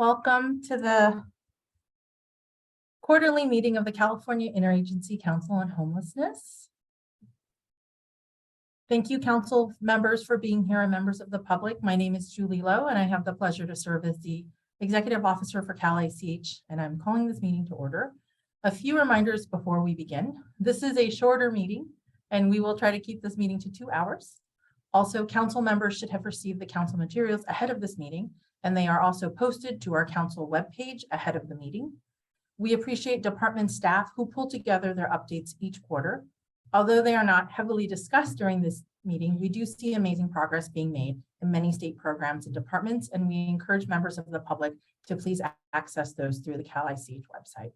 Welcome to the quarterly meeting of the California Interagency Council on Homelessness. Thank you, council members, for being here and members of the public. My name is Julie Lowe, and I have the pleasure to serve as the Executive Officer for Cal ICH, and I'm calling this meeting to order. A few reminders before we begin. This is a shorter meeting, and we will try to keep this meeting to 2 hours. Also, council members should have received the council materials ahead of this meeting, and they are also posted to our council webpage ahead of the meeting. We appreciate department staff who pull together their updates each quarter. Although they are not heavily discussed during this meeting, we do see amazing progress being made in many state programs and departments, and we encourage members of the public to please access those through the Cal ICH website.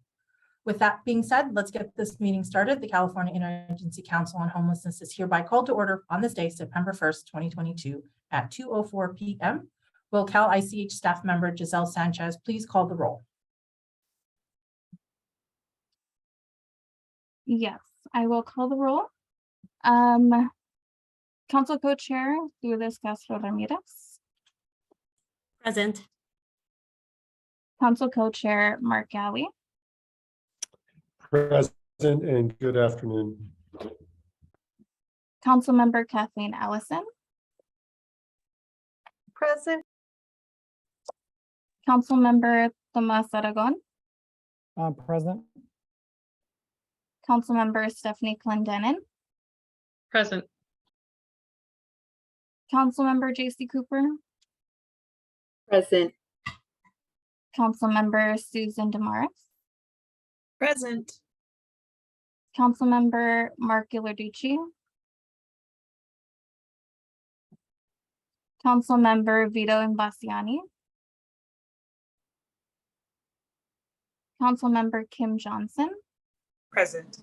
With that being said, let's get this meeting started. The California Interagency Council on Homelessness is hereby called to order on this day, September 1st, 2022 at 2:04 p.m. Will Cal ICH staff member Giselle Sanchez please call the roll? Yes, I will call the roll. Council Co-Chair Lourdes Castro Ramirez. Present. Council Co-Chair Mark Galley. Present and good afternoon. Councilmember Kathleen Allison. Present. Councilmember Tomas Aragon. Present. Councilmember Stephanie Clendenin. Present. Councilmember JC Cooper. Present. Councilmember Susan Damaris. Present. Councilmember Mark Ghilarducci. Councilmember Vito Imbasiani. Councilmember Kim Johnson. Present.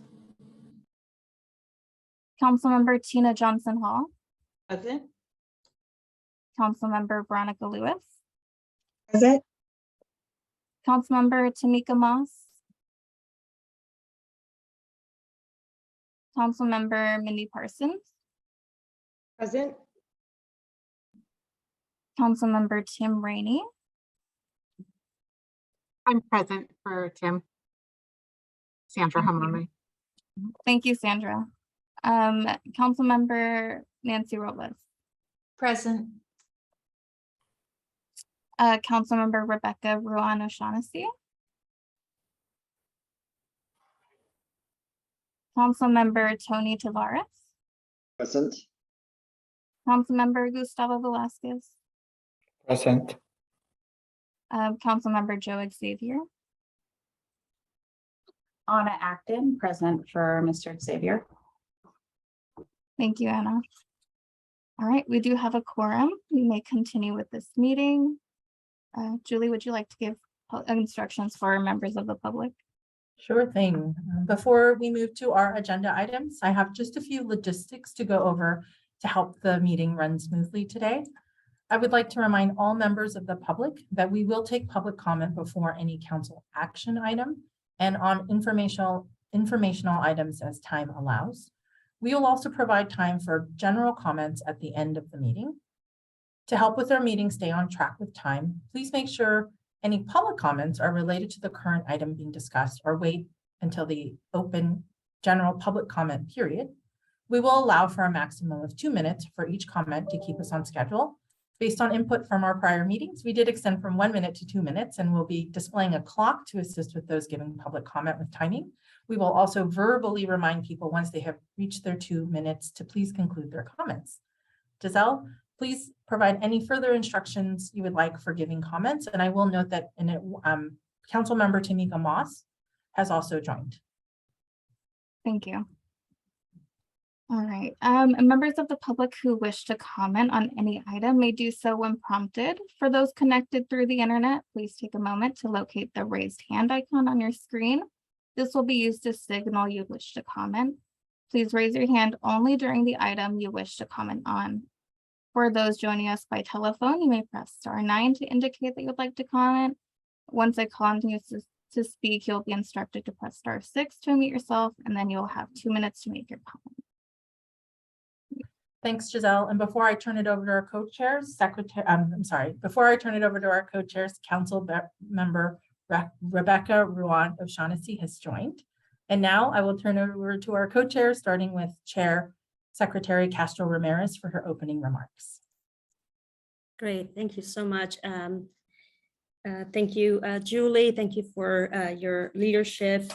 Councilmember Tina Johnson Hall. Present. Councilmember Veronica Lewis. Present. Councilmember Tamika Moss. Councilmember Mindy Parsons. Present. Councilmember Tim Rainey. I'm present for Tim. Sandra Hamame. Thank you, Sandra. Councilmember Nancy Robles. Present. Councilmember Rebecca Ruan O'Shaughnessy. Councilmember Tony Tavares. Present. Councilmember Gustavo Velasquez. Present. Councilmember Joe Xavier. Anna Acton, present for Mr. Xavier. Thank you, Anna. All right, we do have a quorum. We may continue with this meeting. Julie, would you like to give instructions for members of the public? Sure thing. Before we move to our agenda items, I have just a few logistics to go over to help the meeting run smoothly today. I would like to remind all members of the public that we will take public comment before any council action item and on informational items as time allows. We will also provide time for general comments at the end of the meeting. To help with our meeting stay on track with time, please make sure any public comments are related to the current item being discussed or wait until the open general public comment period. We will allow for a maximum of 2 minutes for each comment to keep us on schedule. Based on input from our prior meetings, we did extend from 1 minute to 2 minutes, and we'll be displaying a clock to assist with those giving public comment with timing. We will also verbally remind people once they have reached their 2 minutes to please conclude their comments. Giselle, please provide any further instructions you would like for giving comments. And I will note that Council Member Tamika Moss has also joined. Thank you. All right, members of the public who wish to comment on any item may do so when prompted. For those connected through the internet, please take a moment to locate the raised hand icon on your screen. This will be used to signal you wish to comment. Please raise your hand only during the item you wish to comment on. For those joining us by telephone, you may press *9 to indicate that you would like to comment. Once I call on you to speak, you'll be instructed to press *6 to unmute yourself, and then you'll have 2 minutes to make your comment. Thanks, Giselle. And before I turn it over to our co-chairs, before I turn it over to our co-chairs, member Rebecca Ruan of Shaughnessy has joined. And now I will turn it over to our co-chairs, starting with Chair Secretary Castro Ramirez for her opening remarks. Great, thank you so much. Thank you, Julie. Thank you for your leadership.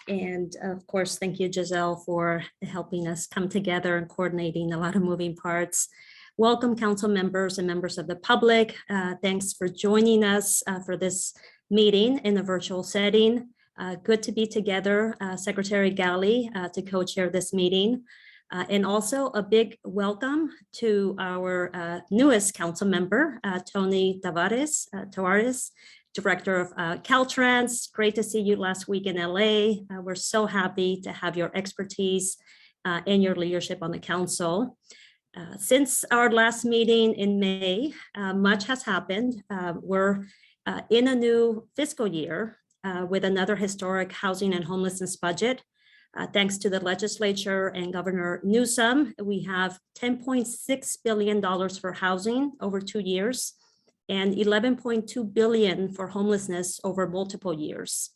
And of course, thank you, Giselle, for helping us come together and coordinating a lot of moving parts. Welcome, council members and members of the public. Thanks for joining us for this meeting in a virtual setting. Good to be together, Secretary Galley, to co-chair this meeting. And also a big welcome to our newest council member, Tony Tavares, Director of Caltrans. Great to see you last week in LA. We're so happy to have your expertise and your leadership on the council. Since our last meeting in May, much has happened. We're in a new fiscal year with another historic housing and homelessness budget. Thanks to the legislature and Governor Newsom, we have $10.6 billion for housing over 2 years and $11.2 billion for homelessness over multiple years.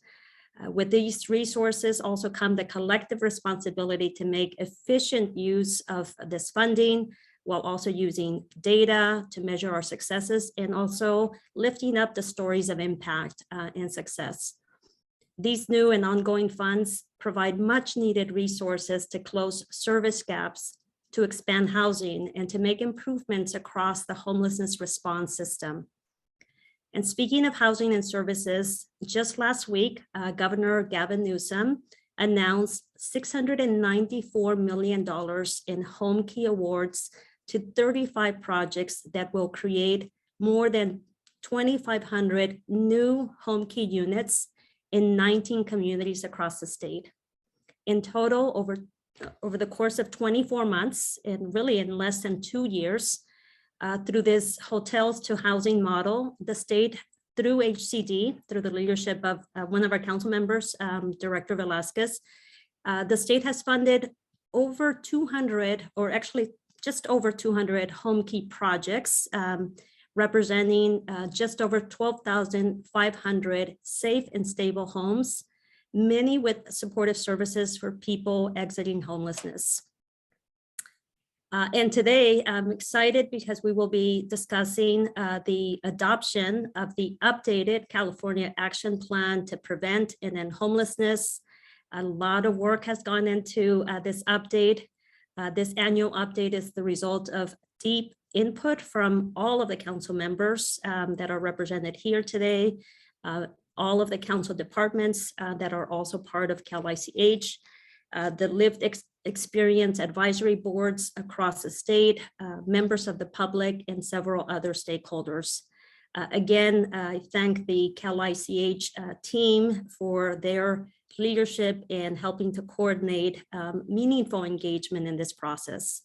With these resources also come the collective responsibility to make efficient use of this funding while also using data to measure our successes and also lifting up the stories of impact and success. These new and ongoing funds provide much needed resources to close service gaps, to expand housing, and to make improvements across the homelessness response system. And speaking of housing and services, just last week, Governor Gavin Newsom announced $694 million in home key awards to 35 projects that will create more than 2,500 new home key units in 19 communities across the state. In total, over the course of 24 months, and really in less than 2 years, through this hotels to housing model, the state, through HCD, through the leadership of one of our council members, Director Velasquez, the state has funded over 200, or actually just over 200 home key projects, representing just over 12,500 safe and stable homes, many with supportive services for people exiting homelessness. And today I'm excited because we will be discussing the adoption of the updated California Action Plan to Prevent and End Homelessness. A lot of work has gone into this update. This annual update is the result of deep input from all of the council members that are represented here today, all of the council departments that are also part of Cal-ICH, the lived experience advisory boards across the state, members of the public, and several other stakeholders. Again, I thank the Cal-ICH team for their leadership and helping to coordinate meaningful engagement in this process.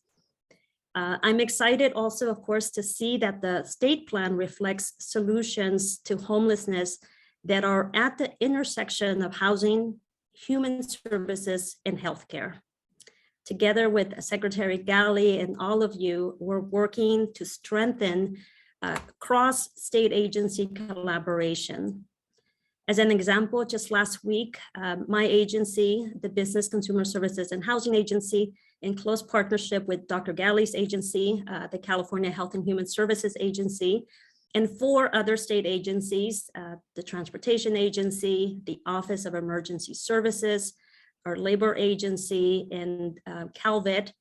I'm excited also, of course, to see that the state plan reflects solutions to homelessness that are at the intersection of housing, human services, and healthcare. Together with Secretary Galley and all of you, we're working to strengthen cross-state agency collaboration. As an example, just last week, my agency, the Business Consumer Services and Housing Agency, in close partnership with Dr. Galley's agency, the California Health and Human Services Agency, and 4 other state agencies, the Transportation Agency, the Office of Emergency Services, our Labor Agency, and CalVet,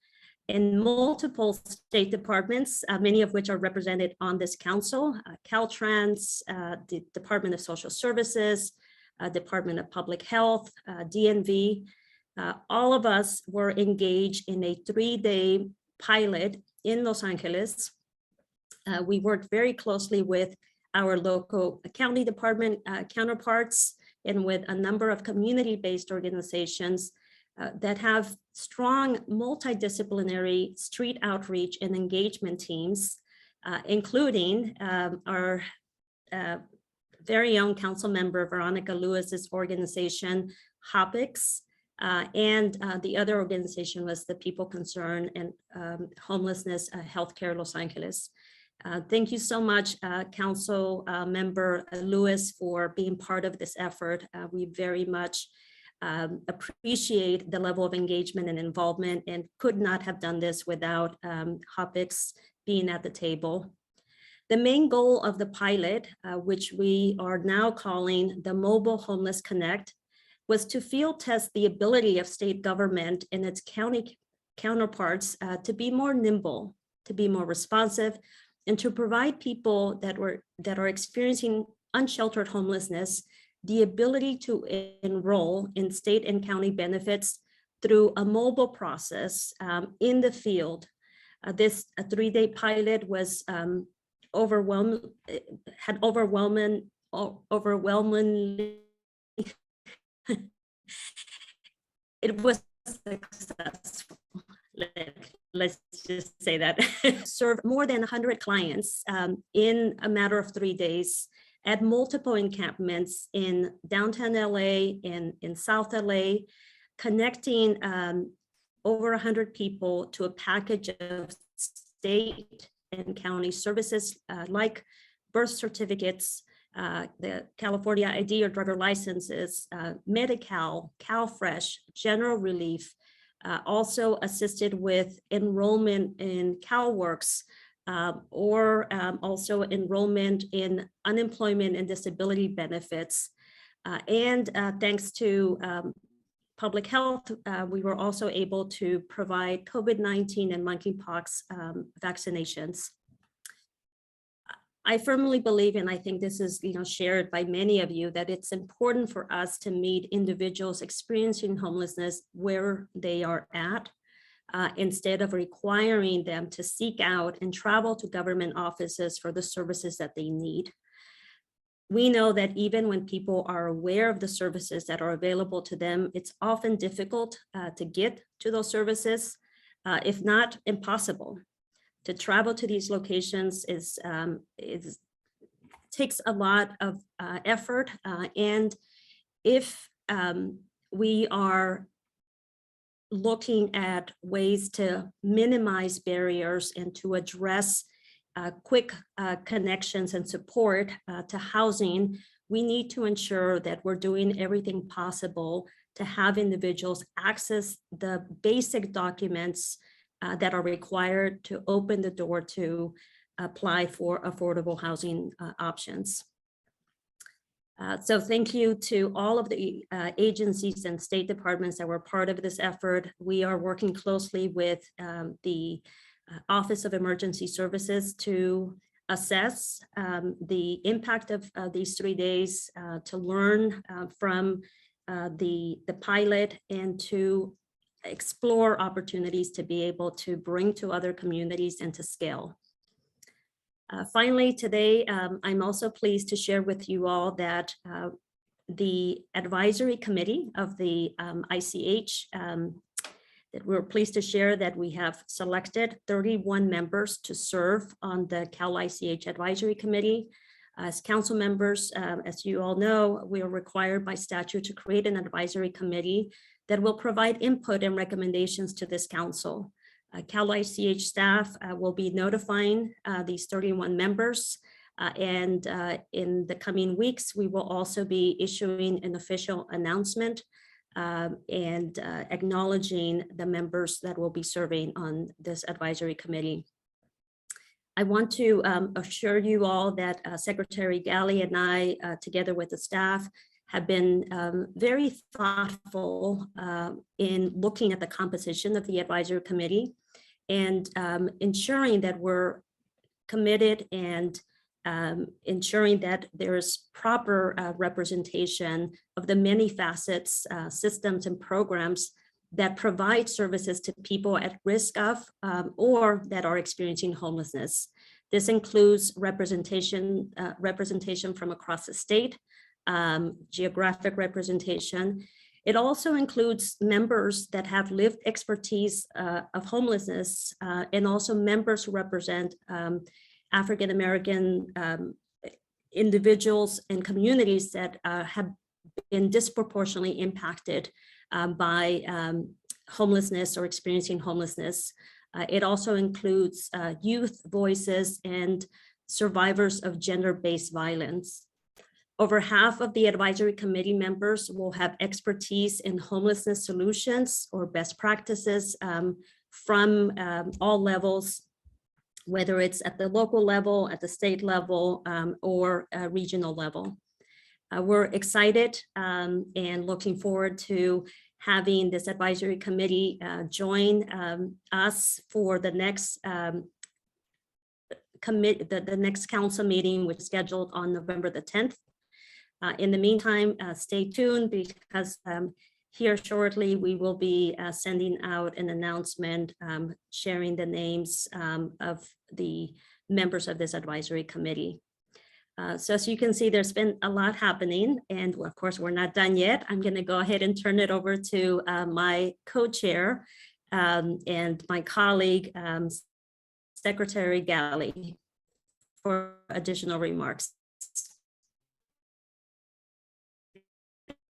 and multiple state departments, many of which are represented on this council, Caltrans, the Department of Social Services, Department of Public Health, DNV. All of us were engaged in a 3-day pilot in Los Angeles. We worked very closely with our local county department counterparts and with a number of community-based organizations that have strong multidisciplinary street outreach and engagement teams, including our very own council member, Veronica Lewis's organization, HOPIX, And the other organization was the People Concerned and Homelessness Healthcare Los Angeles. Thank you so much, Council Member Lewis, for being part of this effort. We very much appreciate the level of engagement and involvement, and could not have done this without HOPICS being at the table. The main goal of the pilot, which we are now calling the Mobile Homeless Connect, was to field test the ability of state government and its county counterparts to be more nimble, to be more responsive, and to provide people that are experiencing unsheltered homelessness the ability to enroll in state and county benefits through a mobile process in the field. This 3-day pilot was overwhelmingly it was successful. Let's just say that. Served more than 100 clients in a matter of 3 days at multiple encampments in downtown LA and in South LA, connecting over 100 people to a package of state and county services like birth certificates, the California ID or driver licenses, Medi-Cal, CalFresh, General Relief, also assisted with enrollment in CalWorks, or also enrollment in unemployment and disability benefits. And thanks to public health, we were also able to provide COVID-19 and monkeypox vaccinations. I firmly believe, and I think this is shared by many of you, that it's important for us to meet individuals experiencing homelessness where they are at, instead of requiring them to seek out and travel to government offices for the services that they need. We know that even when people are aware of the services that are available to them, it's often difficult to get to those services, if not impossible. To travel to these locations takes a lot of effort, and if we are looking at ways to minimize barriers and to address quick connections and support to housing, we need to ensure that we're doing everything possible to have individuals access the basic documents that are required to open the door to apply for affordable housing options. So thank you to all of the agencies and state departments that were part of this effort. We are working closely with the Office of Emergency Services to assess the impact of these 3 days, to learn from the pilot, and to explore opportunities to be able to bring to other communities and to scale. Finally, today, I'm also pleased to share with you all that the advisory committee of the ICH, that we're pleased to share that we have selected 31 members to serve on the Cal ICH Advisory Committee. As council members, as you all know, we are required by statute to create an advisory committee that will provide input and recommendations to this council. Cal ICH staff will be notifying these 31 members, and in the coming weeks, we will also be issuing an official announcement and acknowledging the members that will be serving on this advisory committee. I want to assure you all that Secretary Galley and I, together with the staff, have been very thoughtful in looking at the composition of the advisory committee and ensuring that we're committed and ensuring that there's proper representation of the many facets, systems, and programs that provide services to people at risk of or that are experiencing homelessness. This includes representation from across the state, geographic representation. It also includes members that have lived expertise of homelessness, and also members who represent African-American individuals and communities that have been disproportionately impacted by homelessness or experiencing homelessness. It also includes youth voices and survivors of gender-based violence. Over half of the advisory committee members will have expertise in homelessness solutions or best practices from all levels, whether it's at the local level, at the state level, or regional level. We're excited and looking forward to having this advisory committee join us for the next the next council meeting, which is scheduled on November the 10th. In the meantime, stay tuned because here shortly we will be sending out an announcement sharing the names of the members of this advisory committee. So as you can see, there's been a lot happening, and of course, we're not done yet. I'm going to go ahead and turn it over to my co-chair and my colleague, Secretary Galley, for additional remarks.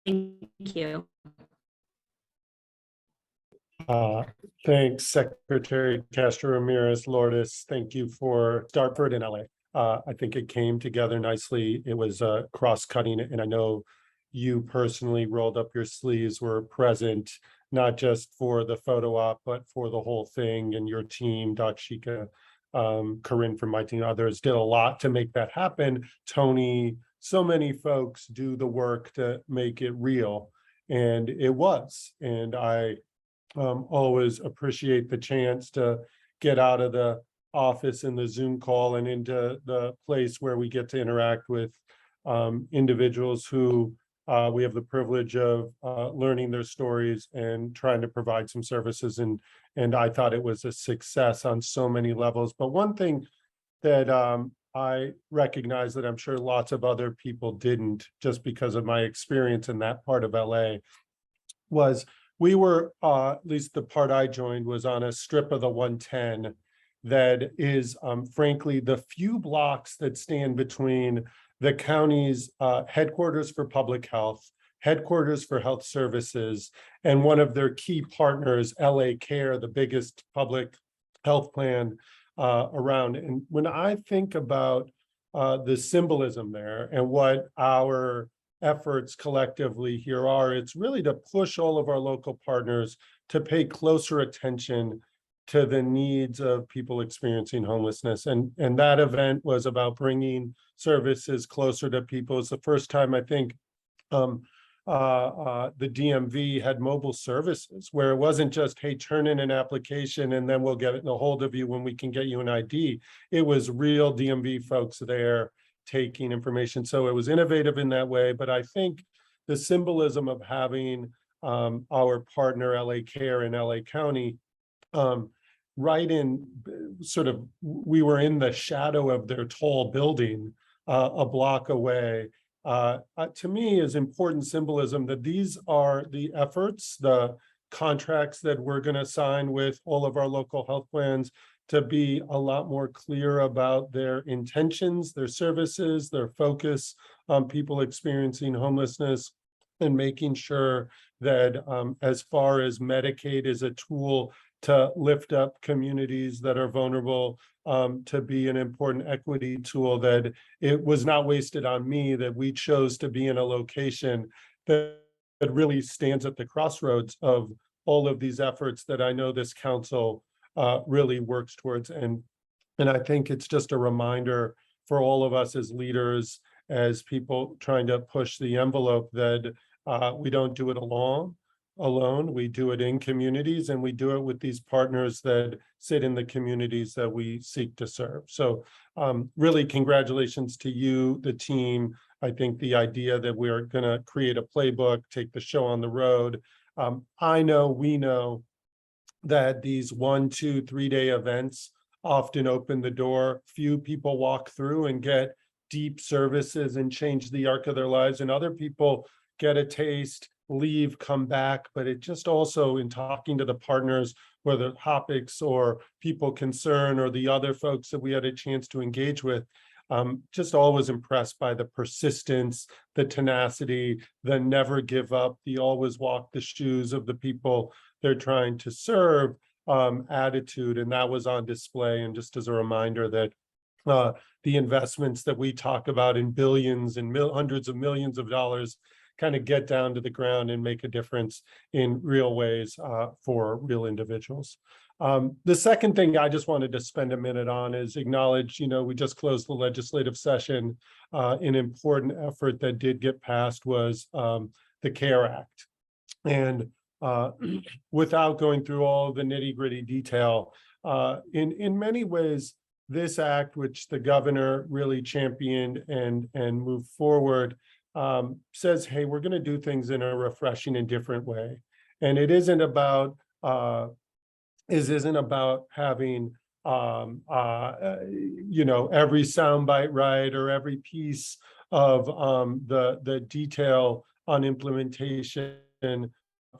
Thank you. Thanks, Secretary Castro Ramirez Lourdes. Thank you for Dartford and LA. I think it came together nicely. It was cross-cutting, and I know you personally rolled up your sleeves, were present, not just for the photo op, but for the whole thing, and your team, Dakshika, Corinne from my team, others did a lot to make that happen. Tony, so many folks do the work to make it real, and it was. And I always appreciate the chance to get out of the office in the Zoom call and into the place where we get to interact with individuals who we have the privilege of learning their stories and trying to provide some services. And I thought it was a success on so many levels. But one thing that I recognize that I'm sure lots of other people didn't, just because of my experience in that part of LA, was we were, at least the part I joined, was on a strip of the 110 that is frankly the few blocks that stand between the county's headquarters for public health, headquarters for health services, and one of their key partners, LA Care, the biggest public health plan around. And when I think about the symbolism there and what our efforts collectively here are, it's really to push all of our local partners to pay closer attention to the needs of people experiencing homelessness. And that event was about bringing services closer to people. It's the first time I think the DMV had mobile services where it wasn't just, hey, turn in an application and then we'll get it in a hold of you when we can get you an ID. It was real DMV folks there taking information. So it was innovative in that way. But I think the symbolism of having our partner LA Care in LA County right in sort of, we were in the shadow of their tall building a block away, to me is important symbolism that these are the efforts, the contracts that we're going to sign with all of our local health plans to be a lot more clear about their intentions, their services, their focus on people experiencing homelessness, and making sure that as far as Medicaid is a tool to lift up communities that are vulnerable, to be an important equity tool, that it was not wasted on me, that we chose to be in a location that really stands at the crossroads of all of these efforts that I know this council really works towards. And I think it's just a reminder for all of us as leaders, as people trying to push the envelope, that we don't do it alone. We do it in communities, and we do it with these partners that sit in the communities that we seek to serve. So really congratulations to you, the team. I think the idea that we are going to create a playbook, take the show on the road. I know, we know that these 1, 2, 3 day events often open the door. Few people walk through and get deep services and change the arc of their lives, and other people get a taste, leave, come back. But it just also, in talking to the partners, whether Hopics or People Concern or the other folks that we had a chance to engage with, just always impressed by the persistence, the tenacity, the never give up, the always walk the shoes of the people they're trying to serve attitude. And that was on display. And just as a reminder that the investments that we talk about in billions and hundreds of millions of dollars kind of get down to the ground and make a difference in real ways for real individuals. The second thing I just wanted to spend a minute on is acknowledge, we just closed the legislative session. An important effort that did get passed was the CARE Act. And without going through all the nitty-gritty detail, in many ways, this act, which the governor really championed and moved forward, says, hey, we're going to do things in a refreshing and different way. And it isn't about having every soundbite right or every piece of the detail on implementation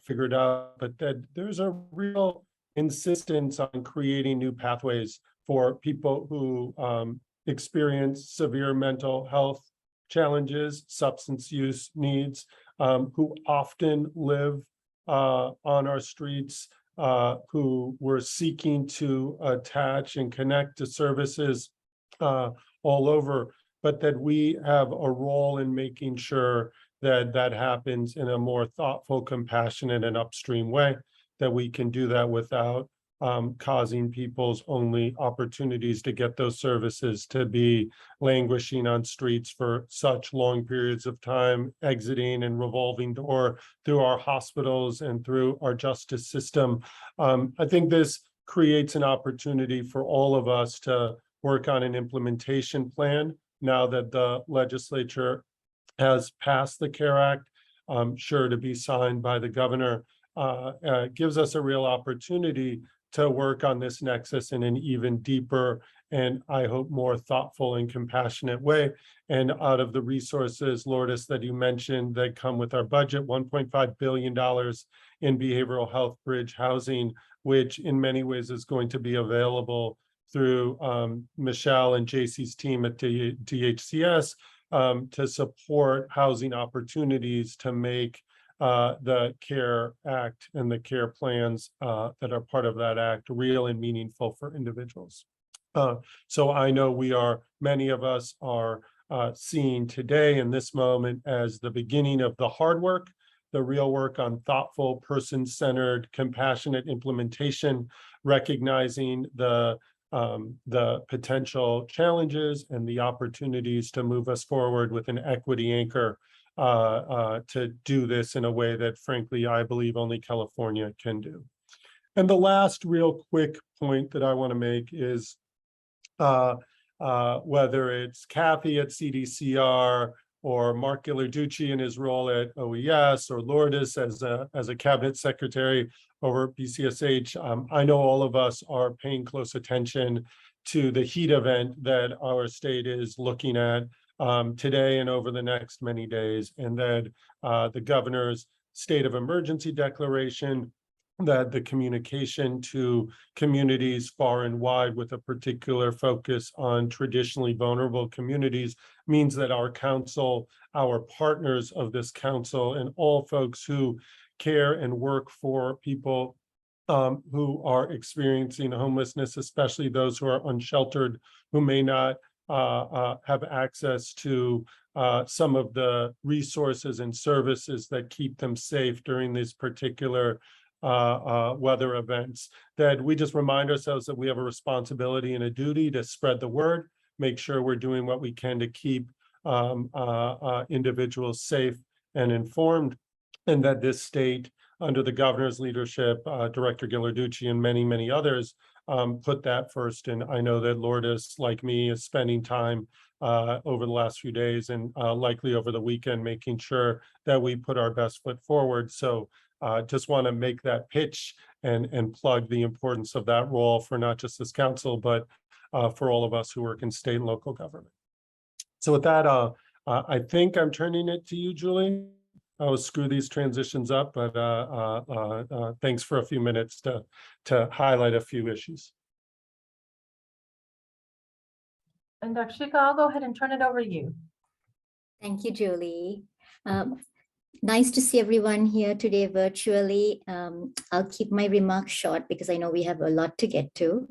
figured out, but that there's a real insistence on creating new pathways for people who experience severe mental health challenges, substance use needs, who often live on our streets, who were seeking to attach and connect to services all over, but that we have a role in making sure that that happens in a more thoughtful, compassionate, and upstream way, that we can do that without causing people's only opportunities to get those services to be languishing on streets for such long periods of time, exiting and revolving door through our hospitals and through our justice system. I think this creates an opportunity for all of us to work on an implementation plan now that the legislature has passed the CARE Act, sure to be signed by the governor. Gives us a real opportunity to work on this nexus in an even deeper and I hope more thoughtful and compassionate way. And out of the resources, Lourdes, that you mentioned that come with our budget, $1.5 billion in behavioral health bridge housing, which in many ways is going to be available through Michelle and JC's team at DHCS to support housing opportunities to make the CARE Act and the care plans that are part of that act real and meaningful for individuals. So I know many of us are seeing today in this moment as the beginning of the hard work, the real work on thoughtful, person-centered, compassionate implementation, recognizing the potential challenges and the opportunities to move us forward with an equity anchor to do this in a way that, frankly, I believe only California can do. And the last real quick point that I want to make is whether it's Kathy at CDCR or Mark Ghilarducci in his role at OES or Lourdes as a cabinet secretary over at BCSH, I know all of us are paying close attention to the heat event that our state is looking at today and over the next many days, and that the governor's state of emergency declaration, that the communication to communities far and wide with a particular focus on traditionally vulnerable communities means that our council, our partners of this council, and all folks who care and work for people who are experiencing homelessness, especially those who are unsheltered, who may not have access to some of the resources and services that keep them safe during these particular weather events, that we just remind ourselves that we have a responsibility and a duty to spread the word, make sure we're doing what we can to keep individuals safe and informed, and that this state, under the governor's leadership, Director Ghilarducci and many, many others, put that first. And I know that Lourdes, like me, is spending time over the last few days and likely over the weekend, making sure that we put our best foot forward. So just want to make that pitch and plug the importance of that role for not just this council, but for all of us who work in state and local government. So with that, I think I'm turning it to you, Julie. I will screw these transitions up, but thanks for a few minutes to highlight a few issues. And Darshika, I'll go ahead and turn it over to you. Thank you, Julie. Nice to see everyone here today virtually. I'll keep my remarks short because I know we have a lot to get to.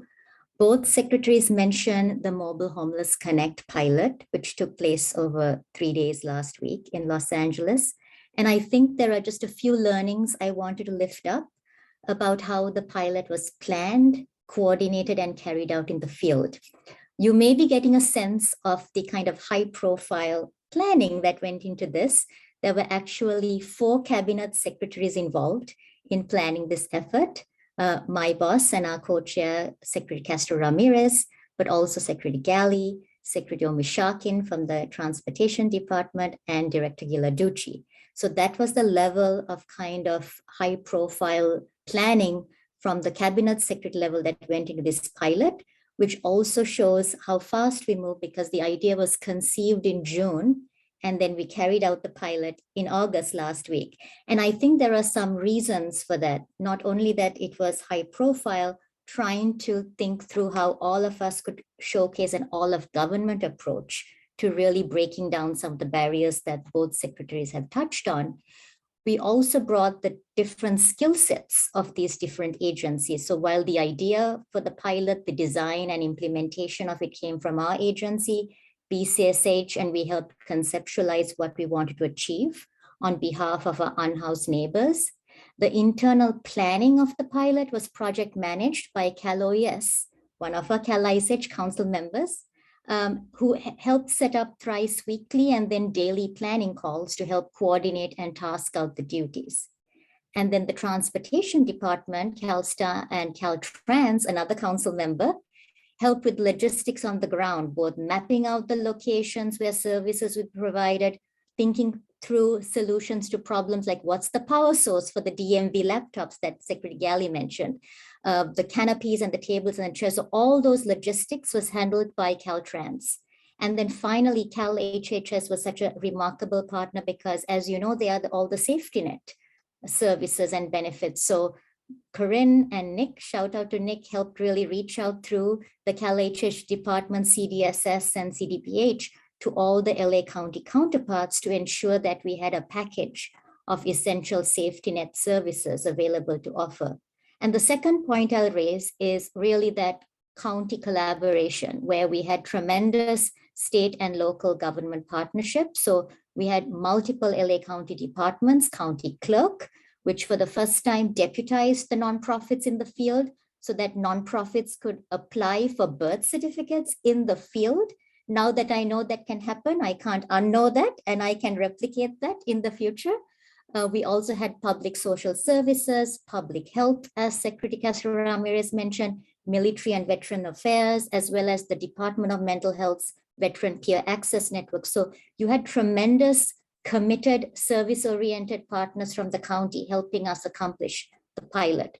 Both secretaries mentioned the Mobile Homeless Connect pilot, which took place over 3 days last week in Los Angeles. And I think there are just a few learnings I wanted to lift up about how the pilot was planned, coordinated, and carried out in the field. You may be getting a sense of the kind of high-profile planning that went into this. There were actually 4 cabinet secretaries involved in planning this effort. My boss and our co-chair, Secretary Castro Ramirez, but also Secretary Galley, Secretary Omishakin from the Transportation Department, and Director Giladucci. So that was the level of kind of high-profile planning from the cabinet secretary level that went into this pilot, which also shows how fast we move because the idea was conceived in June, and then we carried out the pilot in August last week. And I think there are some reasons for that. Not only that it was high profile, trying to think through how all of us could showcase an all of government approach to really breaking down some of the barriers that both secretaries have touched on. We also brought the different skill sets of these different agencies. So while the idea for the pilot, the design and implementation of it came from our agency, BCSH, and we helped conceptualize what we wanted to achieve on behalf of our unhoused neighbors. The internal planning of the pilot was project managed by Cal OES, one of our Cal ISH council members, who helped set up thrice weekly and then daily planning calls to help coordinate and task out the duties. And then the transportation department, CalStar and Caltrans, another council member, help with logistics on the ground, both mapping out the locations where services would be provided, thinking through solutions to problems like what's the power source for the DMV laptops that Secretary Galley mentioned, the canopies and the tables and the chairs. So all those logistics was handled by Caltrans. And then finally, Cal HHS was such a remarkable partner because, as you know, they are all the safety net services and benefits. So Corinne and Nick, shout out to Nick, helped really reach out through the Cal HH department, CDSS and CDPH to all the LA County counterparts to ensure that we had a package of essential safety net services available to offer. And the second point I'll raise is really that county collaboration where we had tremendous state and local government partnerships. So we had multiple LA County departments, county clerk, which for the first time deputized the nonprofits in the field so that nonprofits could apply for birth certificates in the field. Now that I know that can happen, I can't unknow that, and I can replicate that in the future. We also had public social services, public health, as Secretary Castro Ramirez mentioned, military and veteran affairs, as well as the Department of Mental Health's Veteran Peer Access Network. So you had tremendous committed service-oriented partners from the county helping us accomplish the pilot.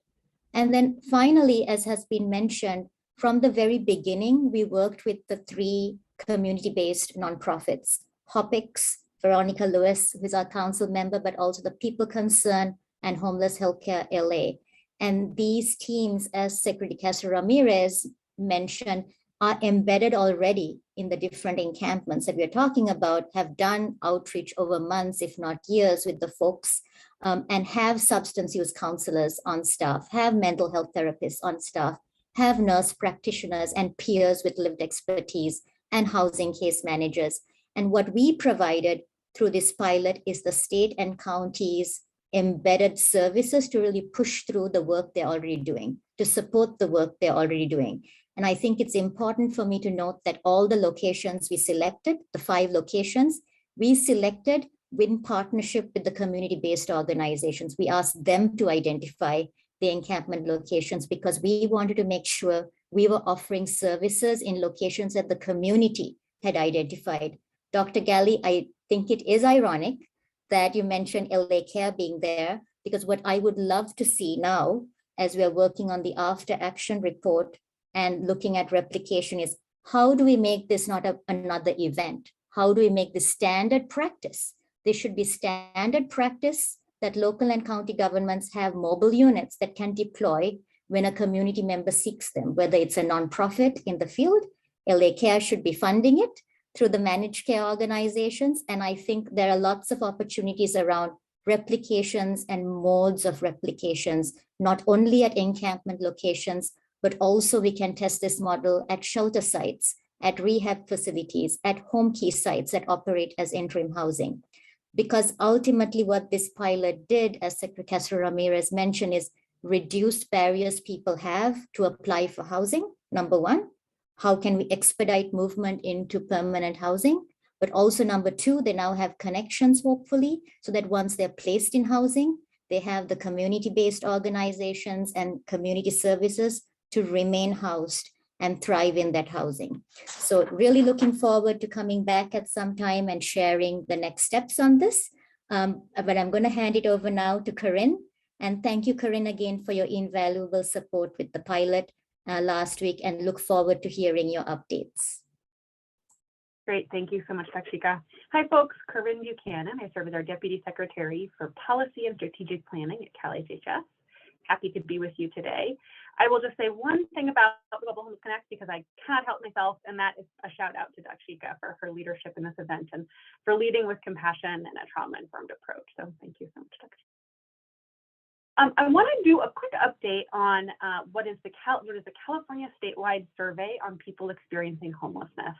And then finally, as has been mentioned, from the very beginning, we worked with the 3 community-based nonprofits, HOPIX, Veronica Lewis, who's our council member, but also the People Concern and Homeless Healthcare LA. And these teams, as Secretary Castro Ramirez mentioned, are embedded already in the different encampments that we're talking about, have done outreach over months, if not years, with the folks, and have substance use counselors on staff, have mental health therapists on staff, have nurse practitioners and peers with lived expertise and housing case managers. And what we provided through this pilot is the state and counties embedded services to really push through the work they're already doing, to support the work they're already doing. And I think it's important for me to note that all the locations we selected, the 5 locations, we selected in partnership with the community-based organizations. We asked them to identify the encampment locations because we wanted to make sure we were offering services in locations that the community had identified. Dr. Galley, I think it is ironic that you mentioned LA Care being there, because what I would love to see now, as we're working on the after action report and looking at replication, is how do we make this not another event? How do we make this standard practice? This should be standard practice that local and county governments have mobile units that can deploy when a community member seeks them, whether it's a nonprofit in the field, LA Care should be funding it through the managed care organizations. And I think there are lots of opportunities around replications and modes of replications, not only at encampment locations, but also we can test this model at shelter sites, at rehab facilities, at home key sites that operate as interim housing. Because ultimately what this pilot did, as Secretary Ramirez mentioned, is reduced barriers people have to apply for housing, number one. How can we expedite movement into permanent housing? But also number two, they now have connections, hopefully, so that once they're placed in housing, they have the community-based organizations and community services to remain housed and thrive in that housing. So really looking forward to coming back at some time and sharing the next steps on this. But I'm going to hand it over now to Corinne. And thank you, Corinne, again for your invaluable support with the pilot last week, and look forward to hearing your updates. Great, thank you so much, Dakshika. Hi folks, Corinne Buchanan. I serve as our Deputy Secretary for Policy and Strategic Planning at Cal HHS. Happy to be with you today. I will just say one thing about Global Homeless Connect because I cannot help myself, and that is a shout out to Dakshika for her leadership in this event and for leading with compassion and a trauma-informed approach. So thank you so much, Dakshika. I want to do a quick update on what is the California statewide survey on people experiencing homelessness.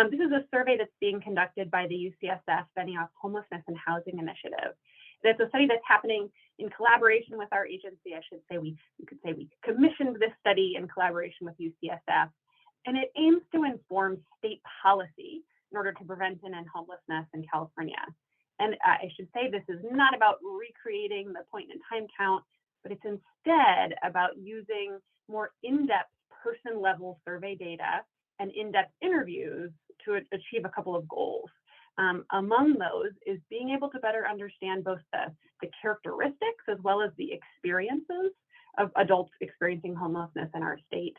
This is a survey that's being conducted by the UCSF Benioff Homelessness and Housing Initiative. It's a study that's happening in collaboration with our agency. I should say we commissioned this study in collaboration with UCSF, and it aims to inform state policy in order to prevent and end homelessness in California. And I should say this is not about recreating the point in time count, but it's instead about using more in-depth person-level survey data and in-depth interviews to achieve a couple of goals. Among those is being able to better understand both the characteristics as well as the experiences of adults experiencing homelessness in our state.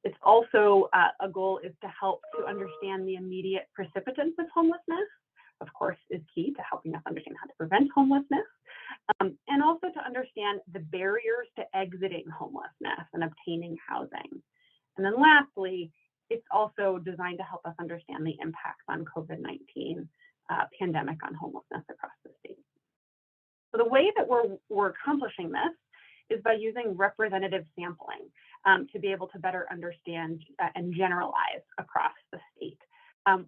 It's also a goal is to help to understand the immediate precipitants of homelessness, of course, is key to helping us understand how to prevent homelessness, and also to understand the barriers to exiting homelessness and obtaining housing. And then lastly, it's also designed to help us understand the impacts on COVID-19 pandemic on homelessness across the state. So the way that we're accomplishing this is by using representative sampling to be able to better understand and generalize across the state.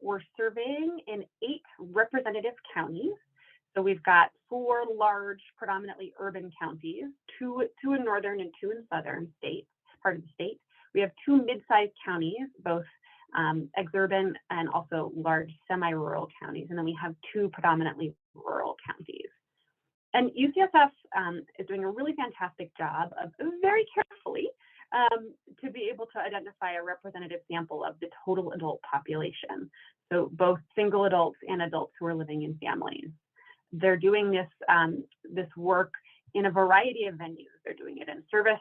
We're surveying in 8 representative counties. So we've got 4 large, predominantly urban counties, 2 in northern and 2 in southern part of the state. We have 2 mid-sized counties, both exurban and also large semi-rural counties. And then we have 2 predominantly rural counties. And UCSF is doing a really fantastic job of very carefully to be able to identify a representative sample of the total adult population. So both single adults and adults who are living in families. They're doing this, this work in a variety of venues. They're doing it in service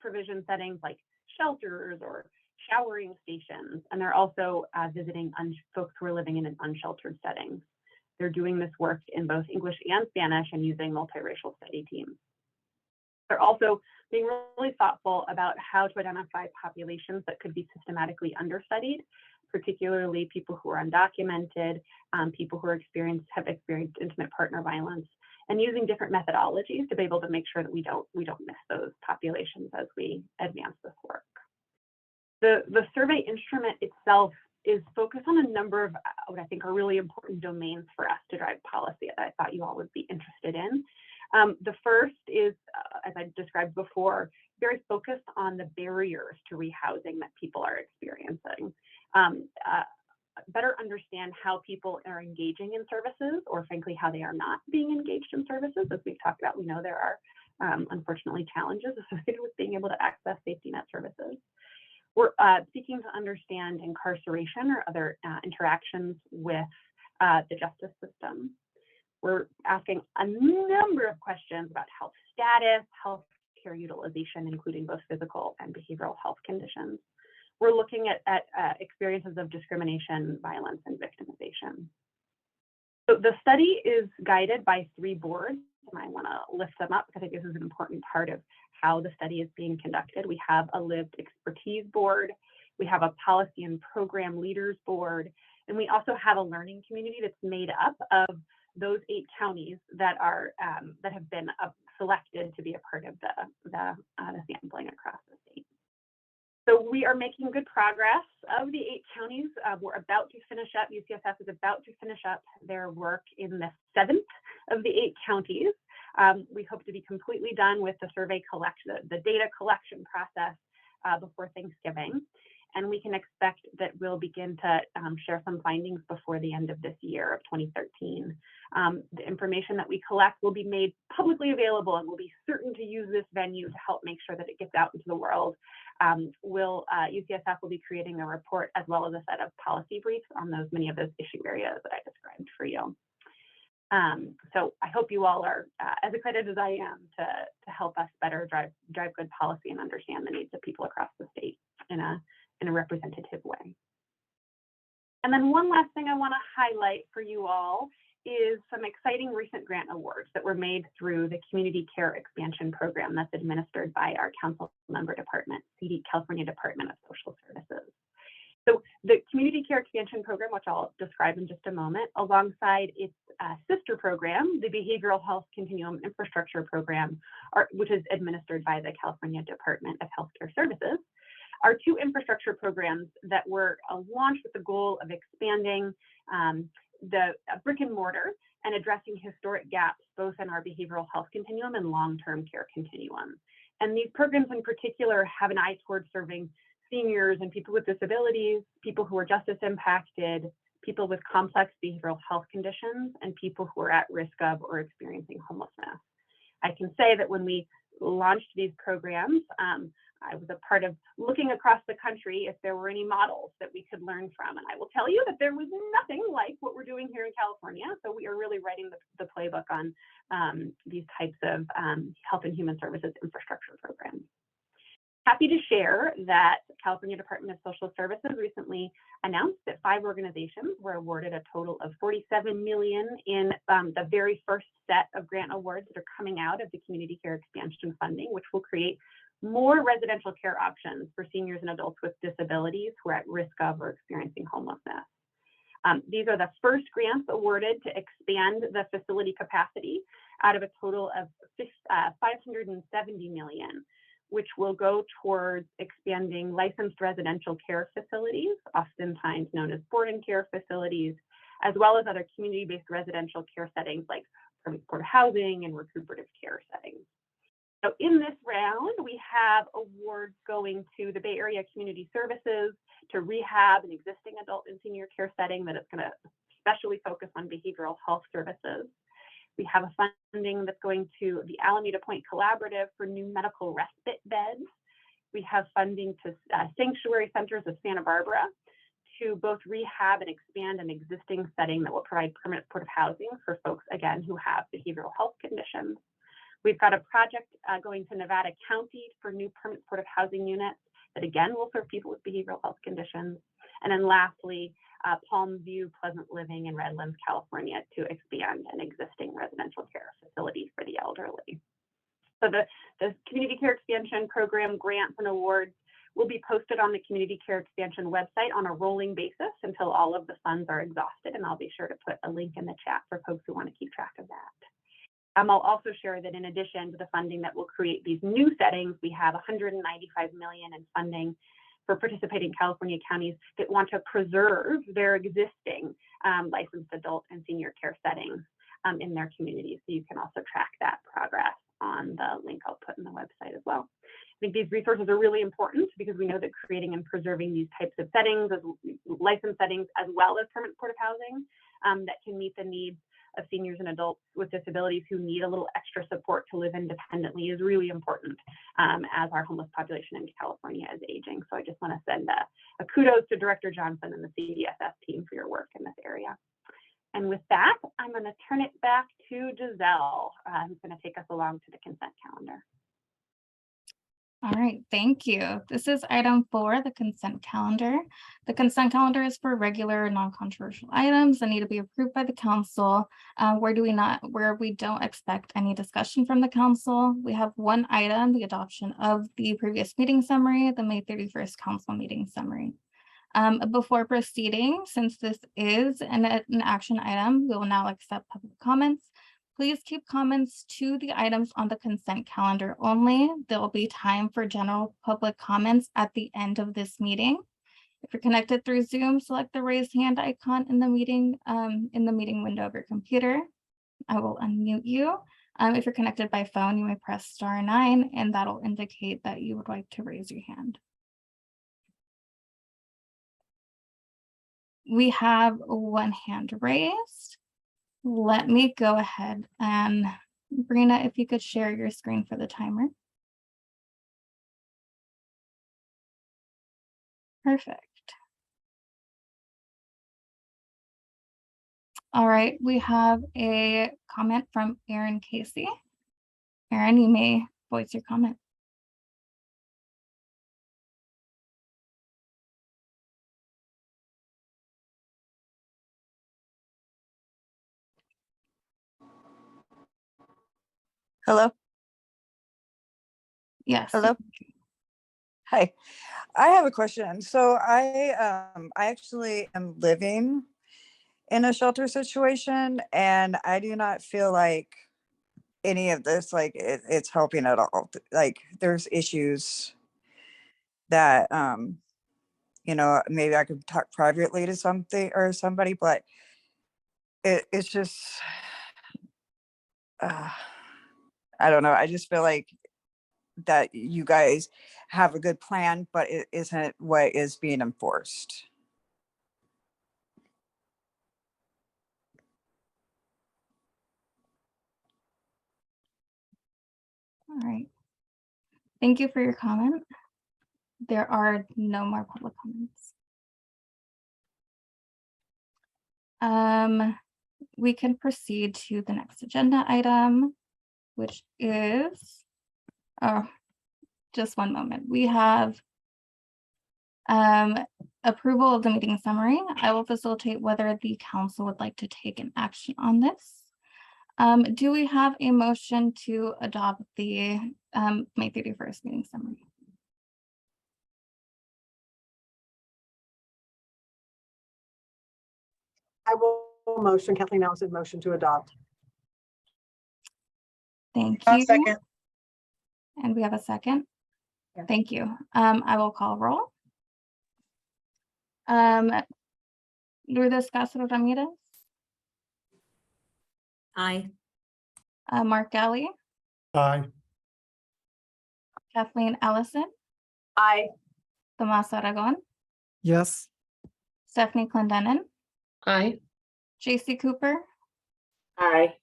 provision settings like shelters or showering stations. And they're also visiting folks who are living in an unsheltered setting. They're doing this work in both English and Spanish and using multiracial study teams. They're also being really thoughtful about how to identify populations that could be systematically understudied, particularly people who are undocumented, people who have experienced intimate partner violence, and using different methodologies to be able to make sure that we don't miss those populations as we advance this work. The survey instrument itself is focused on a number of what I think are really important domains for us to drive policy that I thought you all would be interested in. The first is, as I described before, very focused on the barriers to rehousing that people are experiencing. Better understand how people are engaging in services, or frankly, how they are not being engaged in services. As we've talked about, we know there are unfortunately challenges associated with being able to access safety net services. We're seeking to understand incarceration or other interactions with the justice system. We're asking a number of questions about health status, health care utilization, including both physical and behavioral health conditions. We're looking at experiences of discrimination, violence, and victimization. So the study is guided by 3 boards, and I want to lift them up because I think this is an important part of how the study is being conducted. We have a lived expertise board, We have a policy and program leaders board, and we also have a learning community that's made up of those 8 counties that are that have been selected to be a part of the sampling across the state. So we are making good progress. Of the 8 counties, we're about to finish up, UCSF is about to finish up their work in the 7th of the 8 counties. We hope to be completely done with the survey collection, the data collection process before Thanksgiving. And we can expect that we'll begin to share some findings before the end of this year of 2013. The information that we collect will be made publicly available, and we'll be certain to use this venue to help make sure that it gets out into the world. UCSF will be creating a report as well as a set of policy briefs on many of those issue areas that I described for you. So I hope you all are as excited as I am to help us better drive good policy and understand the needs of people across the state in a representative way. And then one last thing I want to highlight for you all is some exciting recent grant awards that were made through the Community Care Expansion Program that's administered by our council member department, California Department of Social Services. So the Community Care Expansion Program, which I'll describe in just a moment, alongside its sister program, the Behavioral Health Continuum Infrastructure Program, which is administered by the California Department of Healthcare Services, are 2 infrastructure programs that were launched with the goal of expanding the brick and mortar and addressing historic gaps both in our behavioral health continuum and long-term care continuum. And these programs in particular have an eye towards serving seniors and people with disabilities, people who are justice impacted, people with complex behavioral health conditions, and people who are at risk of or experiencing homelessness. I can say that when we launched these programs, I was a part of looking across the country if there were any models that we could learn from. And I will tell you that there was nothing like what we're doing here in California. So we are really writing the playbook on these types of health and human services infrastructure programs. Happy to share that California Department of Social Services recently announced that 5 organizations were awarded a total of $47 million in the very first set of grant awards that are coming out of the Community Care Expansion funding, which will create more residential care options for seniors and adults with disabilities who are at risk of or experiencing homelessness. These are the first grants awarded to expand the facility capacity out of a total of $570 million, which will go towards expanding licensed residential care facilities, oftentimes known as boarding care facilities, as well as other community-based residential care settings like supportive housing and recuperative care settings. So in this round, we have awards going to the Bay Area Community Services to rehab an existing adult and senior care setting that is going to especially focus on behavioral health services. We have a funding that's going to the Alameda Point Collaborative for new medical respite beds. We have funding to Sanctuary Centers of Santa Barbara to both rehab and expand an existing setting that will provide permanent supportive housing for folks, again, who have behavioral health conditions. We've got a project going to Nevada County for new permanent supportive housing units that again will serve people with behavioral health conditions. And then lastly, Palm View Pleasant Living in Redlands, California to expand an existing residential care facility for the elderly. So the Community Care Expansion Program grants and awards will be posted on the Community Care Expansion website on a rolling basis until all of the funds are exhausted, and I'll be sure to put a link in the chat for folks who want to keep track of that. I'll also share that in addition to the funding that will create these new settings, we have $195 million in funding for participating California counties that want to preserve their existing licensed adult and senior care settings in their communities. So you can also track that progress on the link I'll put in the website as well. I think these resources are really important because we know that creating and preserving these types of settings, as licensed settings, as well as permanent supportive housing that can meet the needs of seniors and adults with disabilities who need a little extra support to live independently is really important as our homeless population in California is aging. So I just want to send a kudos to Director Johnson and the CDSS team for your work in this area. And with that, I'm going to turn it back to Giselle, who's going to take us along to the consent calendar. All right, thank you. This is item 4, the consent calendar. The consent calendar is for regular non-controversial items that need to be approved by the council. Where we don't expect any discussion from the council. We have one item, the adoption of the previous meeting summary, the May 31st council meeting summary. Before proceeding, since this is an action item, we will now accept public comments. Please keep comments to the items on the consent calendar only. There will be time for general public comments at the end of this meeting. If you're connected through Zoom, select the raise hand icon in the meeting window of your computer. I will unmute you. If you're connected by phone, you may press *9 and that'll indicate that you would like to raise your hand. We have one hand raised. Let me go ahead and Brina, if you could share your screen for the timer. Perfect. All right, we have a comment from Aaron Casey. Aaron, you may voice your comment. Hello. Yes. Hello. Hi. I have a question. So I actually am living in a shelter situation, and I do not feel like any of this, like it's helping at all. Like there's issues that maybe I could talk privately to somebody, but it's just I don't know. I just feel like that you guys have a good plan, but it isn't what is being enforced. All right. Thank you for your comment. There are no more public comments. We can proceed to the next agenda item, which is, just one moment. We have approval of the meeting summary. I will facilitate whether the council would like to take an action on this. Do we have a motion to adopt the May 31st meeting summary? I will motion, Kathleen Allison, motion to adopt. Thank I'll you. second. And we have a second. Yeah. Thank you. I will call roll. Lourdes Castro Ramirez, Aye. Mark Galley, Aye. Kathleen Allison, Aye. Tomas Aragon, Yes. Stephanie Clendenin, Aye. JC Cooper, Aye.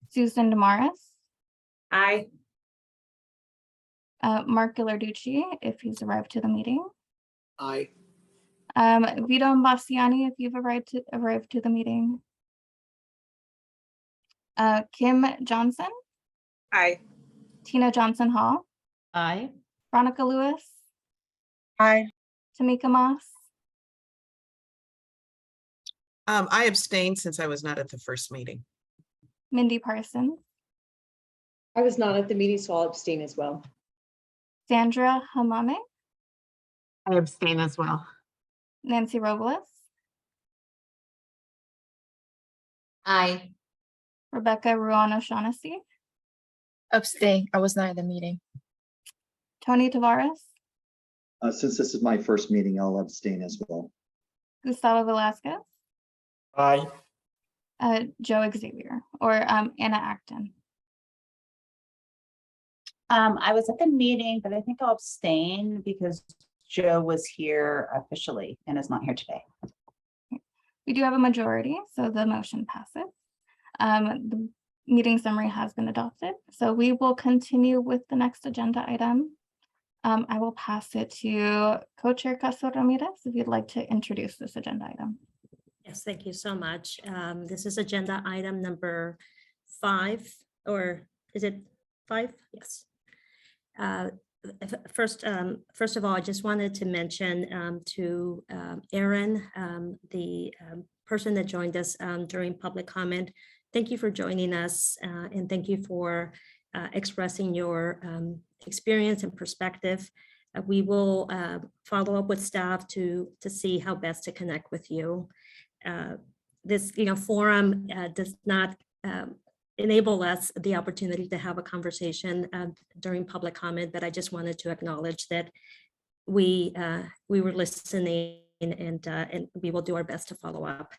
Susan Damaris, Aye. Mark Ghilarducci, if he's arrived to the meeting. Aye. Vito Bastiani, if you've arrived to the meeting. Kim Johnson, Aye. Tina Johnson Hall, Aye. Veronica Lewis, Aye. Tamika Moss, I abstained since I was not at the first meeting. Mindy Parsons, I was not at the meeting, so I'll abstain as well. Sandra Hamame, I abstain as well. Nancy Robles, Aye. Rebecca Ruano Shaughnessy, Abstain. I was not at the meeting. Tony Tavares, Since this is my first meeting, I'll abstain as well. Gustavo Velasquez, Aye. Joe Xavier, or Anna Acton. I was at the meeting, but I think I'll abstain because Joe was here officially and is not here today. We do have a majority, so the motion passes. The meeting summary has been adopted, so we will continue with the next agenda item. I will pass it to Co-Chair Castro Ramirez if you'd like to introduce this agenda item. Yes, thank you so much. This is agenda item number 5, or is it 5? Yes. first of all, I just wanted to mention to Aaron, the person that joined us during public comment. Thank you for joining us, and thank you for expressing your experience and perspective. We will follow up with staff to see how best to connect with you. This forum does not enable us the opportunity to have a conversation during public comment, but I just wanted to acknowledge that we were listening, and we will do our best to follow up.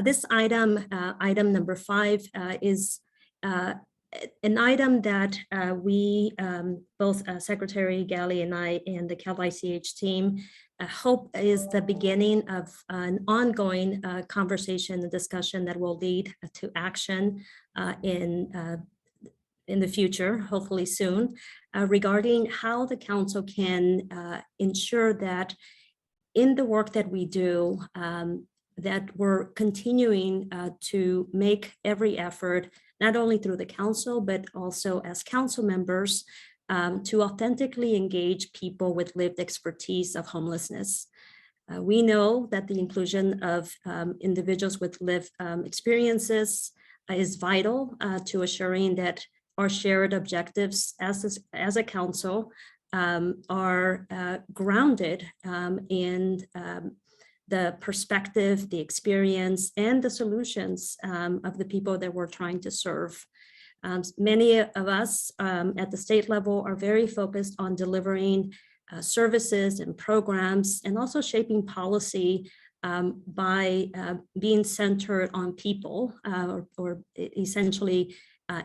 This item, item number 5, is an item that we, both Secretary Galley and I and the Cal ICH team, hope is the beginning of an ongoing conversation and discussion that will lead to action in the future, hopefully soon, regarding how the council can ensure that in the work that we do, that we're continuing to make every effort, not only through the council, but also as council members, to authentically engage people with lived expertise of homelessness. We know that the inclusion of individuals with lived experiences is vital to assuring that our shared objectives as a council are grounded in the perspective, the experience, and the solutions of the people that we're trying to serve. Many of us at the state level are very focused on delivering services and programs, and also shaping policy by being centered on people, or essentially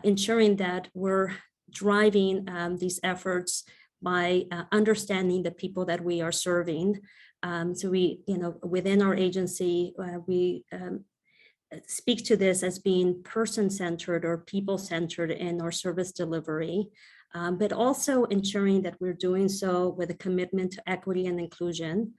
ensuring that we're driving these efforts by understanding the people that we are serving. So we, within our agency, we speak to this as being person-centered or people-centered in our service delivery, but also ensuring that we're doing so with a commitment to equity and inclusion.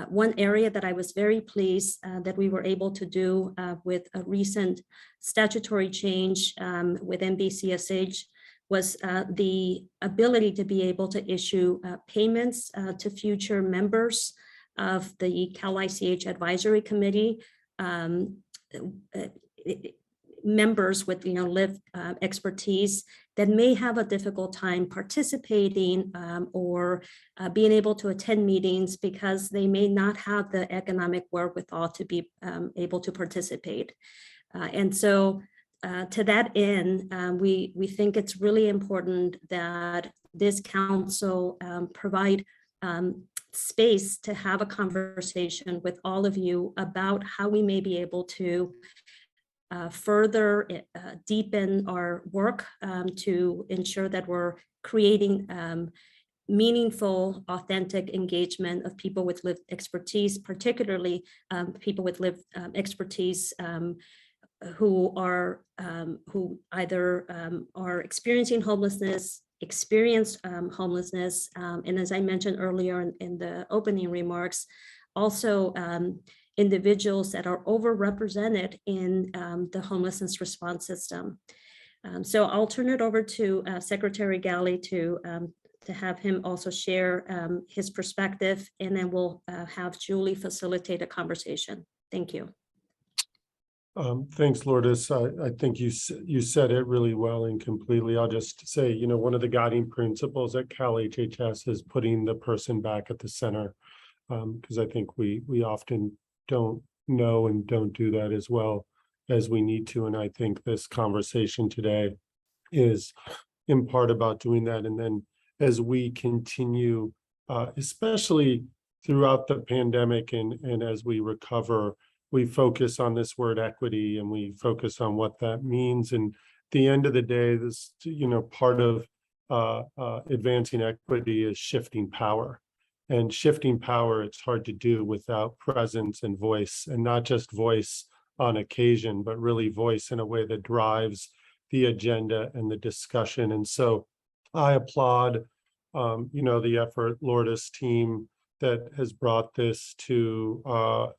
One area that I was very pleased that we were able to do with a recent statutory change with NBCSH was the ability to be able to issue payments to future members of the Cal ICH Advisory Committee, members with lived expertise that may have a difficult time participating or being able to attend meetings because they may not have the economic wherewithal to be able to participate. And so to that end, we think it's really important that this council provide space to have a conversation with all of you about how we may be able to further deepen our work to ensure that we're creating meaningful, authentic engagement of people with lived expertise, particularly people with lived expertise who either are experiencing homelessness, experienced homelessness, and as I mentioned earlier in the opening remarks, also individuals that are overrepresented in the homelessness response system. So I'll turn it over to Secretary Galley to have him also share his perspective, and then we'll have Julie facilitate a conversation. Thank you. Thanks, Lourdes. I think you said it really well and completely. I'll just say, one of the guiding principles at Cal HHS is putting the person back at the center, because I think we often don't know and don't do that as well as we need to. And I think this conversation today is in part about doing that. And then as we continue, especially throughout the pandemic and as we recover, we focus on this word equity, and we focus on what that means. And at the end of the day, this, part of advancing equity is shifting power. And shifting power, it's hard to do without presence and voice, and not just voice on occasion, but really voice in a way that drives the agenda and the discussion. And so I applaud, the effort, Lourdes team, that has brought this to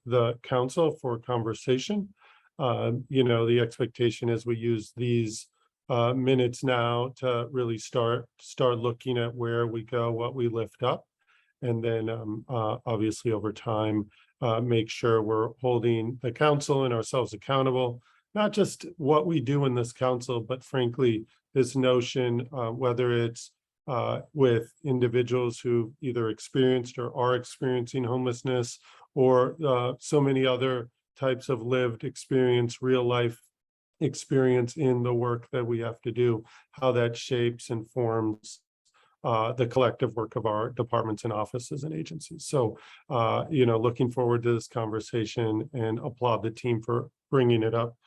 the council for conversation. The expectation is we use these minutes now to really start looking at where we go, what we lift up. And then obviously over time, make sure we're holding the council and ourselves accountable, not just what we do in this council, but frankly, this notion, whether it's with individuals who either experienced or are experiencing homelessness, or so many other types of lived experience, real life experience in the work that we have to do, how that shapes and forms the collective work of our departments and offices and agencies. So, looking forward to this conversation and applaud the team for bringing it up.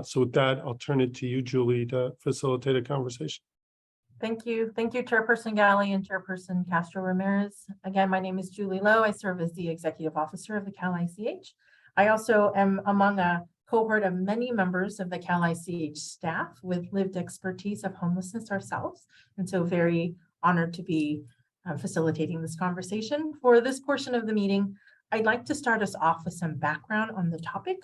So with that, I'll turn it to you, Julie, to facilitate a conversation. Thank you. Thank you, Chairperson Galley and Chairperson Castro Ramirez. Again, my name is Julie Lowe. I serve as the Executive Officer of the Cal ICH. I also am among a cohort of many members of the Cal ICH staff with lived expertise of homelessness ourselves. And so very honored to be facilitating this conversation. For this portion of the meeting, I'd like to start us off with some background on the topic.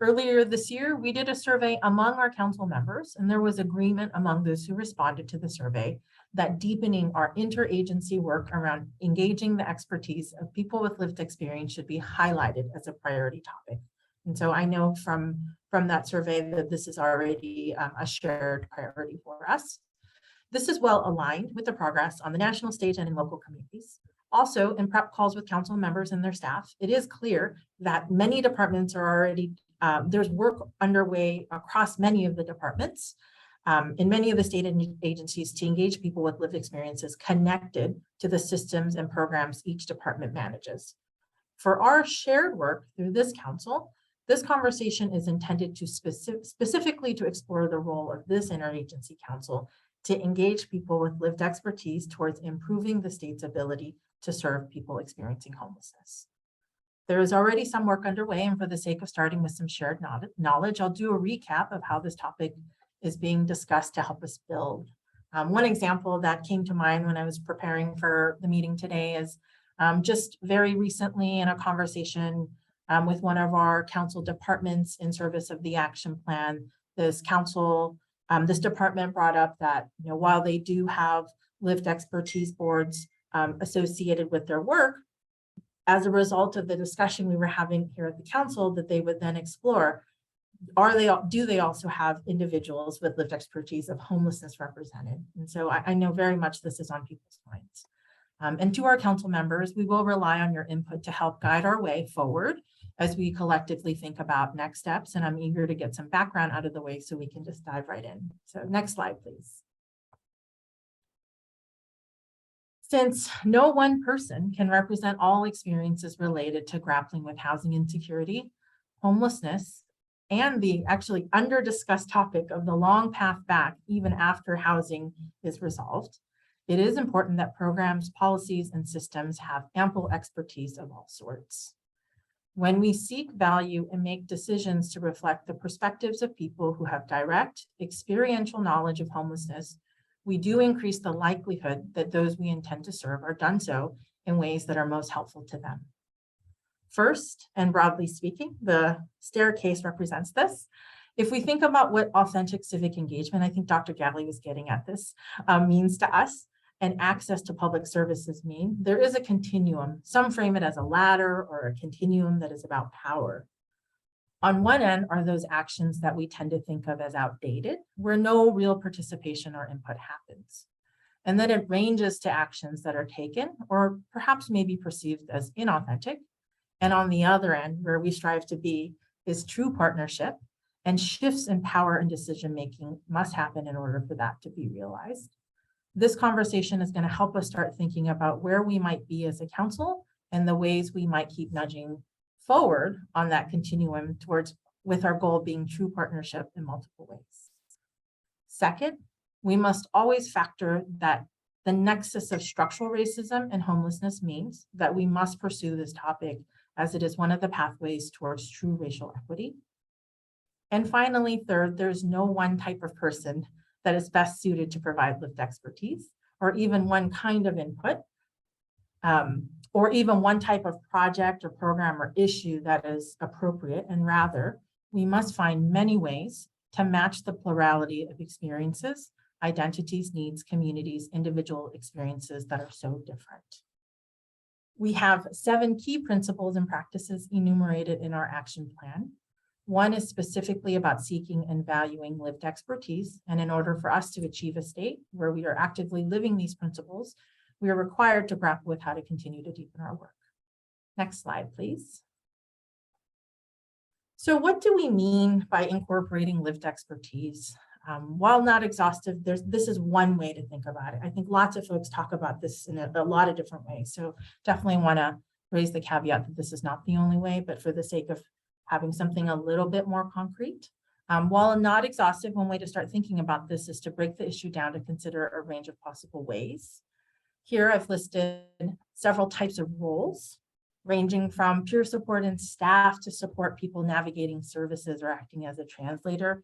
Earlier this year, we did a survey among our council members, and there was agreement among those who responded to the survey that deepening our interagency work around engaging the expertise of people with lived experience should be highlighted as a priority topic. And so I know from that survey that this is already a shared priority for us. This is well aligned with the progress on the national stage and in local communities. Also, in prep calls with council members and their staff, it is clear that many departments are already, there's work underway across many of the departments in many of the state agencies to engage people with lived experiences connected to the systems and programs each department manages. For our shared work through this council, this conversation is intended to specifically to explore the role of this interagency council to engage people with lived expertise towards improving the state's ability to serve people experiencing homelessness. There is already some work underway, and for the sake of starting with some shared knowledge, I'll do a recap of how this topic is being discussed to help us build. One example that came to mind when I was preparing for the meeting today is just very recently in a conversation with one of our council departments in service of the action plan, this department brought up that, while they do have lived expertise boards associated with their work, as a result of the discussion we were having here at the council, that they would then explore, do they also have individuals with lived expertise of homelessness represented? And so I know very much this is on people's minds. And to our council members, we will rely on your input to help guide our way forward as we collectively think about next steps. And I'm eager to get some background out of the way so we can just dive right in. So next slide, please. Since no one person can represent all experiences related to grappling with housing insecurity, homelessness, and the actually under-discussed topic of the long path back even after housing is resolved, it is important that programs, policies, and systems have ample expertise of all sorts. When we seek value and make decisions to reflect the perspectives of people who have direct experiential knowledge of homelessness, we do increase the likelihood that those we intend to serve are done so in ways that are most helpful to them. First, and broadly speaking, the staircase represents this. If we think about what authentic civic engagement, I think Dr. Galley was getting at this, means to us, and access to public services mean, there is a continuum. Some frame it as a ladder or a continuum that is about power. On one end are those actions that we tend to think of as outdated, where no real participation or input happens. And then it ranges to actions that are taken or perhaps may be perceived as inauthentic. And on the other end, where we strive to be, is true partnership, and shifts in power and decision-making must happen in order for that to be realized. This conversation is going to help us start thinking about where we might be as a council and the ways we might keep nudging forward on that continuum towards, with our goal being true partnership in multiple ways. Second, we must always factor that the nexus of structural racism and homelessness means that we must pursue this topic as it is one of the pathways towards true racial equity. And finally, third, there's no one type of person that is best suited to provide lived expertise, or even one kind of input, or even one type of project or program or issue that is appropriate. And rather, we must find many ways to match the plurality of experiences, identities, needs, communities, individual experiences that are so different. We have 7 key principles and practices enumerated in our action plan. One is specifically about seeking and valuing lived expertise. And in order for us to achieve a state where we are actively living these principles, we are required to grapple with how to continue to deepen our work. Next slide, please. So what do we mean by incorporating lived expertise? While not exhaustive, this is one way to think about it. I think lots of folks talk about this in a lot of different ways. So definitely want to raise the caveat that this is not the only way, but for the sake of having something a little bit more concrete. While not exhaustive, one way to start thinking about this is to break the issue down to consider a range of possible ways. Here I've listed several types of roles, ranging from peer support and staff to support people navigating services or acting as a translator.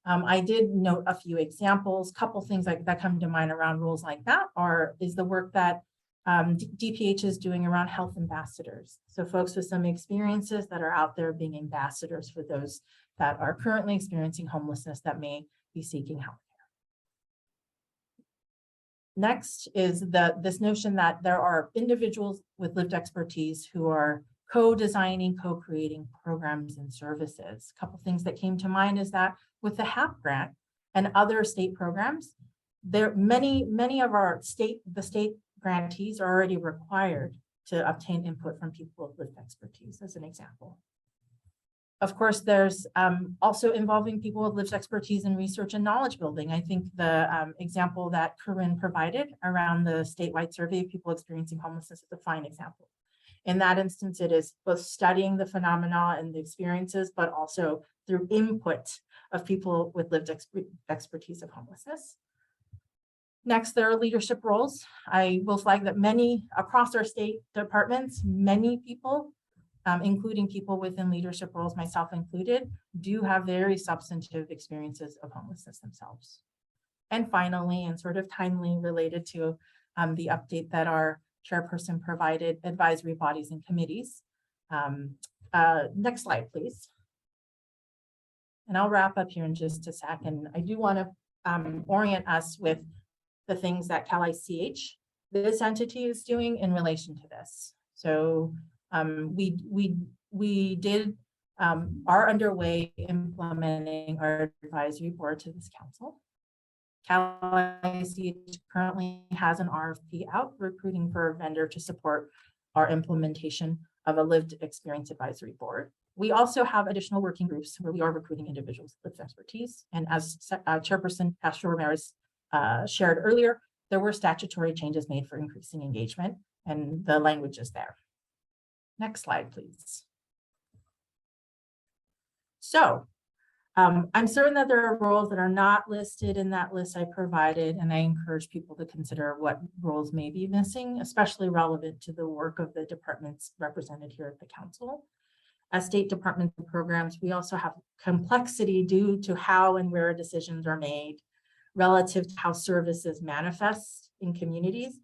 I did note a few examples. Couple things that come to mind around roles like that is the work that DPH is doing around health ambassadors. So folks with some experiences that are out there being ambassadors for those that are currently experiencing homelessness that may be seeking help. Next is this notion that there are individuals with lived expertise who are co-designing, co-creating programs and services. A couple things that came to mind is that with the HAP grant and other state programs, many of the state grantees are already required to obtain input from people with lived expertise, as an example. Of course, there's also involving people with lived expertise in research and knowledge building. I think the example that Corinne provided around the statewide survey of people experiencing homelessness is a fine example. In that instance, it is both studying the phenomena and the experiences, but also through input of people with lived expertise of homelessness. Next, there are leadership roles. I will flag that across our state departments, many people, including people within leadership roles, myself included, do have very substantive experiences of homelessness themselves. And finally, and sort of timely related to the update that our chairperson provided, advisory bodies and committees. Next slide, please. And I'll wrap up here in just a second. I do want to orient us with the things that CalICH, this entity, is doing in relation to this. So we are underway implementing our advisory board to this council. CalICH currently has an RFP out recruiting for a vendor to support our implementation of a lived experience advisory board. We also have additional working groups where we are recruiting individuals with expertise. And as Chairperson Castro Ramirez shared earlier, there were statutory changes made for increasing engagement, and the language is there. Next slide, please. So I'm certain that there are roles that are not listed in that list I provided, and I encourage people to consider what roles may be missing, especially relevant to the work of the departments represented here at the council. As state department programs, we also have complexity due to how and where decisions are made relative to how services manifest in communities.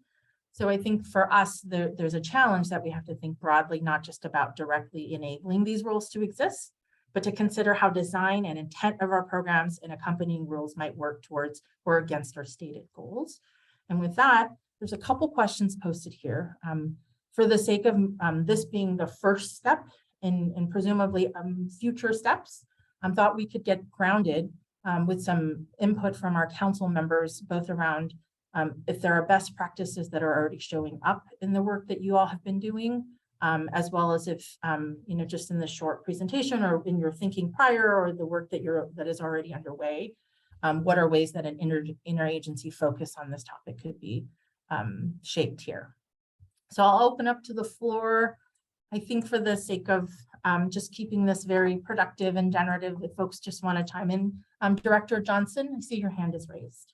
So I think for us, there's a challenge that we have to think broadly, not just about directly enabling these roles to exist, but to consider how design and intent of our programs and accompanying rules might work towards or against our stated goals. And with that, there's a couple questions posted here. For the sake of this being the first step in presumably future steps, I thought we could get grounded with some input from our council members, both around if there are best practices that are already showing up in the work that you all have been doing, as well as if, just in the short presentation or in your thinking prior or the work that is already underway, what are ways that an interagency focus on this topic could be shaped here. So I'll open up to the floor. I think for the sake of just keeping this very productive and generative, if folks just want to chime in. Director Johnson, I see your hand is raised.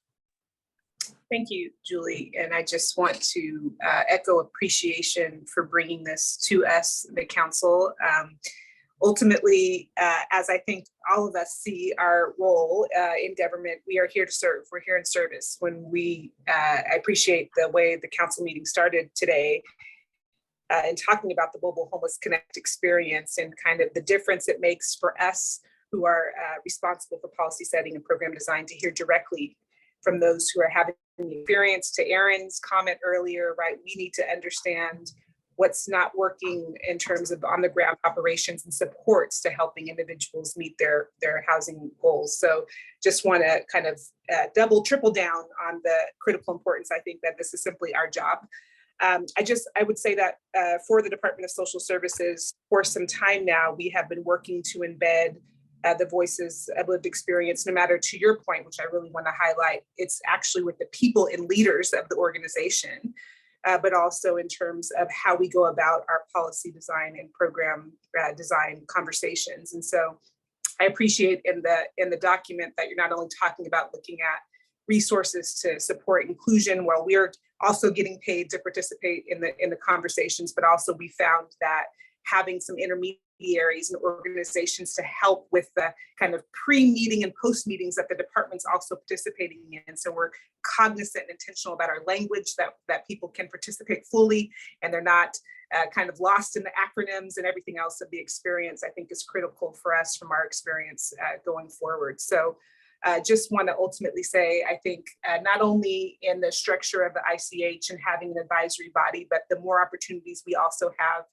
Thank you, Julie. And I just want to echo appreciation for bringing this to us, the council. Ultimately, as I think all of us see our role in government, we are here to serve. We're here in service. I appreciate the way the council meeting started today and talking about the Mobile Homeless Connect experience and kind of the difference it makes for us who are responsible for policy setting and program design to hear directly from those who are having the experience. To Erin's comment earlier, right, we need to understand what's not working in terms of on the ground operations and supports to helping individuals meet their housing goals. So just want to kind of triple down on the critical importance. I think that this is simply our job. I would say that for the Department of Social Services, for some time now, we have been working to embed the voices of lived experience, no matter, to your point, which I really want to highlight, it's actually with the people and leaders of the organization, but also in terms of how we go about our policy design and program design conversations. And so I appreciate in the document that you're not only talking about looking at resources to support inclusion while we're also getting paid to participate in the conversations, but also we found that having some intermediaries and organizations to help with the kind of pre-meeting and post-meetings that the department's also participating in. So we're cognizant and intentional about our language, that people can participate fully and they're not kind of lost in the acronyms and everything else of the experience, I think is critical for us from our experience going forward. So just want to ultimately say, I think not only in the structure of the ICH and having an advisory body, but the more opportunities we also have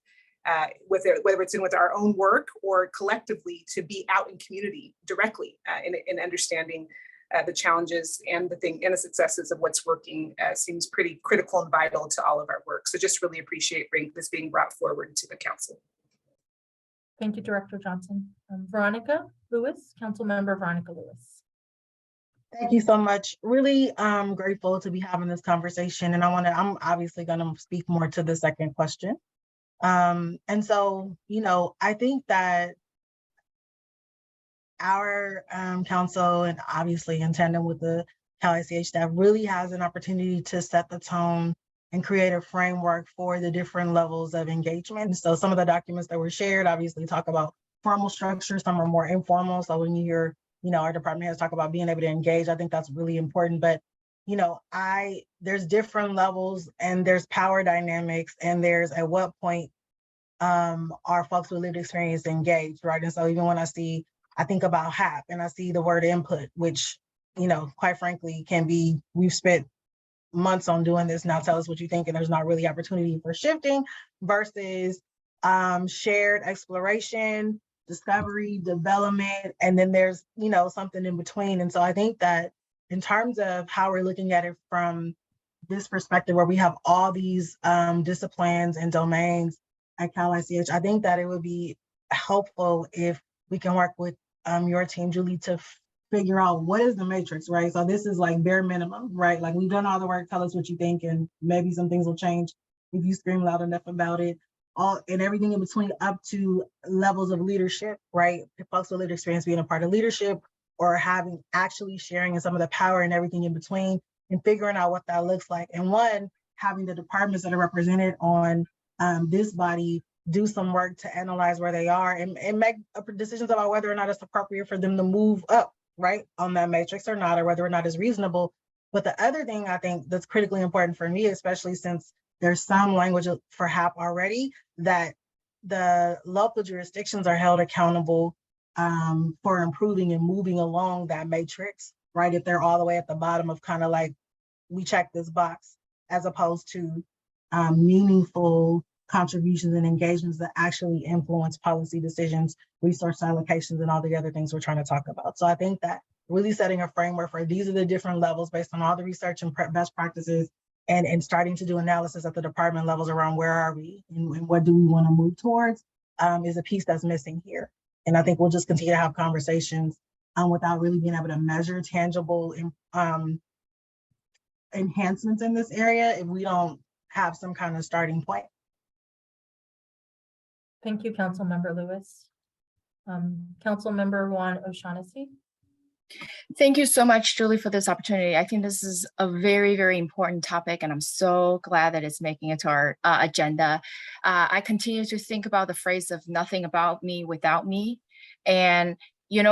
whether it's with our own work or collectively to be out in community directly in understanding the challenges and the successes of what's working seems pretty critical and vital to all of our work. So just really appreciate this being brought forward to the council. Thank you, Director Johnson. Veronica Lewis, Council Member Veronica Lewis. Thank you so much. Really grateful to be having this conversation. And I'm obviously going to speak more to the second question. And so, I think that our council, and obviously in tandem with the Cal ICH staff, really has an opportunity to set the tone and create a framework for the different levels of engagement. So some of the documents that were shared obviously talk about formal structure, some are more informal. So when you hear, our department heads talk about being able to engage, I think that's really important. But there's different levels and there's power dynamics and there's at what point are folks with lived experience engaged, right? And so even when I think about HAP and I see the word input, which, quite frankly, we've spent months on doing this, now tell us what you think, and there's not really opportunity for shifting versus shared exploration, discovery, development, and then there's, something in between. And so I think that in terms of how we're looking at it from this perspective, where we have all these disciplines and domains at Cal ICH, I think that it would be helpful if we can work with your team, Julie, to figure out what is the matrix, right? So this is like bare minimum, right? Like we've done all the work, tell us what you think, and maybe some things will change if you scream loud enough about it. All and everything in between up to levels of leadership, right? If folks with lived experience being a part of leadership or actually sharing in some of the power and everything in between and figuring out what that looks like. And having the departments that are represented on this body do some work to analyze where they are and make decisions about whether or not it's appropriate for them to move up, right, on that matrix or not, or whether or not it's reasonable. But the other thing I think that's critically important for me, especially since there's some language for HAP already, that the local jurisdictions are held accountable for improving and moving along that matrix, right? If they're all the way at the bottom of kind of like, we check this box, as opposed to meaningful contributions and engagements that actually influence policy decisions, resource allocations, and all the other things we're trying to talk about. So I think that really setting a framework for these are the different levels based on all the research and best practices and starting to do analysis at the department levels around where are we and what do we want to move towards is a piece that's missing here. And I think we'll just continue to have conversations without really being able to measure tangible enhancements in this area if we don't have some kind of starting point. Thank you, Councilmember Lewis. Councilmember Juan O'Shaughnessy. Thank you so much, Julie, for this opportunity. I think this is a very, very important topic, and I'm so glad that it's making it to our agenda. I continue to think about the phrase of nothing about me without me. And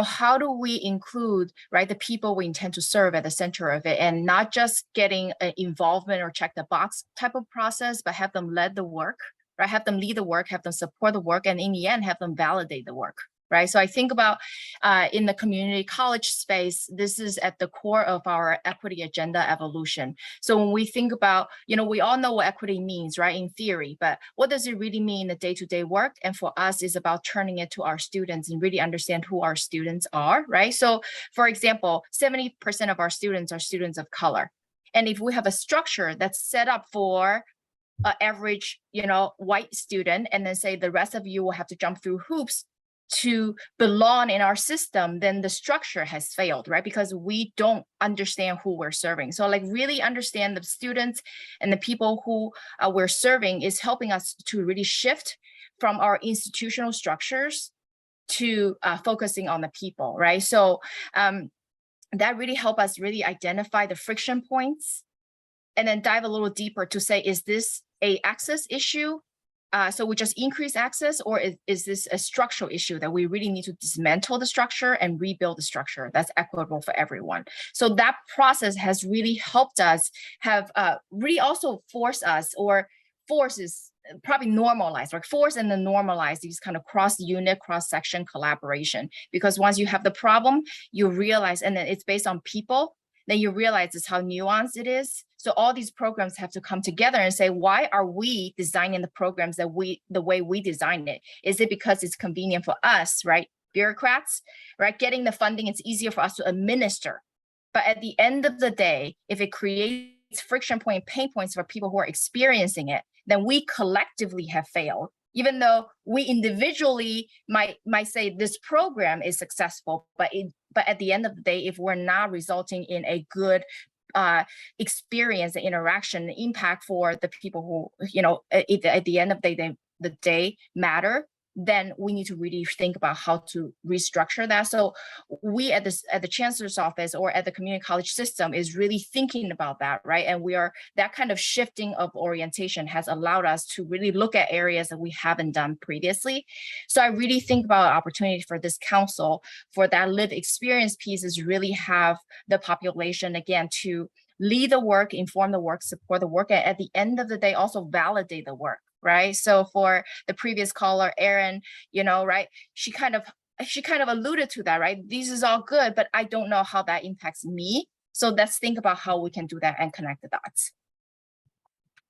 how do we include, right, the people we intend to serve at the center of it, and not just getting an involvement or check the box type of process, but have them lead the work, right? Have them lead the work, have them support the work, and in the end, have them validate the work, right? So I think about in the community college space, this is at the core of our equity agenda evolution. So when we think about, we all know what equity means, right, in theory, but what does it really mean in the day-to-day work? And for us, it's about turning it to our students and really understand who our students are, right? So for example, 70% of our students are students of color. And if we have a structure that's set up for an average, white student, and then say the rest of you will have to jump through hoops to belong in our system, then the structure has failed, right? Because we don't understand who we're serving. So like really understand the students and the people who we're serving is helping us to really shift from our institutional structures to focusing on the people, right? So that really helped us really identify the friction points and then dive a little deeper to say, is this a access issue? So we just increase access, or is this a structural issue that we really need to dismantle the structure and rebuild the structure that's equitable for everyone? So that process has really helped us have really also forces probably normalize, like force and then normalize these kind of cross-unit, cross-section collaboration. Because once you have the problem, you realize, and then it's based on people, then you realize it's how nuanced it is. So all these programs have to come together and say, why are we designing the programs the way we design it? Is it because it's convenient for us, right? Bureaucrats, right? Getting the funding, it's easier for us to administer. But at the end of the day, if it creates friction point, pain points for people who are experiencing it, then we collectively have failed. Even though we individually might say this program is successful, but at the end of the day, if we're not resulting in a good experience and interaction, impact for the people who, at the end of the day matter, then we need to really think about how to restructure that. So we at the chancellor's office or at the community college system is really thinking about that, right? And that kind of shifting of orientation has allowed us to really look at areas that we haven't done previously. So I really think about opportunity for this council for that lived experience piece is really have the population again to lead the work, inform the work, support the work, and at the end of the day, also validate the work. Right. So for the previous caller, Erin, right, she kind of alluded to that, right? This is all good, but I don't know how that impacts me. So let's think about how we can do that and connect the dots.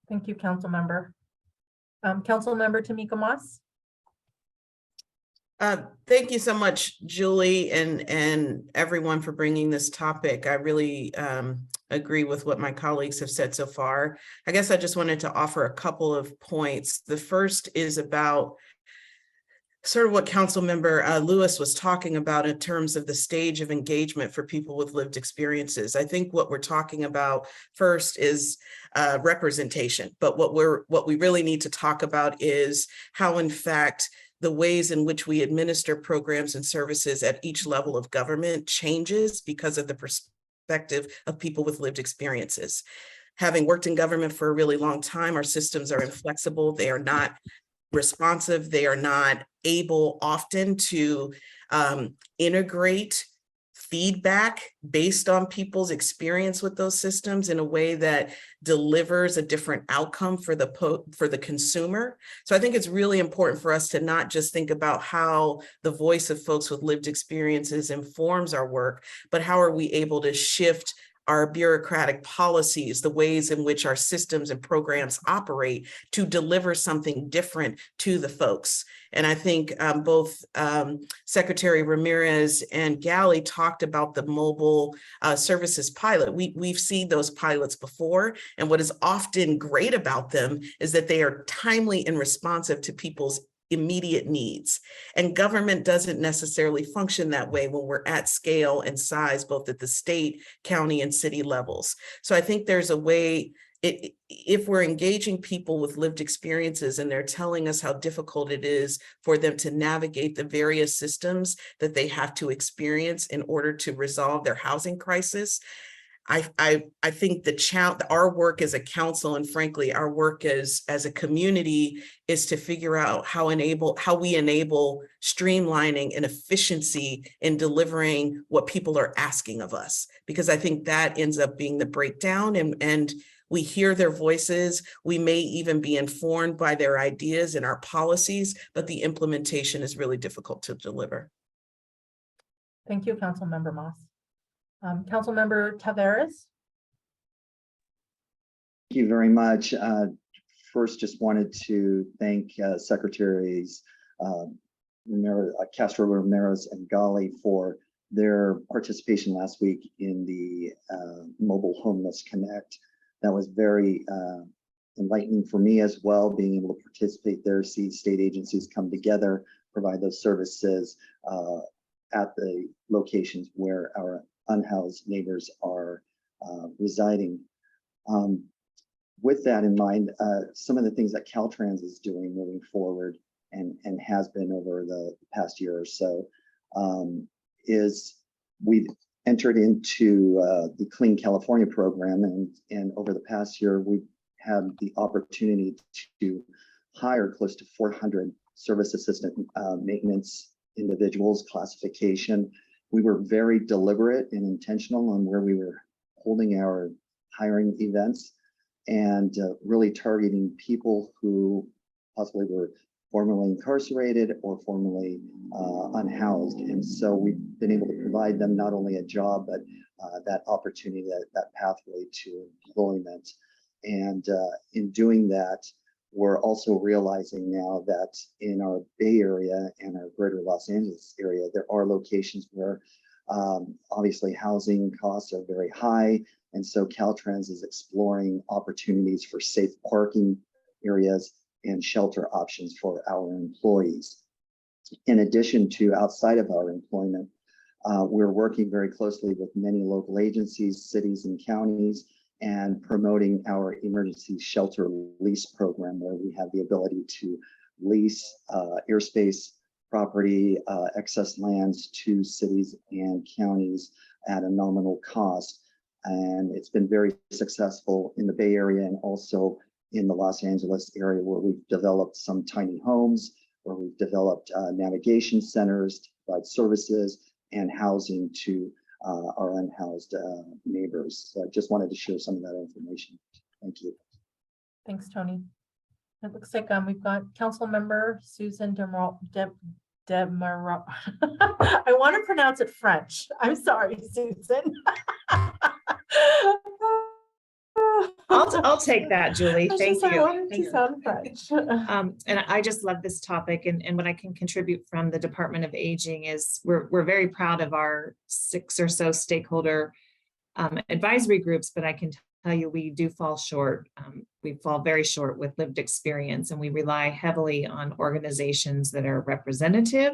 Thank you, Council Member. Council Member Tamika Moss. Thank you so much, Julie, and everyone for bringing this topic. I really agree with what my colleagues have said so far. I guess I just wanted to offer a couple of points. The first is about sort of what Councilmember Lewis was talking about in terms of the stage of engagement for people with lived experiences. I think what we're talking about first is representation, but what we really need to talk about is how, in fact, the ways in which we administer programs and services at each level of government changes because of the perspective of people with lived experiences. Having worked in government for a really long time, our systems are inflexible. They are not responsive. They are not able often to integrate feedback based on people's experience with those systems in a way that delivers a different outcome for the consumer. So I think it's really important for us to not just think about how the voice of folks with lived experiences informs our work, but how are we able to shift our bureaucratic policies, the ways in which our systems and programs operate to deliver something different to the folks. And I think both Secretary Ramirez and Gally talked about the mobile services pilot. We've seen those pilots before, and what is often great about them is that they are timely and responsive to people's immediate needs. And government doesn't necessarily function that way when we're at scale and size, both at the state, county, and city levels. So I think there's a way, if we're engaging people with lived experiences and they're telling us how difficult it is for them to navigate the various systems that they have to experience in order to resolve their housing crisis, I think our work as a council, and frankly, our work as a community, is to figure out how we enable streamlining and efficiency in delivering what people are asking of us, because I think that ends up being the breakdown. And We hear their voices. We may even be informed by their ideas and our policies, but the implementation is really difficult to deliver. Thank you, Councilmember Moss. Councilmember Taveras? Thank you very much. First, just wanted to thank Secretaries Castro Ramirez and Gali for their participation last week in the Mobile Homeless Connect. That was very enlightening for me as well, being able to participate there, see state agencies come together, provide those services at the locations where our unhoused neighbors are residing. With that in mind, some of the things that Caltrans is doing moving forward and has been over the past year or so is we've entered into the Clean California program, and over the past year we've had the opportunity to hire close to 400 service assistant maintenance individuals. Classification, we were very deliberate and intentional on where we were holding our hiring events, and really targeting people who possibly were formerly incarcerated or formerly unhoused. And so we've been able to provide them not only a job, but that opportunity, that pathway to employment. And in doing that, we're also realizing now that in our Bay Area and our greater Los Angeles area, there are locations where obviously housing costs are very high. And so Caltrans is exploring opportunities for safe parking areas and shelter options for our employees. In addition to outside of our employment, we're working very closely with many local agencies, cities, and counties, and promoting our emergency shelter lease program, where we have the ability to lease airspace, property, excess lands to cities and counties at a nominal cost. And it's been very successful in the Bay Area and also in the Los Angeles area, where we've developed some tiny homes, where we've developed navigation centers to provide services and housing to our unhoused neighbors. So I just wanted to share some of that information. Thank you. Thanks, Tony. It looks like we've got Councilmember Susan Demerol. I want to pronounce it French. I'm sorry, Susan. I'll take that, Julie. Thank you. I wanted to sound French. And I just love this topic, and what I can contribute from the Department of Aging is we're very proud of our 6 or so stakeholder advisory groups, but I can tell you we do fall short. We fall very short with lived experience, and we rely heavily on organizations that are representative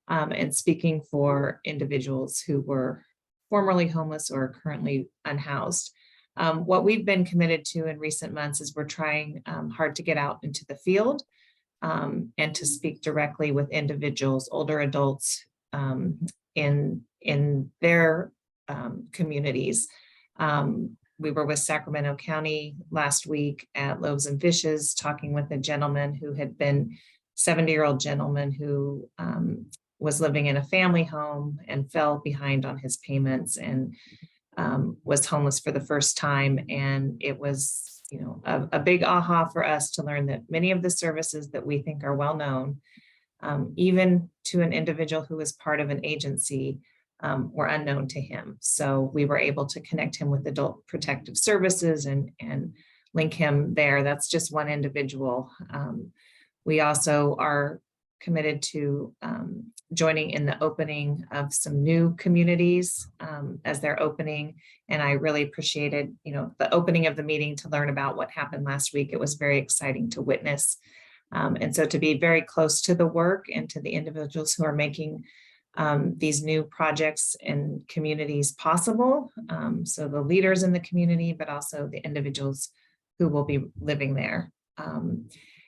and speaking for individuals who were formerly homeless or currently unhoused. What we've been committed to in recent months is we're trying hard to get out into the field and to speak directly with individuals, older adults in their communities. We were with Sacramento County last week at Loaves and Fishes, talking with a gentleman who had been 70-year-old gentleman who was living in a family home and fell behind on his payments and was homeless for the first time. And it was, you know, a big aha for us to learn that many of the services that we think are well known, even to an individual who was part of an agency, were unknown to him. So we were able to connect him with adult protective services and link him there. That's just one individual. We also are committed to joining in the opening of some new communities as they're opening. And I really appreciated, you know, the opening of the meeting to learn about what happened last week. It was very exciting to witness. And so to be very close to the work and to the individuals who are making these new projects and communities possible. So the leaders in the community, but also the individuals who will be living there.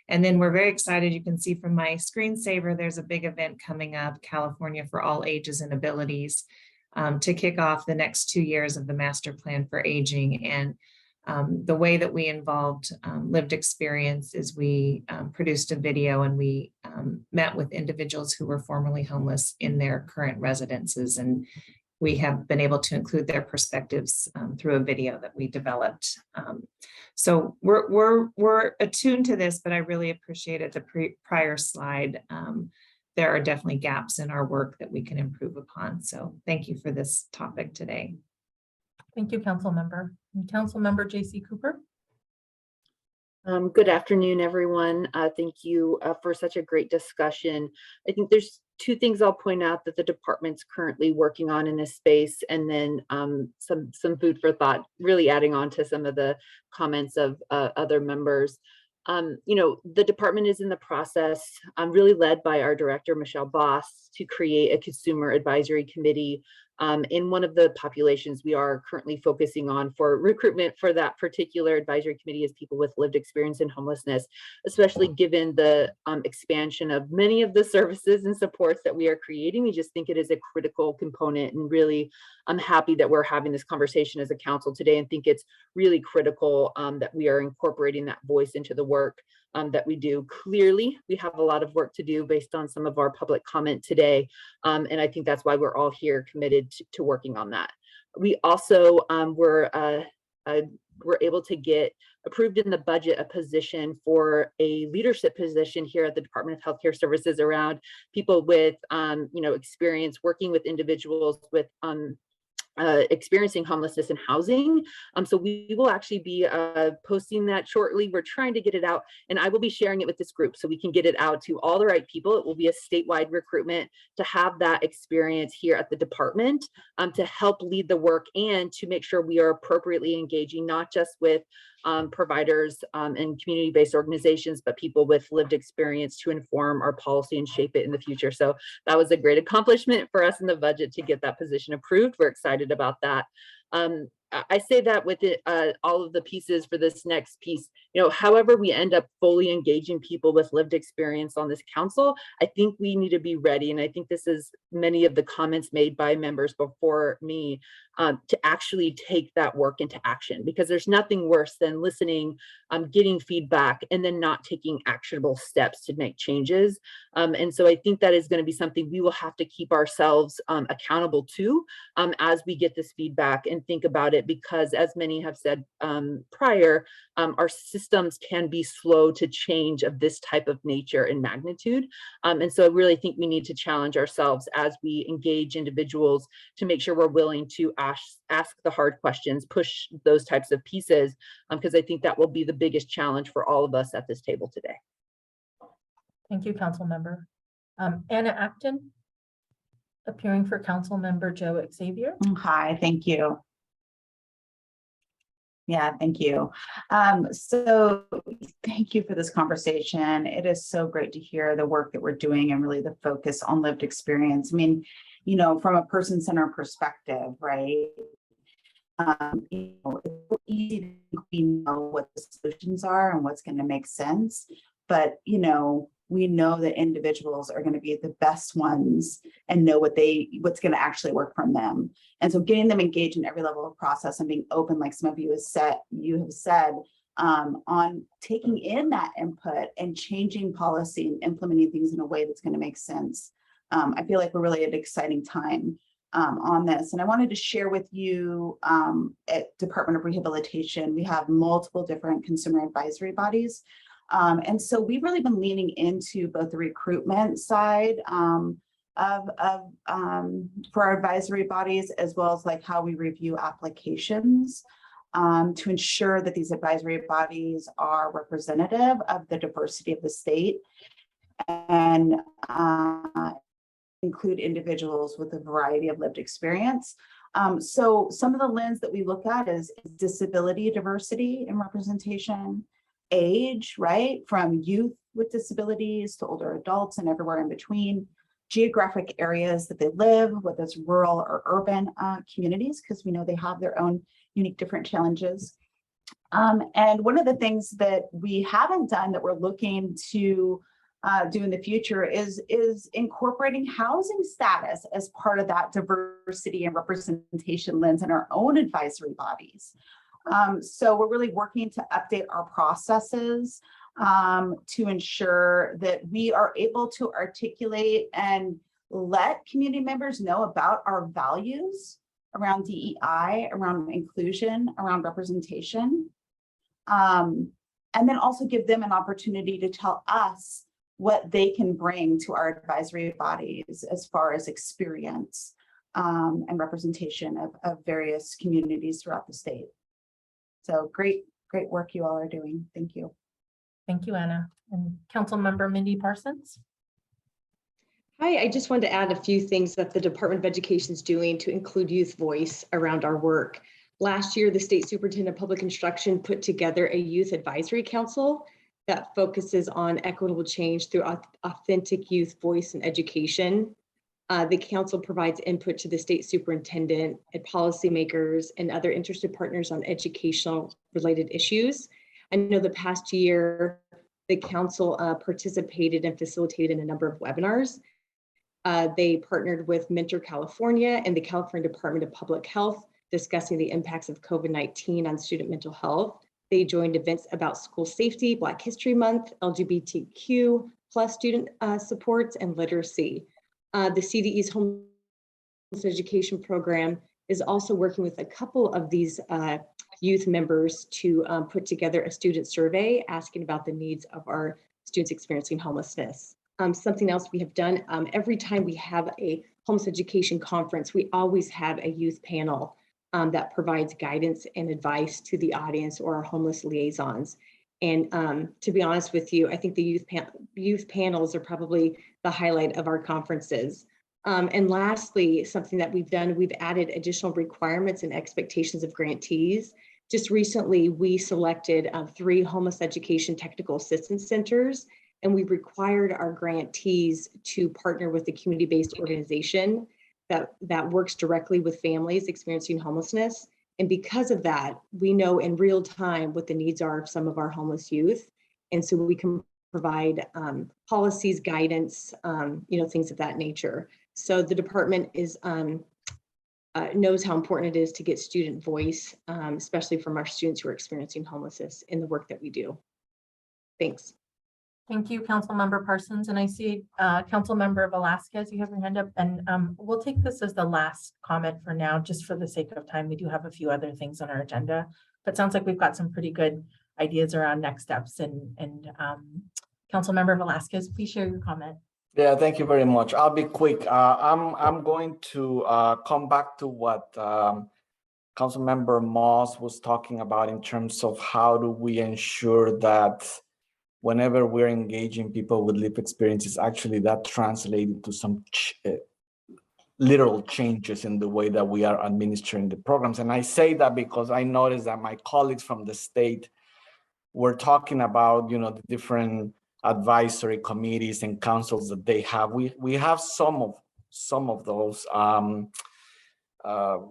And then we're very excited. You can see from my screensaver, there's a big event coming up, California for All Ages and Abilities, to kick off the next 2 years of the Master Plan for Aging. And the way that we involved lived experience is we produced a video, and we met with individuals who were formerly homeless in their current residences. And we have been able to include their perspectives through a video that we developed. So we're attuned to this, but I really appreciated the prior slide. There are definitely gaps in our work that we can improve upon. So thank you for this topic today. Thank you, Council Member. And Council Member J.C. Cooper. Good afternoon, everyone. Thank you for such a great discussion. I think there's two things I'll point out that the department's currently working on in this space, and then some food for thought, really adding on to some of the comments of other members. The department is in the process, really led by our director, Michelle Boss, to create a consumer advisory committee in one of the populations we are currently focusing on for recruitment for that particular advisory committee is people with lived experience in homelessness, especially given the expansion of many of the services and supports that we are creating. We just think it is a critical component, and really I'm happy that we're having this conversation as a council today, and think it's really critical that we are incorporating that voice into the work that we do. Clearly, we have a lot of work to do based on some of our public comment today. And I think that's why we're all here committed to working on that. We also were able to get approved in the budget a position for a leadership position here at the Department of Healthcare Services around people with experience working with individuals with experiencing homelessness and housing. So we will actually be posting that shortly. We're trying to get it out, and I will be sharing it with this group so we can get it out to all the right people. It will be a statewide recruitment to have that experience here at the department to help lead the work and to make sure we are appropriately engaging not just with providers and community-based organizations, but people with lived experience to inform our policy and shape it in the future. So that was a great accomplishment for us in the budget to get that position approved. We're excited about that. I say that with it, all of the pieces for this next piece, however we end up fully engaging people with lived experience on this council, I think we need to be ready. And I think this is many of the comments made by members before me to actually take that work into action, because there's nothing worse than listening, getting feedback, and then not taking actionable steps to make changes. And so I think that is going to be something we will have to keep ourselves accountable to as we get this feedback and think about it, because as many have said prior, our systems can be slow to change of this type of nature and magnitude. And so I really think we need to challenge ourselves as we engage individuals to make sure we're willing to ask the hard questions, push those types of pieces, because I think that will be the biggest challenge for all of us at this table today. Thank you, Council Member. Anna Acton, appearing for Council Member Joe Xavier. Hi, thank you. Yeah, thank you. So thank you for this conversation. It is so great to hear the work that we're doing and really the focus on lived experience. I mean, from a person-centered perspective, right? It's easy to think we know what the solutions are and what's going to make sense, but we know that individuals are going to be the best ones and know what's going to actually work from them. And so getting them engaged in every level of process and being open, like some of you have said, on taking in that input and changing policy and implementing things in a way that's going to make sense. I feel like we're really at an exciting time on this. And I wanted to share with you at Department of Rehabilitation, we have multiple different consumer advisory bodies. And so we've really been leaning into both the recruitment side for our advisory bodies, as well as like how we review applications to ensure that these advisory bodies are representative of the diversity of the state and include individuals with a variety of lived experience. So some of the lens that we look at is disability, diversity, and representation. Age, right, from youth with disabilities to older adults and everywhere in between, geographic areas that they live, whether it's rural or urban communities, because we know they have their own unique different challenges. And one of the things that we haven't done that we're looking to do in the future is incorporating housing status as part of that diversity and representation lens in our own advisory bodies. So we're really working to update our processes to ensure that we are able to articulate and let community members know about our values around DEI, around inclusion, around representation. And then also give them an opportunity to tell us what they can bring to our advisory bodies as far as experience and representation of various communities throughout the state. So great work you all are doing. Thank you. Thank you, Anna. And Councilmember Mindy Parsons. Hi, I just wanted to add a few things that the Department of Education is doing to include youth voice around our work. Last year, the State Superintendent of Public Instruction put together a youth advisory council that focuses on equitable change through authentic youth voice and education. The council provides input to the state superintendent and policymakers and other interested partners on educational related issues. I know the past year, the council participated and facilitated in a number of webinars. They partnered with Mentor California and the California Department of Public Health, discussing the impacts of COVID-19 on student mental health. They joined events about school safety, Black History Month, LGBTQ plus student supports, and literacy. The CDE's Homeless Education Program is also working with a couple of these youth members to put together a student survey asking about the needs of our students experiencing homelessness. Something else we have done, every time we have a homeless education conference, we always have a youth panel that provides guidance and advice to the audience or our homeless liaisons. And to be honest with you, I think the youth panels are probably the highlight of our conferences. And lastly, something that we've done, we've added additional requirements and expectations of grantees. Just recently, we selected 3 homeless education technical assistance centers, and we required our grantees to partner with a community-based organization that works directly with families experiencing homelessness. And because of that, we know in real time what the needs are of some of our homeless youth. And so we can provide policies, guidance, things of that nature. So the department knows how important it is to get student voice, especially from our students who are experiencing homelessness in the work that we do. Thanks. Thank you, Councilmember Parsons. And I see Councilmember Velasquez, you have your hand up, and we'll take this as the last comment for now, just for the sake of time. We do have a few other things on our agenda, but sounds like we've got some pretty good ideas around next steps. And Councilmember Velasquez, please share your comment. Yeah, thank you very much. I'll be quick. I'm going to come back to what Councilmember Moss was talking about in terms of how do we ensure that whenever we're engaging people with lived experiences, actually that translated to some literal changes in the way that we are administering the programs. And I say that because I noticed that my colleagues from the state were talking about, the different advisory committees and councils that they have. We have some of those.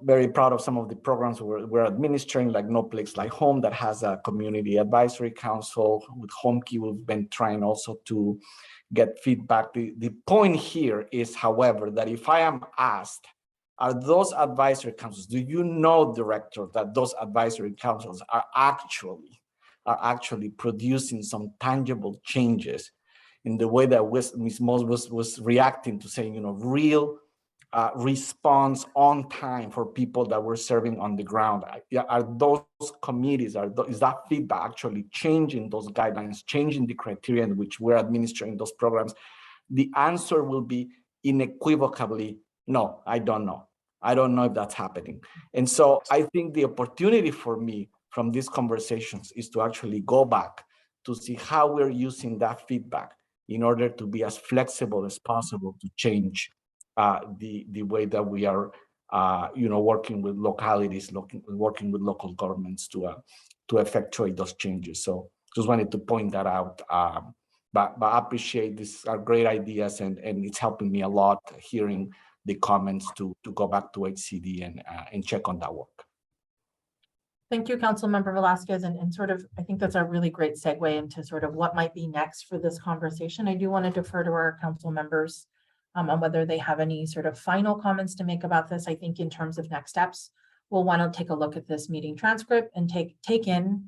Very proud of some of the programs we're administering, like No Place Like Home, that has a community advisory council. With HomeKey, we've been trying also to get feedback. The point here is, however, that if I am asked, are those advisory councils, do you know, Director, that those advisory councils are actually producing some tangible changes in the way that Ms. Moss was reacting to saying, real response on time for people that we're serving on the ground? Are those committees, is that feedback actually changing those guidelines, changing the criteria in which we're administering those programs? The answer will be unequivocally, no, I don't know. I don't know if that's happening. And so I think the opportunity for me from these conversations is to actually go back to see how we're using that feedback in order to be as flexible as possible to change the way that we are, working with localities, working with local governments to effectuate those changes. So just wanted to point that out. But I appreciate these are great ideas, and it's helping me a lot hearing the comments to go back to HCD and check on that work. Thank you, Councilmember Velasquez, and sort of, I think that's a really great segue into sort of what might be next for this conversation. I do want to defer to our council members on whether they have any sort of final comments to make about this. I think in terms of next steps, we'll want to take a look at this meeting transcript and take in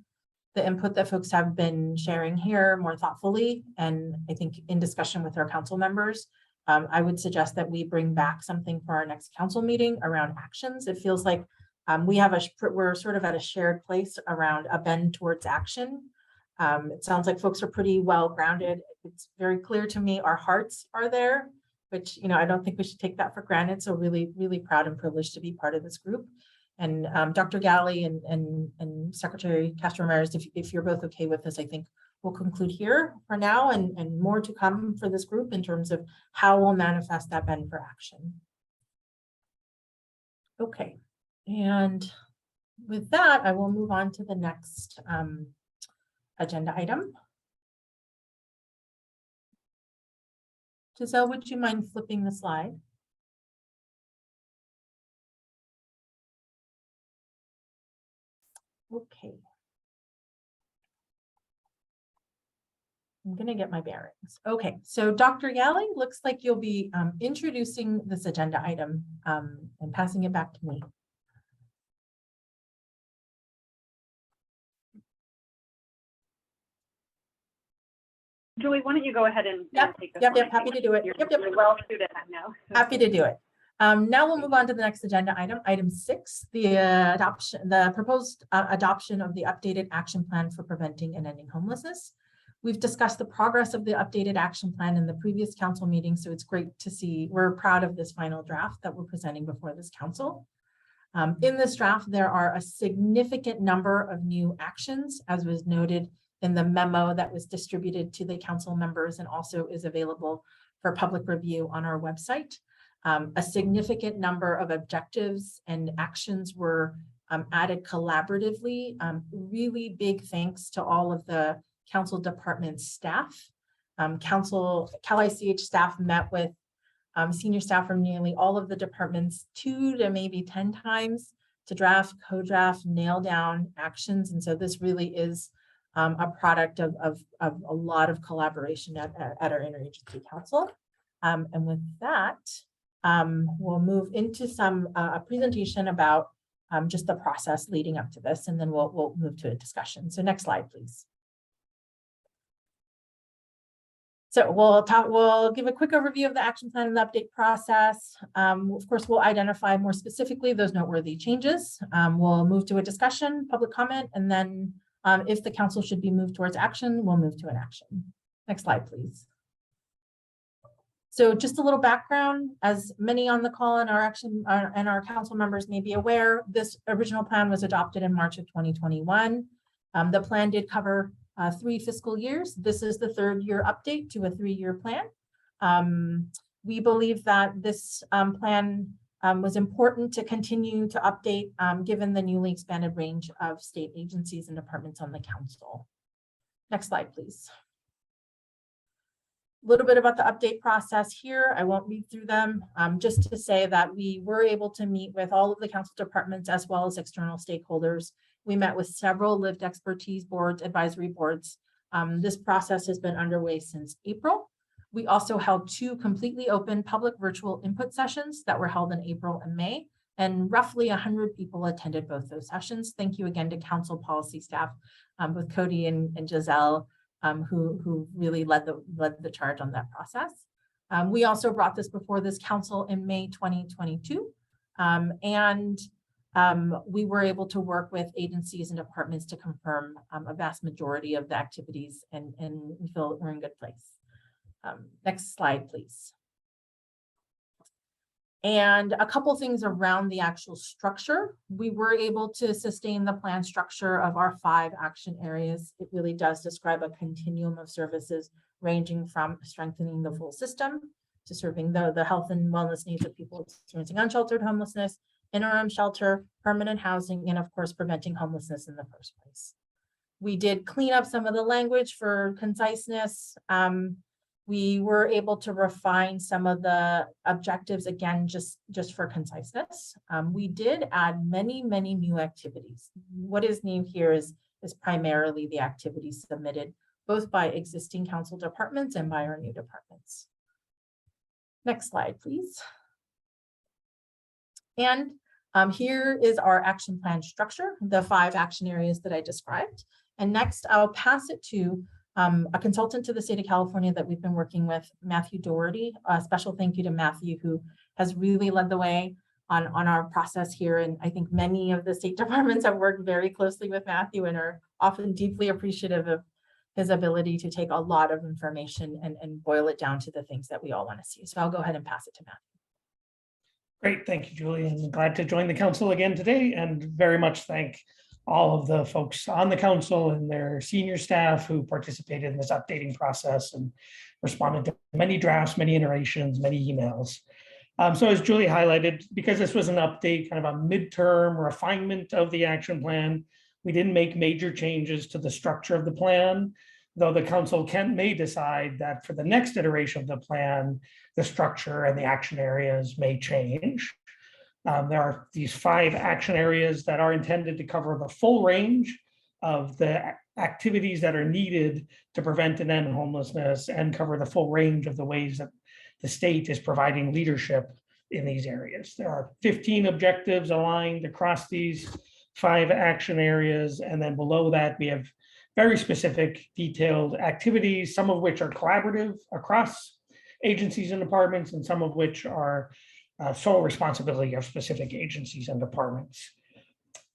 the input that folks have been sharing here more thoughtfully. And I think in discussion with our council members, I would suggest that we bring back something for our next council meeting around actions. It feels like we're sort of at a shared place around a bend towards action. It sounds like folks are pretty well grounded. It's very clear to me our hearts are there, which, I don't think we should take that for granted. So really, really proud and privileged to be part of this group. And Dr. Galley and Secretary Castro Ramirez, if you're both okay with this, I think we'll conclude here for now, and more to come for this group in terms of how we'll manifest that bend for action. Okay, and with that, I will move on to the next agenda item. Giselle, would you mind flipping the slide? Okay. I'm going to get my bearings. Okay, so Dr. Galley, looks like you'll be introducing this agenda item and passing it back to me. Julie, why don't you go ahead and take this? Yep, happy to do it. You're well suited, I know. Happy to do it. Now we'll move on to the next agenda item, item 6, the proposed adoption of the updated action plan for preventing and ending homelessness. We've discussed the progress of the updated action plan in the previous council meeting, so it's great to see. We're proud of this final draft that we're presenting before this council. In this draft, there are a significant number of new actions, as was noted in the memo that was distributed to the council members and also is available for public review on our website. A significant number of objectives and actions were added collaboratively. Really big thanks to all of the council department staff. Cal ICH staff met with senior staff from nearly all of the departments 2 to maybe 10 times to draft, co-draft, nail down actions. And so this really is a product of a lot of collaboration at our Interagency Council. And with that, we'll move into a presentation about just the process leading up to this, and then we'll move to a discussion. So next slide, please. So we'll give a quick overview of the action plan and the update process. Of course, we'll identify more specifically those noteworthy changes. We'll move to a discussion, public comment, and then if the council should be moved towards action, we'll move to an action. Next slide, please. So just a little background, as many on the call and our council members may be aware, this original plan was adopted in March of 2021. The plan did cover 3 fiscal years. This is the 3rd year update to a 3-year plan. We believe that this plan was important to continue to update given the newly expanded range of state agencies and departments on the council. Next slide, please. A little bit about the update process here. I won't read through them, just to say that we were able to meet with all of the council departments as well as external stakeholders. We met with several lived expertise boards, advisory boards. This process has been underway since April. We also held 2 completely open public virtual input sessions that were held in April and May, and roughly 100 people attended both those sessions. Thank you again to council policy staff with Cody and Giselle, who really led the charge on that process. We also brought this before this council in May 2022, and we were able to work with agencies and departments to confirm a vast majority of the activities, and we feel we're in a good place. Next slide, please. And a couple things around the actual structure. We were able to sustain the plan structure of our 5 action areas. It really does describe a continuum of services ranging from strengthening the full system to serving the health and wellness needs of people experiencing unsheltered homelessness, interim shelter, permanent housing, and of course, preventing homelessness in the first place. We did clean up some of the language for conciseness. We were able to refine some of the objectives, again, just for conciseness. We did add many new activities. What is new here is primarily the activities submitted both by existing council departments and by our new departments. Next slide, please. And here is our action plan structure, the 5 action areas that I described. And next, I'll pass it to A consultant to the state of California that we've been working with, Matthew Doherty. A special thank you to Matthew, who has really led the way on our process here. And I think many of the state departments have worked very closely with Matthew and are often deeply appreciative of his ability to take a lot of information and boil it down to the things that we all want to see. So I'll go ahead and pass it to Matthew. Great, thank you, Julie. I'm glad to join the council again today and very much thank all of the folks on the council and their senior staff who participated in this updating process and responded to many drafts, many iterations, many emails. So as Julie highlighted, because this was an update, kind of a midterm refinement of the action plan, we didn't make major changes to the structure of the plan, though the council may decide that for the next iteration of the plan, the structure and the action areas may change. There are these 5 action areas that are intended to cover the full range of the activities that are needed to prevent and end homelessness and cover the full range of the ways that the state is providing leadership in these areas. There are 15 objectives aligned across these 5 action areas. And then below that, we have very specific detailed activities, some of which are collaborative across agencies and departments, and some of which are sole responsibility of specific agencies and departments.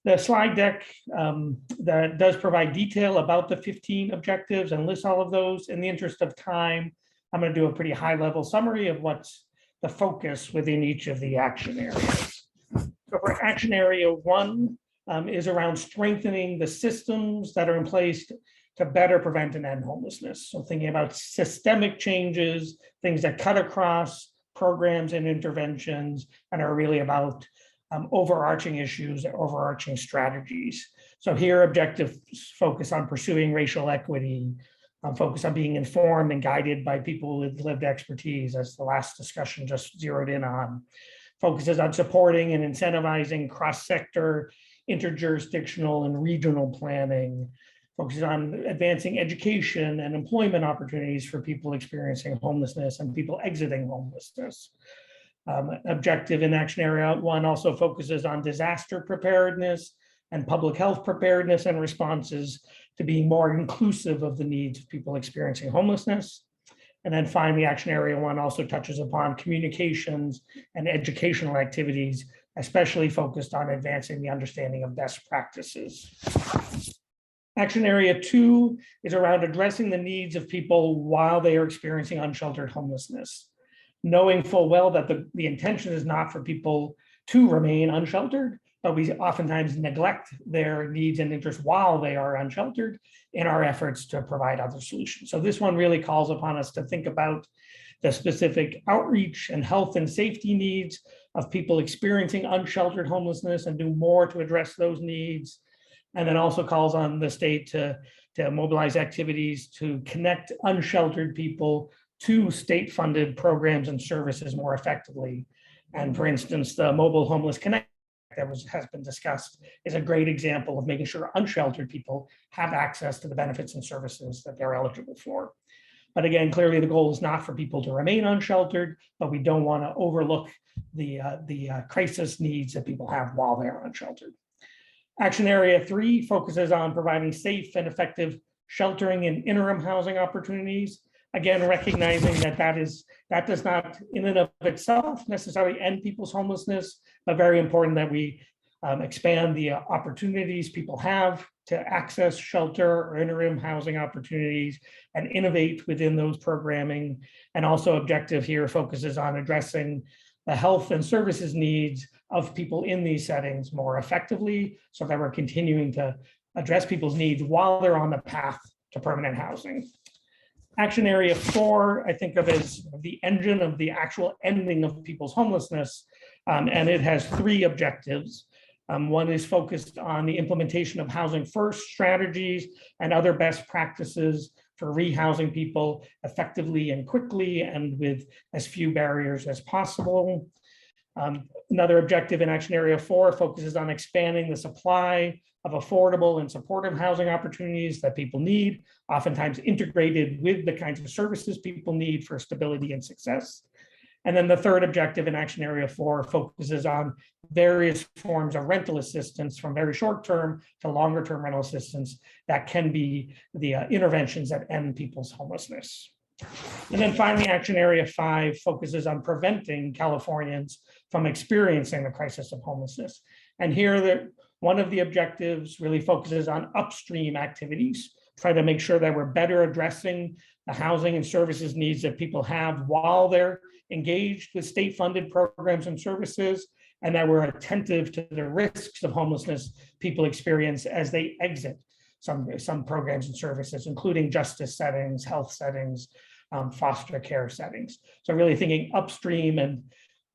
The slide deck that does provide detail about the 15 objectives and lists all of those. In the interest of time, I'm going to do a pretty high level summary of what's the focus within each of the action areas. So for action area 1 is around strengthening the systems that are in place to better prevent and end homelessness. So thinking about systemic changes, things that cut across programs and interventions and are really about overarching issues, overarching strategies. So here objectives focus on pursuing racial equity, focus on being informed and guided by people with lived expertise, as the last discussion just zeroed in on. Focuses on supporting and incentivizing cross-sector, interjurisdictional and regional planning. Focuses on advancing education and employment opportunities for people experiencing homelessness and people exiting homelessness. Objective in action area 1 also focuses on disaster preparedness and public health preparedness and responses to being more inclusive of the needs of people experiencing homelessness. And then finally, action area 1 also touches upon communications and educational activities, especially focused on advancing the understanding of best practices. Action area 2 is around addressing the needs of people while they are experiencing unsheltered homelessness, knowing full well that the intention is not for people to remain unsheltered, but we oftentimes neglect their needs and interests while they are unsheltered in our efforts to provide other solutions. So this one really calls upon us to think about the specific outreach and health and safety needs of people experiencing unsheltered homelessness and do more to address those needs. And then also calls on the state to mobilize activities to connect unsheltered people to state-funded programs and services more effectively. And for instance, the Mobile Homeless Connect that has been discussed is a great example of making sure unsheltered people have access to the benefits and services that they're eligible for. But again, clearly the goal is not for people to remain unsheltered, but we don't want to overlook the crisis needs that people have while they're unsheltered. Action area 3 focuses on providing safe and effective sheltering and interim housing opportunities. Again, recognizing that does not in and of itself necessarily end people's homelessness, but very important that we expand the opportunities people have to access shelter or interim housing opportunities and innovate within those programming. And also objective here focuses on addressing the health and services needs of people in these settings more effectively so that we're continuing to address people's needs while they're on the path to permanent housing. Action area 4, I think of as the engine of the actual ending of people's homelessness, and it has 3 objectives. One is focused on the implementation of housing first strategies and other best practices for rehousing people effectively and quickly and with as few barriers as possible. Another objective in action area 4 focuses on expanding the supply of affordable and supportive housing opportunities that people need, oftentimes integrated with the kinds of services people need for stability and success. And then the third objective in action area 4 focuses on various forms of rental assistance from very short-term to longer-term rental assistance that can be the interventions that end people's homelessness. And then finally, action area 5 focuses on preventing Californians from experiencing the crisis of homelessness. And here, one of the objectives really focuses on upstream activities, trying to make sure that we're better addressing the housing and services needs that people have while they're engaged with state-funded programs and services, and that we're attentive to the risks of homelessness people experience as they exit some programs and services, including justice settings, health settings, foster care settings. So really thinking upstream and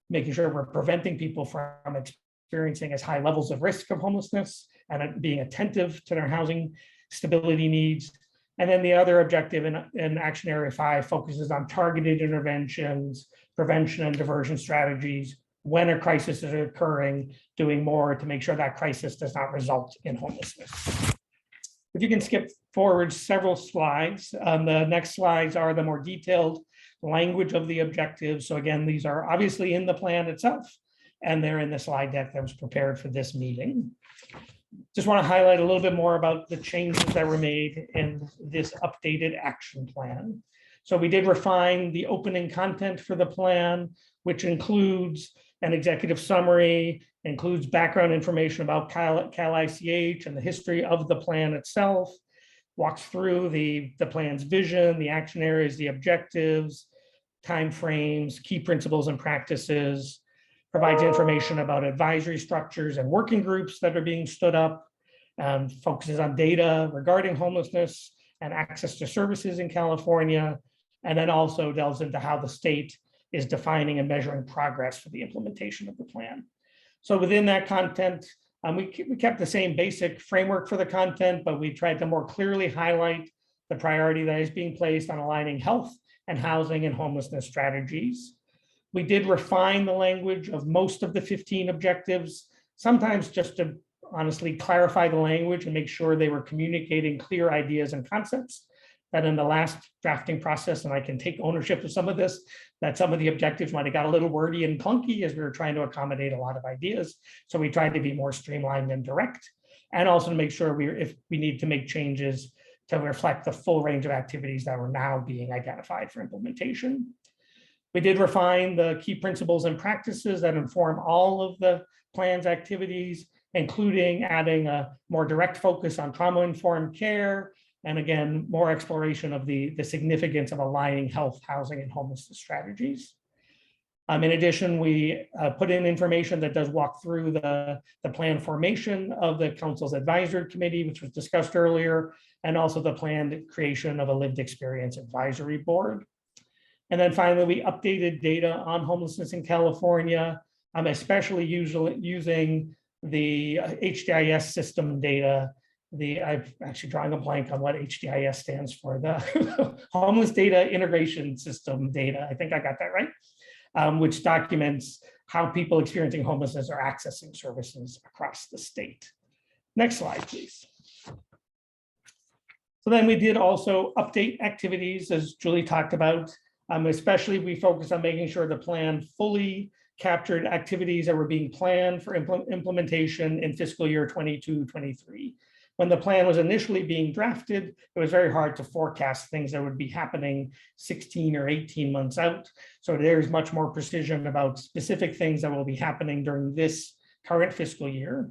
making sure we're preventing people from experiencing as high levels of risk of homelessness and being attentive to their housing stability needs. And then the other objective in action area 5 focuses on targeted interventions, prevention and diversion strategies when a crisis is occurring, doing more to make sure that crisis does not result in homelessness. If you can skip forward several slides, the next slides are the more detailed language of the objectives. So again, these are obviously in the plan itself, and they're in the slide deck that was prepared for this meeting. Just want to highlight a little bit more about the changes that were made in this updated action plan. So we did refine the opening content for the plan, which includes an executive summary, includes background information about Cal ICH and the history of the plan itself, walks through the plan's vision, the action areas, the objectives, timeframes, key principles and practices, provides information about advisory structures and working groups that are being stood up, focuses on data regarding homelessness and access to services in California, and then also delves into how the state is defining and measuring progress for the implementation of the plan. So within that content, we kept the same basic framework for the content, but we tried to more clearly highlight the priority that is being placed on aligning health and housing and homelessness strategies. We did refine the language of most of the 15 objectives, sometimes just to honestly clarify the language and make sure they were communicating clear ideas and concepts. That in the last drafting process, and I can take ownership of some of this, that some of the objectives might have got a little wordy and clunky as we were trying to accommodate a lot of ideas. So we tried to be more streamlined and direct, and also to make sure if we need to make changes to reflect the full range of activities that were now being identified for implementation. We did refine the key principles and practices that inform all of the plan's activities, including adding a more direct focus on trauma-informed care, and again, more exploration of the significance of aligning health, housing, and homelessness strategies. In addition, we put in information that does walk through the plan formation of the council's advisory committee, which was discussed earlier, and also the planned creation of a lived experience advisory board. And then finally, we updated data on homelessness in California, especially using the HDIS system data. I've actually drawing a blank on what HDIS stands for, the Homeless Data Integration System data. I think I got that right, which documents how people experiencing homelessness are accessing services across the state. Next slide, please. So then we did also update activities, as Julie talked about. Especially we focused on making sure the plan fully captured activities that were being planned for implementation in fiscal year 22-23. When the plan was initially being drafted, it was very hard to forecast things that would be happening 16 or 18 months out. So there's much more precision about specific things that will be happening during this current fiscal year.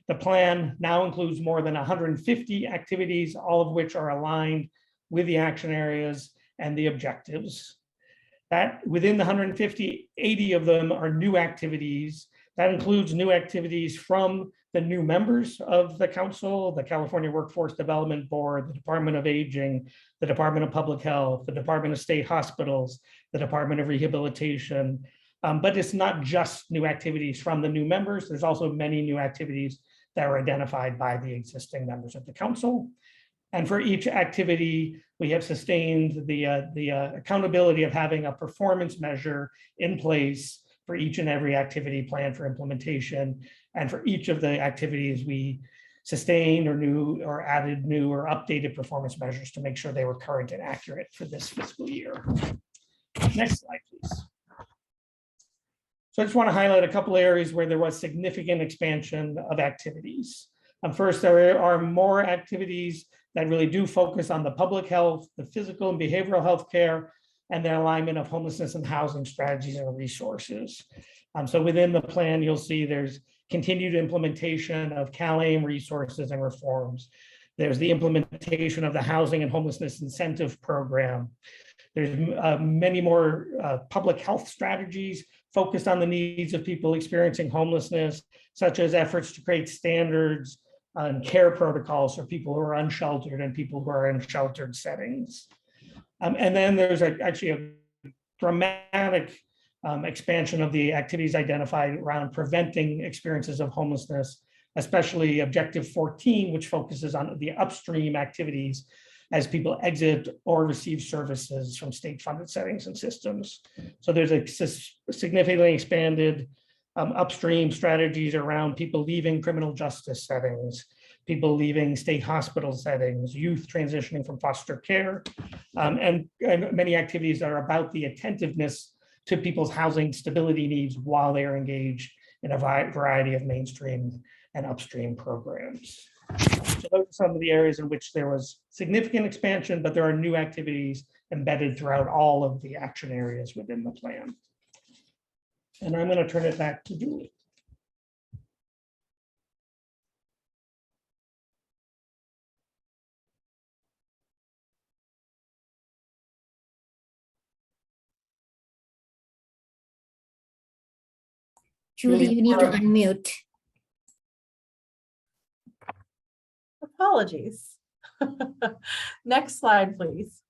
The plan now includes more than 150 activities, all of which are aligned with the action areas and the objectives. That within the 150, 80 of them are new activities. That includes new activities from the new members of the council, the California Workforce Development Board, the Department of Aging, the Department of Public Health, the Department of State Hospitals, the Department of Rehabilitation. But it's not just new activities from the new members. There's also many new activities that are identified by the existing members of the council. And for each activity, we have sustained the accountability of having a performance measure in place for each and every activity plan for implementation. And for each of the activities, we sustained or added new or updated performance measures to make sure they were current and accurate for this fiscal year. Next slide, please. So I just want to highlight a couple areas where there was significant expansion of activities. First, there are more activities that really do focus on the public health, the physical and behavioral health care, and the alignment of homelessness and housing strategies and resources. So within the plan, you'll see there's continued implementation of CalAIM resources and reforms. There's the implementation of the Housing and Homelessness Incentive Program. There's many more public health strategies focused on the needs of people experiencing homelessness, such as efforts to create standards and care protocols for people who are unsheltered and people who are in sheltered settings. And then there's actually a dramatic expansion of the activities identified around preventing experiences of homelessness, especially Objective 14, which focuses on the upstream activities as people exit or receive services from state-funded settings and systems. So there's a significantly expanded upstream strategies around people leaving criminal justice settings, people leaving state hospital settings, youth transitioning from foster care, and many activities that are about the attentiveness to people's housing stability needs while they are engaged in a variety of mainstream and upstream programs. So those are some of the areas in which there was significant expansion, but there are new activities embedded throughout all of the action areas within the plan. And I'm going to turn it back to Julie. Julie, you need to unmute. Apologies. Next slide, please.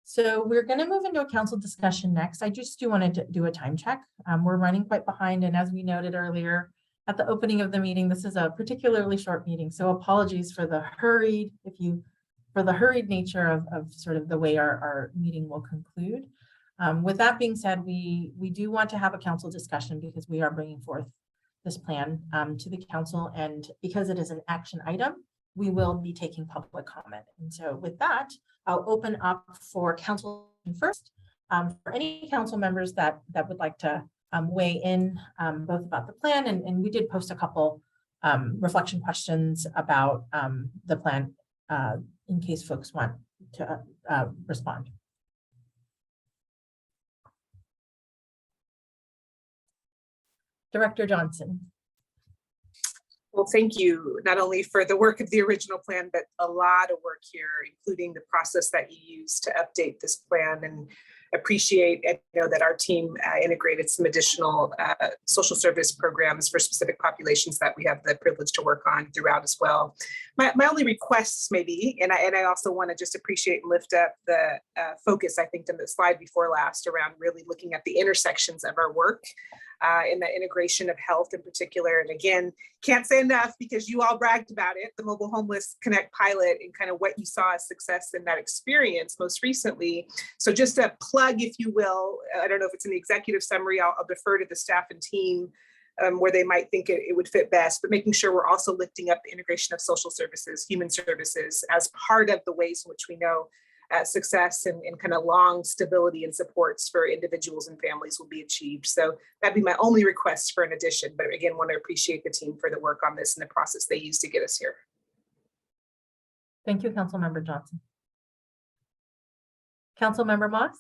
So we're going to move into a council discussion next. I just do want to do a time check. We're running quite behind, and as we noted earlier at the opening of the meeting, this is a particularly short meeting. So apologies for the hurried, nature of sort of the way our meeting will conclude. With that being said, we do want to have a council discussion because we are bringing forth this plan to the council, and because it is an action item, we will be taking public comment. And so with that, I'll open up for council first. For any council members that would like to weigh in both about the plan, and we did post a couple reflection questions about the plan in case folks want to respond. Director Johnson. Well, thank you not only for the work of the original plan, but a lot of work here, including the process that you used to update this plan, and appreciate, I know that our team integrated some additional social service programs for specific populations that we have the privilege to work on throughout as well. My only requests maybe, and I also want to just appreciate and lift up the focus, I think, in the slide before last around really looking at the intersections of our work in the integration of health in particular. And again, can't say enough because you all bragged about it, the Mobile Homeless Connect pilot, and kind of what you saw as success in that experience most recently. So just a plug, if you will, I don't know if it's in the executive summary, I'll defer to the staff and team where they might think it would fit best, but making sure we're also lifting up the integration of social services, human services as part of the ways in which we know success and kind of long stability and supports for individuals and families will be achieved. So that'd be my only request for an addition, but again, want to appreciate the team for the work on this and the process they used to get us here. Thank you, Councilmember Johnson. Councilmember Moss.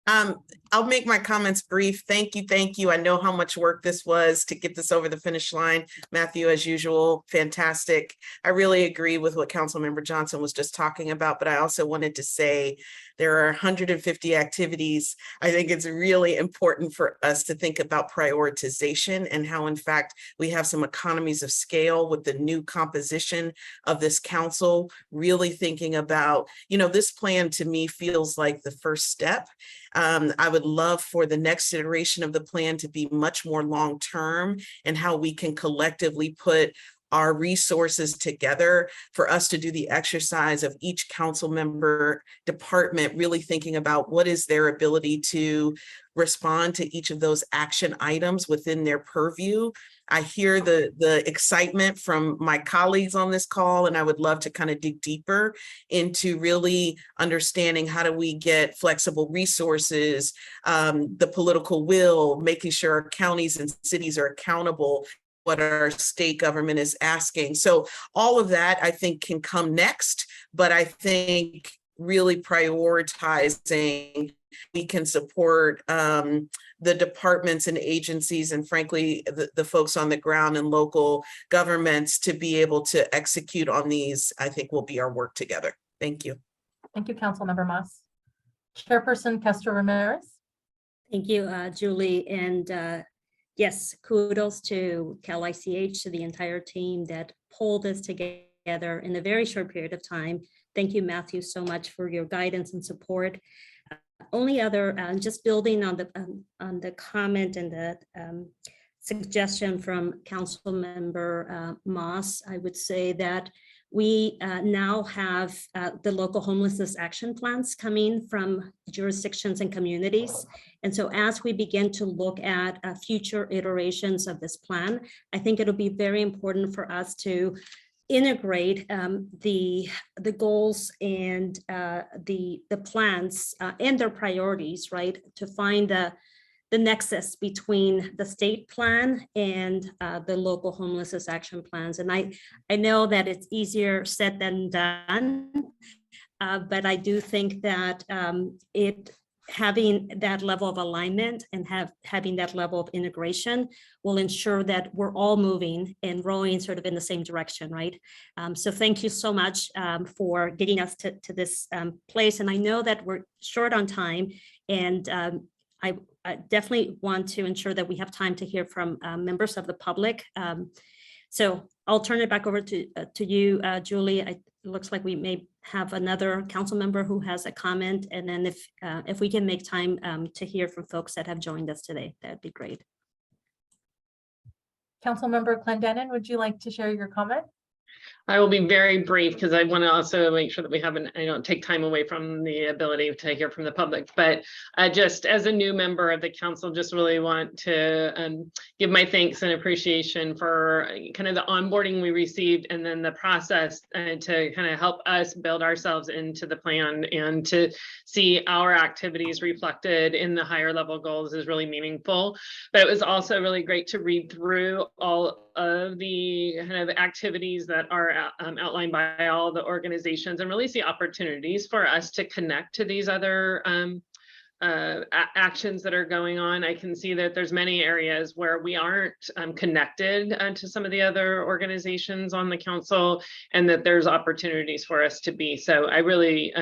I'll make my comments brief. Thank you. I know how much work this was to get this over the finish line. Matthew, as usual, fantastic. I really agree with what Councilmember Johnson was just talking about, but I also wanted to say there are 150 activities. I think it's really important for us to think about prioritization and how, in fact, we have some economies of scale with the new composition of this council, really thinking about, this plan to me feels like the first step. I would love for the next iteration of the plan to be much more long-term and how we can collectively put our resources together for us to do the exercise of each council member department really thinking about what is their ability to respond to each of those action items within their purview. I hear the excitement from my colleagues on this call, and I would love to kind of dig deeper into really understanding how do we get flexible resources, the political will, making sure our counties and cities are accountable, what our state government is asking. So all of that I think can come next, but I think really prioritizing we can support the departments and agencies and frankly, the folks on the ground and local governments to be able to execute on these, I think will be our work together. Thank you. Thank you, Councilmember Moss. Chairperson Castro Ramirez. Thank you, Julie. And yes, kudos to Cal ICH, to the entire team that pulled this together in a very short period of time. Thank you, Matthew, so much for your guidance and support. Only other, just building on the comment and the suggestion from Council Member Moss, I would say that we now have the local homelessness action plans coming from jurisdictions and communities. And so as we begin to look at future iterations of this plan, I think it'll be very important for us to integrate the goals and the plans and their priorities, right? To find the nexus between the state plan and the local homelessness action plans. And I know that it's easier said than done, but I do think that having that level of alignment and having that level of integration will ensure that we're all moving and rowing sort of in the same direction, right? So thank you so much for getting us to this place. And I know that we're short on time, and I definitely want to ensure that we have time to hear from members of the public. So I'll turn it back over to you, Julie. It looks like we may have another council member who has a comment, and then if we can make time to hear from folks that have joined us today, that'd be great. Councilmember Clendenin, would you like to share your comment? I will be very brief because I want to also make sure that we haven't, I don't take time away from the ability to hear from the public. But just as a new member of the council, just really want to give my thanks and appreciation for kind of the onboarding we received and then the process to kind of help us build ourselves into the plan and to see our activities reflected in the higher level goals is really meaningful. But it was also really great to read through all of the kind of activities that are outlined by all the organizations and really see opportunities for us to connect to these other actions that are going on. I can see that there's many areas where we aren't connected to some of the other organizations on the council, and that there's opportunities for us to be. So I really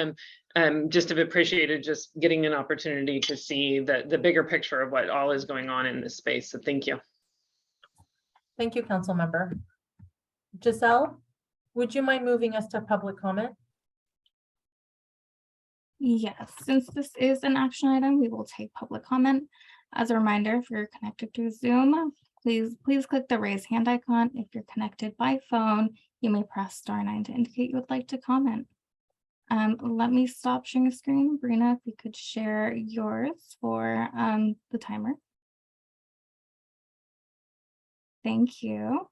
just have appreciated just getting an opportunity to see the bigger picture of what all is going on in this space. So thank you. Thank you, council member. Giselle, would you mind moving us to public comment? Yes, since this is an action item, we will take public comment. As a reminder, if you're connected to Zoom, please click the raise hand icon. If you're connected by phone, you may press *9 to indicate you would like to comment. Let me stop sharing the screen. Brina, if you could share yours for the timer. Thank you.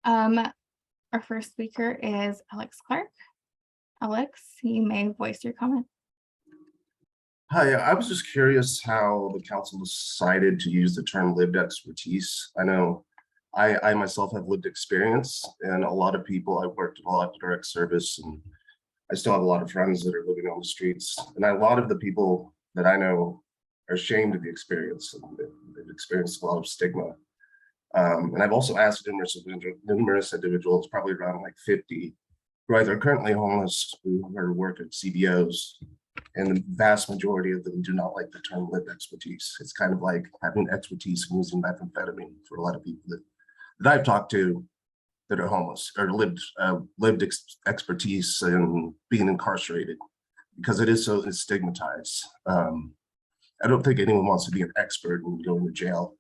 Our first speaker is Alex Clark. Alex, you may voice your comment. Hi, I was just curious how the council decided to use the term lived expertise. I know I myself have lived experience, and a lot of people, I've worked a lot of direct service, and I still have a lot of friends that are living on the streets. And a lot of the people that I know are ashamed of the experience, and they've experienced a lot of stigma. And I've also asked numerous individuals, probably around like 50, who are either currently homeless, who work at CBOs, and the vast majority of them do not like the term lived expertise. It's kind of like having expertise in using methamphetamine for a lot of people that I've talked to that are homeless, or lived expertise in being incarcerated, because it is so stigmatized. I don't think anyone wants to be an expert and going to jail,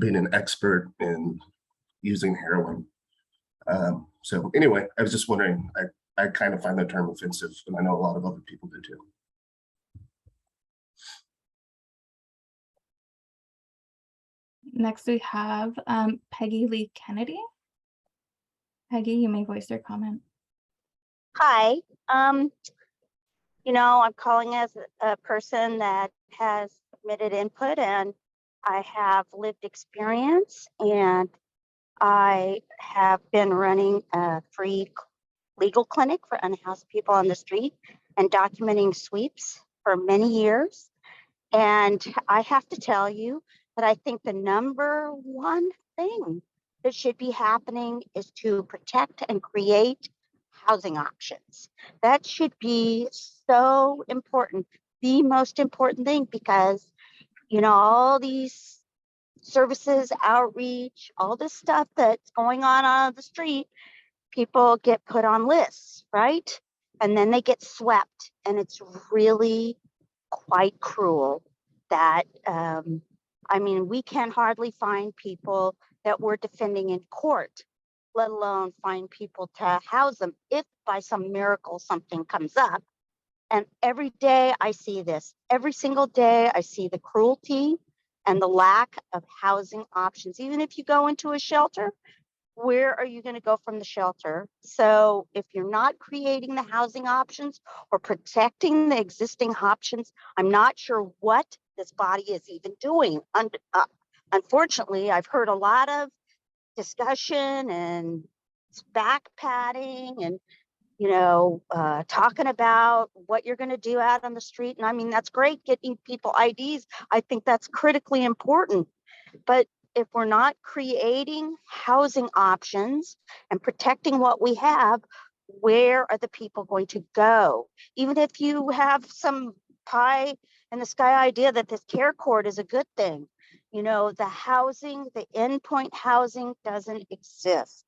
being an expert in using heroin. So anyway, I was just wondering, I kind of find that term offensive, and I know a lot of other people do too. Next, we have Peggy Lee Kennedy. Peggy, you may voice your comment. Hi, I'm calling as a person that has submitted input, and I have lived experience, and I have been running a free legal clinic for unhoused people on the street and documenting sweeps for many years. And I have to tell you that I think the number one thing that should be happening is to protect and create housing options. That should be so important, the most important thing, because, all these services, outreach, all this stuff that's going on the street, people get put on lists, right? And then they get swept. And it's really quite cruel that, we can hardly find people that we're defending in court, let alone find people to house them if by some miracle something comes up. And every day I see this, every single day I see the cruelty and the lack of housing options. Even if you go into a shelter, where are you going to go from the shelter? So if you're not creating the housing options or protecting the existing options, I'm not sure what this body is even doing. Unfortunately, I've heard a lot of discussion and back patting and talking about what you're going to do out on the street. And that's great, getting people IDs. I think that's critically important. But if we're not creating housing options and protecting what we have, where are the people going to go? Even if you have some pie in the sky idea that this care court is a good thing, the housing, the endpoint housing doesn't exist.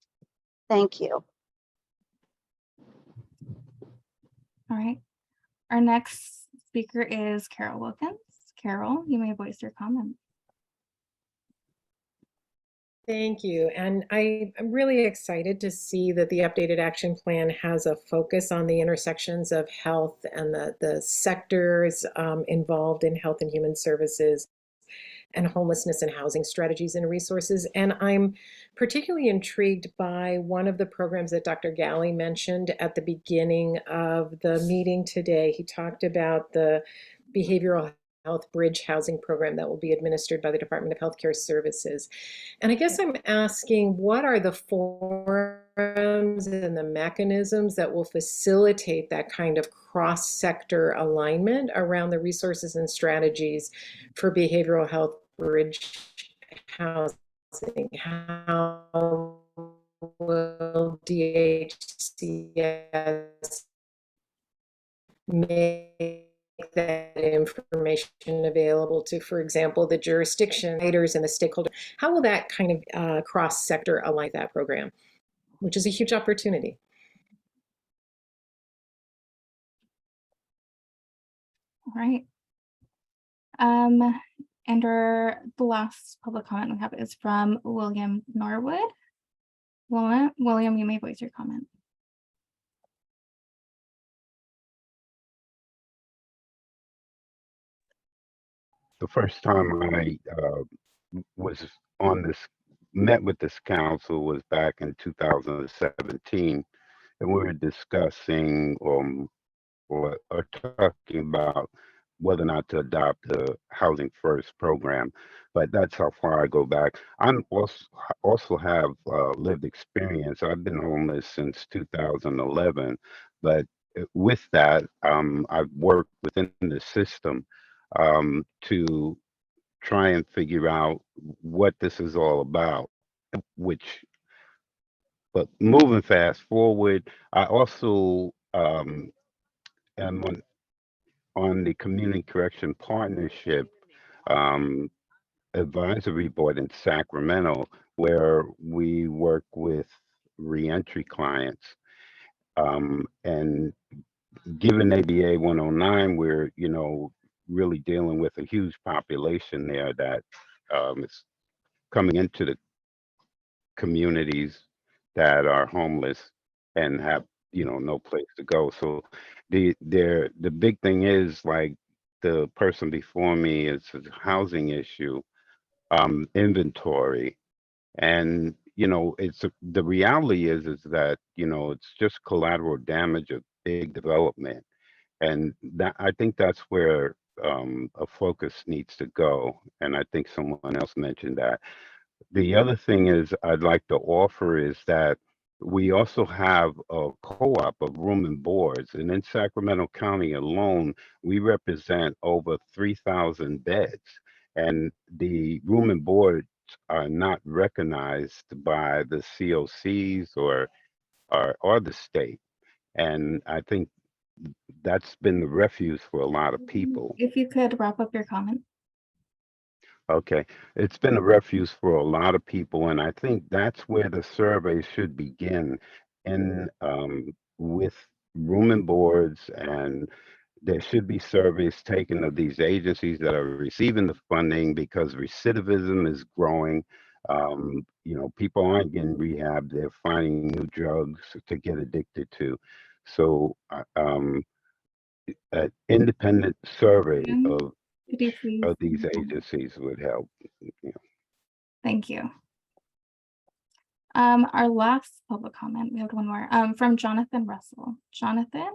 Thank you. All right. Our next speaker is Carol Wilkins. Carol, you may voice your comment. Thank you. And I'm really excited to see that the updated action plan has a focus on the intersections of health and the sectors involved in health and human services and homelessness and housing strategies and resources. And I'm particularly intrigued by one of the programs that Dr. Galley mentioned at the beginning of the meeting today. He talked about the behavioral health bridge housing program that will be administered by the Department of Healthcare Services. And I guess I'm asking, what are the forums and the mechanisms that will facilitate that kind of cross-sector alignment around the resources and strategies for behavioral health bridge housing? How will DHCS make that information available to, for example, the jurisdiction leaders and the stakeholder? How will that kind of cross-sector align that program, which is a huge opportunity? All right. And the last public comment we have is from William Norwood. William, you may voice your comment. The first time I was on this, met with this council was back in 2017, and we were discussing or talking about whether or not to adopt the Housing First program. But that's how far I go back. I'm also have lived experience. I've been homeless since 2011, but with that, I've worked within the system to try and figure out what this is all about, but moving fast forward, I also am on the Community Correction Partnership Advisory Board in Sacramento, where we work with reentry clients. And given ABA 109, we're, really dealing with a huge population there that is coming into the communities that are homeless and have, no place to go. So the big thing is, like the person before me, is a housing issue, inventory. And, the reality is that, it's just collateral damage of big development. And that, I think that's where a focus needs to go. And I think someone else mentioned that. The other thing is I'd like to offer is that we also have a co-op of room and boards, and in Sacramento County alone, we represent over 3,000 beds, and the room and boards are not recognized by the COCs or the state. And I think that's been the refuge for a lot of people. If you could wrap up your comment. Okay, it's been a refuge for a lot of people, and I think that's where the survey should begin, in with room and boards, and there should be surveys taken of these agencies that are receiving the funding, because recidivism is growing. People aren't getting rehab; they're finding new drugs to get addicted to. So, an independent survey of Could you please? these agencies would help. Thank you. Our last public comment, we have one more, from Jonathan Russell. Jonathan,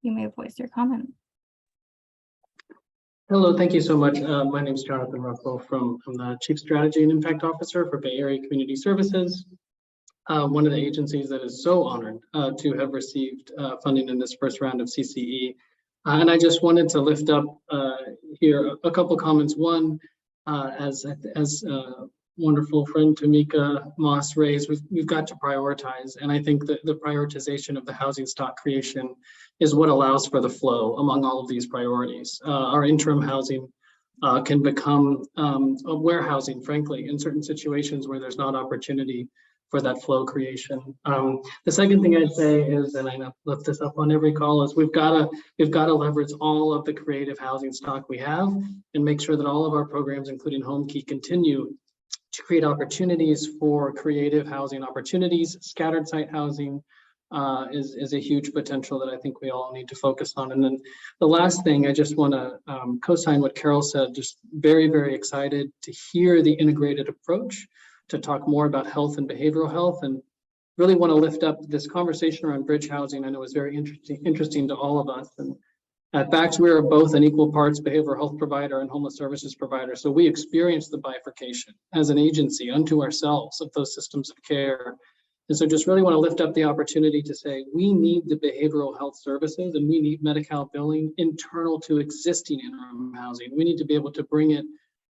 you may voice your comment. Hello, thank you so much. My name is Jonathan Russell from the Chief Strategy and Impact Officer for Bay Area Community Services, one of the agencies that is so honored to have received funding in this first round of CCE. And I just wanted to lift up here a couple comments. One, as wonderful friend Tamika Moss raised, we've got to prioritize. And I think that the prioritization of the housing stock creation is what allows for the flow among all of these priorities. Our interim housing can become a warehousing, frankly, in certain situations where there's not opportunity for that flow creation. The second thing I'd say is, and I lift this up on every call, is we've got to leverage all of the creative housing stock we have and make sure that all of our programs, including HomeKey, continue to create opportunities for creative housing opportunities. Scattered site housing is a huge potential that I think we all need to focus on. And then the last thing, I just want to co-sign what Carol said, just very, very excited to hear the integrated approach, to talk more about health and behavioral health, and really want to lift up this conversation around bridge housing. I know is very interesting to all of us. And at BACS, we are both an equal parts behavioral health provider and homeless services provider. So we experience the bifurcation as an agency unto ourselves of those systems of care. And so just really want to lift up the opportunity to say, we need the behavioral health services and we need Medi-Cal billing internal to existing interim housing. We need to be able to bring it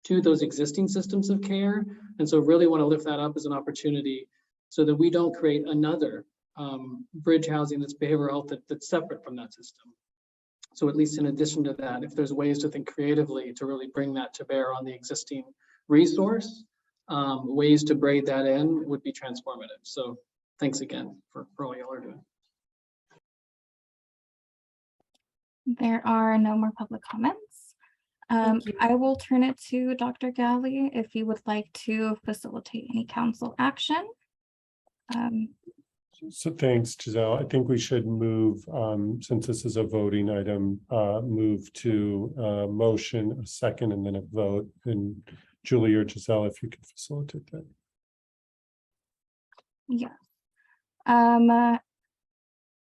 to those existing systems of care. And so really want to lift that up as an opportunity so that we don't create another bridge housing that's behavioral health that's separate from that system. So at least in addition to that, if there's ways to think creatively to really bring that to bear on the existing resource, ways to braid that in would be transformative. So thanks again for all y'all are doing. There are no more public comments. I will turn it to Dr. Galley if you would like to facilitate any council action. So thanks, Giselle. I think we should move, since this is a voting item, move to a motion, a second, and then a vote. And Julie or Giselle, if you could facilitate that. Yeah.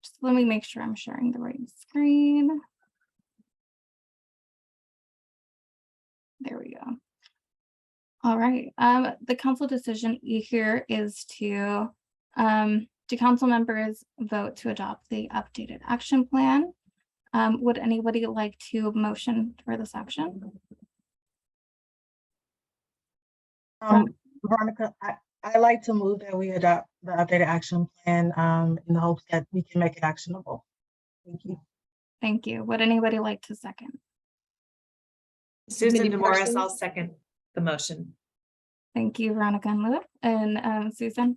Just let me make sure I'm sharing the right screen. There we go. All right. The council decision here is to do council members vote to adopt the updated action plan? Would anybody like to motion for this action? Veronica, I like to move that we adopt the updated action plan in the hopes that we can make it actionable. Thank you. Thank you. Would anybody like to second? Susan Any DeMorris, questions? I'll second the motion. Thank you, Veronica and Lou and Susan.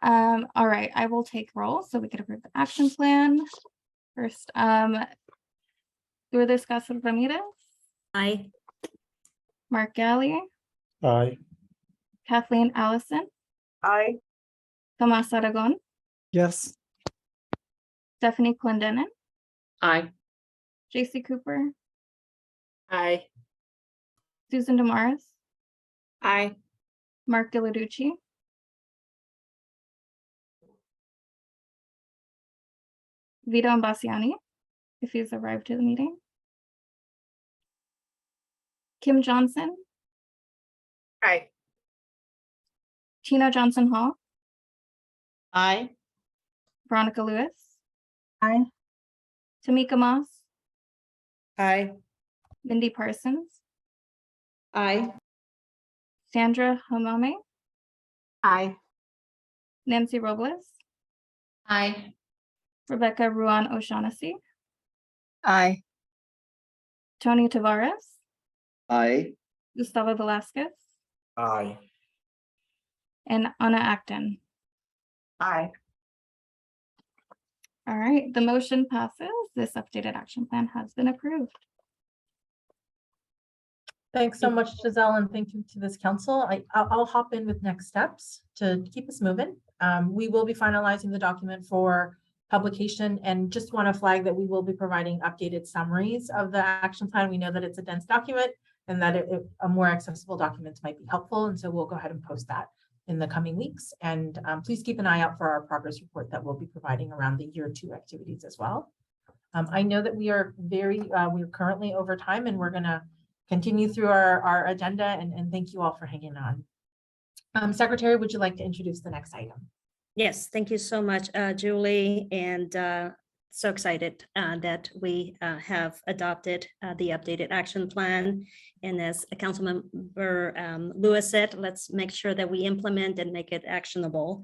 All right, I will take roll so we can approve the action plan. First, Lourdes Casas Ramirez. Aye. Mark Galley. Aye. Kathleen Allison. Aye. Tomas Aragon, Yes. Stephanie Clendenin, Aye. JC Cooper, Aye. Susan Damaris, Aye. Mark Deladucci, Vito Ambasiani, if he's arrived to the meeting, Kim Johnson, Aye. Tina Johnson Hall, Aye. Veronica Lewis, Aye. Tamika Moss, Aye. Mindy Parsons, Aye. Sandra Hamame, Aye. Nancy Robles, Aye. Rebecca Ruan O'Shaughnessy, Aye. Tony Tavares, Aye. Gustavo Velasquez, Aye. and Anna Acton. Aye. All right, the motion passes. This updated action plan has been approved. Thanks so much, Giselle, and thank you to this council. I'll hop in with next steps to keep us moving. We will be finalizing the document for publication and just want to flag that we will be providing updated summaries of the action plan. We know that it's a dense document and that a more accessible documents might be helpful. And so we'll go ahead and post that in the coming weeks. And please keep an eye out for our progress report that we'll be providing around the year 2 activities as well. I know that we are we're currently over time and we're going to continue through our agenda and thank you all for hanging on. Secretary, would you like to introduce the next item? Yes, thank you so much, Julie, and so excited that we have adopted the updated action plan. And as Councilmember Lewis said, let's make sure that we implement and make it actionable.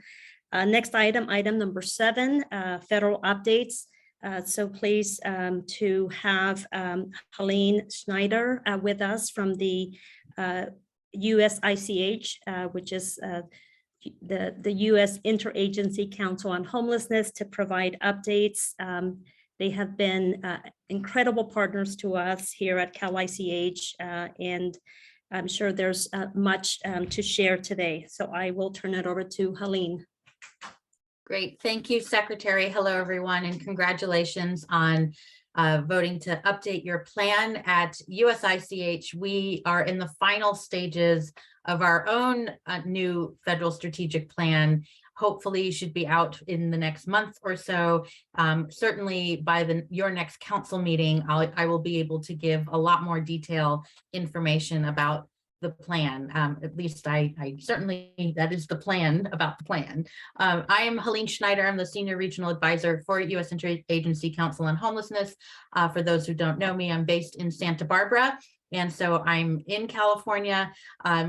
Next item, item number 7, federal updates. So pleased to have Helene Schneider with us from the USICH, which is the U.S. Interagency Council on Homelessness, to provide updates. They have been incredible partners to us here at CalICH, and I'm sure there's much to share today. So I will turn it over to Helene. Great. Thank you, Secretary. Hello, everyone, and congratulations on voting to update your plan at USICH. We are in the final stages of our own new federal strategic plan. Hopefully should be out in the next month or so. Certainly by your next council meeting, I will be able to give a lot more detailed information about the plan. At least I certainly, that is the plan about the plan. I am Helene Schneider. I'm the Senior Regional Advisor for U.S. Interagency Council on Homelessness. For those who don't know me, I'm based in Santa Barbara. And so I'm in California.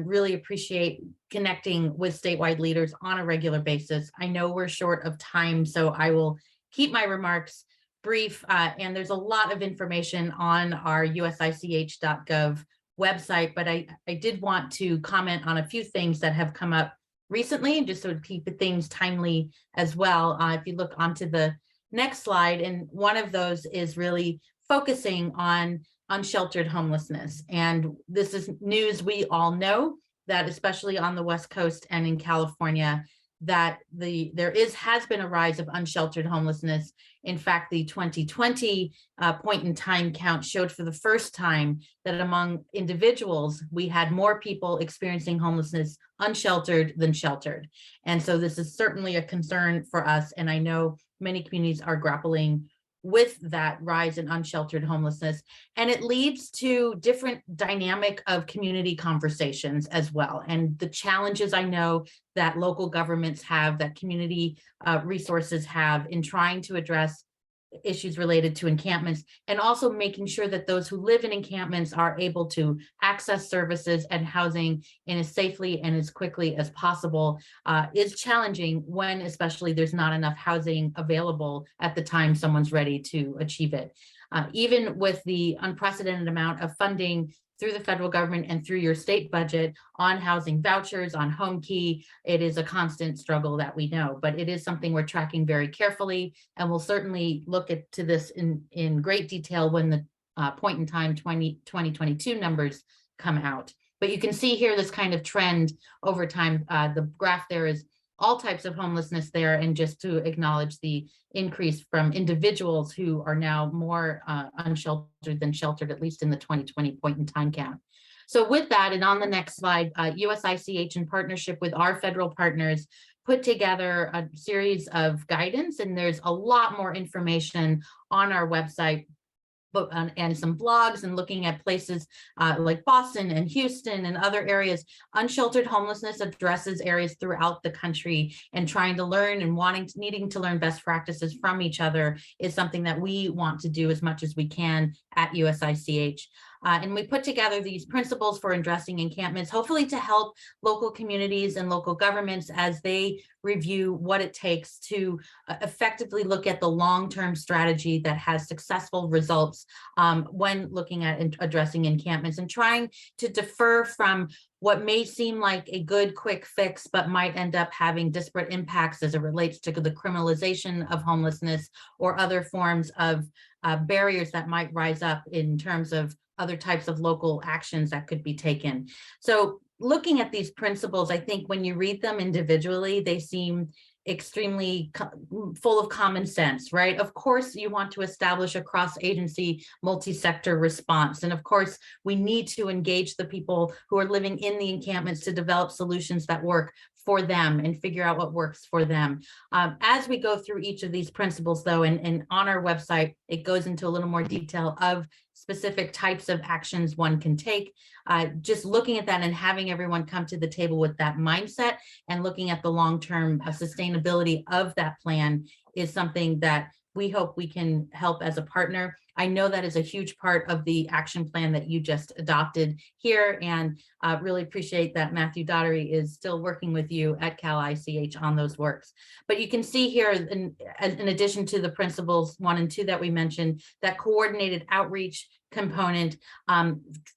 Really appreciate connecting with statewide leaders on a regular basis. I know we're short of time, so I will keep my remarks brief. And there's a lot of information on our usich.gov website, but I did want to comment on a few things that have come up recently, just so to keep things timely as well. If you look onto the next slide, and one of those is really focusing on unsheltered homelessness. And this is news we all know, that especially on the West Coast and in California, that there has been a rise of unsheltered homelessness. In fact, the 2020 point in time count showed for the first time that among individuals, we had more people experiencing homelessness unsheltered than sheltered. And so this is certainly a concern for us. And I know many communities are grappling with that rise in unsheltered homelessness. And it leads to different dynamic of community conversations as well. And the challenges I know that local governments have, that community resources have in trying to address issues related to encampments, and also making sure that those who live in encampments are able to access services and housing in as safely and as quickly as possible is challenging when especially there's not enough housing available at the time someone's ready to achieve it. Even with the unprecedented amount of funding through the federal government and through your state budget on housing vouchers, on home key, it is a constant struggle that we know, but it is something we're tracking very carefully, and we'll certainly look to this in great detail when the point in time 2022 numbers come out. But you can see here this kind of trend over time. The graph there is all types of homelessness there, and just to acknowledge the increase from individuals who are now more unsheltered than sheltered, at least in the 2020 point in time count. So with that, and on the next slide, USICH in partnership with our federal partners put together a series of guidance, and there's a lot more information on our website, and some blogs, and looking at places like Boston and Houston and other areas. Unsheltered homelessness addresses areas throughout the country, and trying to learn and needing to learn best practices from each other is something that we want to do as much as we can at USICH. And we put together these principles for addressing encampments, hopefully to help local communities and local governments as they review what it takes to effectively look at the long-term strategy that has successful results when looking at addressing encampments, and trying to defer from what may seem like a good quick fix, but might end up having disparate impacts as it relates to the criminalization of homelessness or other forms of barriers that might rise up in terms of other types of local actions that could be taken. So looking at these principles, I think when you read them individually, they seem extremely full of common sense, right? Of course, you want to establish a cross-agency, multi-sector response. And of course, we need to engage the people who are living in the encampments to develop solutions that work for them and figure out what works for them. As we go through each of these principles, though, and on our website, it goes into a little more detail of specific types of actions one can take. Just looking at that and having everyone come to the table with that mindset and looking at the long-term sustainability of that plan is something that we hope we can help as a partner. I know that is a huge part of the action plan that you just adopted here, and really appreciate that Matthew Daugherty is still working with you at Cal ICH on those works. But you can see here, in addition to the principles 1 and 2 that we mentioned, that coordinated outreach component,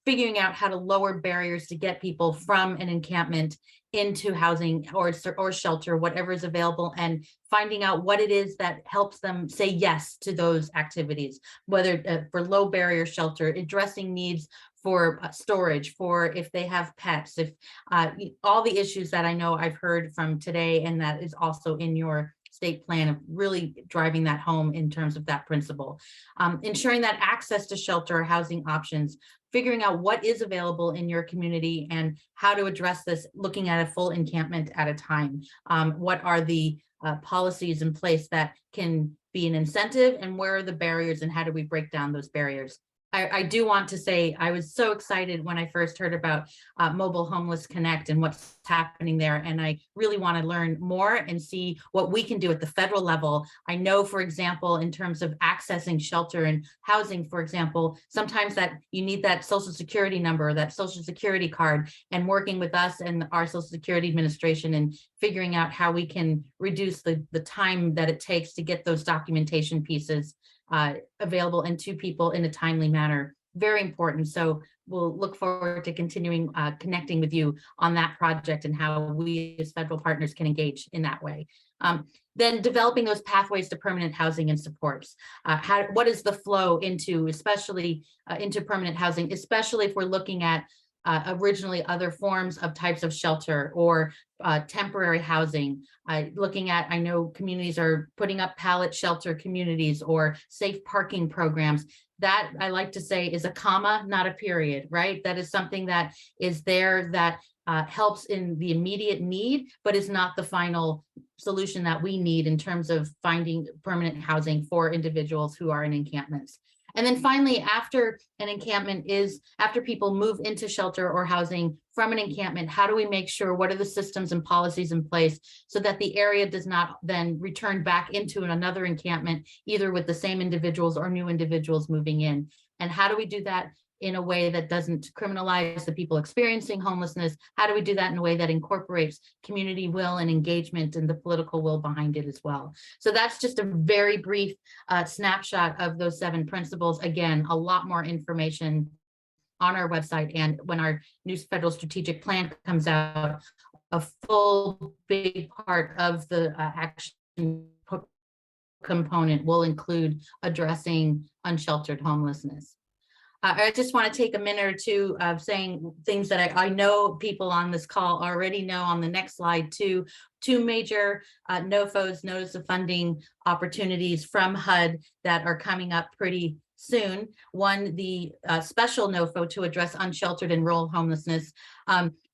figuring out how to lower barriers to get people from an encampment into housing or shelter, whatever is available, and finding out what it is that helps them say yes to those activities, whether for low barrier shelter, addressing needs for storage, for if they have pets, if all the issues that I know I've heard from today, and that is also in your state plan of really driving that home in terms of that principle. Ensuring that access to shelter or housing options, figuring out what is available in your community and how to address this, looking at a full encampment at a time. What are the policies in place that can be an incentive, and where are the barriers, and how do we break down those barriers? I do want to say I was so excited when I first heard about Mobile Homeless Connect and what's happening there. And I really want to learn more and see what we can do at the federal level. I know, for example, in terms of accessing shelter and housing, for example, sometimes that you need that Social Security number, that Social Security card, and working with us and our Social Security Administration and figuring out how we can reduce the time that it takes to get those documentation pieces available and to people in a timely manner. Very important. So we'll look forward to continuing connecting with you on that project and how we as federal partners can engage in that way. Then developing those pathways to permanent housing and supports. What is the flow into, especially into permanent housing, especially if we're looking at originally other forms of types of shelter or temporary housing, looking at, I know communities are putting up pallet shelter communities or safe parking programs. That I like to say is a comma, not a period, right? That is something that is there that helps in the immediate need, but is not the final solution that we need in terms of finding permanent housing for individuals who are in encampments. And then finally, after an encampment after people move into shelter or housing from an encampment, how do we make sure, what are the systems and policies in place so that the area does not then return back into another encampment, either with the same individuals or new individuals moving in? And how do we do that in a way that doesn't criminalize the people experiencing homelessness? How do we do that in a way that incorporates community will and engagement and the political will behind it as well? So that's just a very brief snapshot of those 7 principles. Again, a lot more information on our website, and when our new federal strategic plan comes out, a full big part of the action component will include addressing unsheltered homelessness. I just want to take a minute or two of saying things that I know people on this call already know. On the next slide, two major NOFOs, notice of funding opportunities from HUD that are coming up pretty soon. One, the special NOFO to address unsheltered and rural homelessness.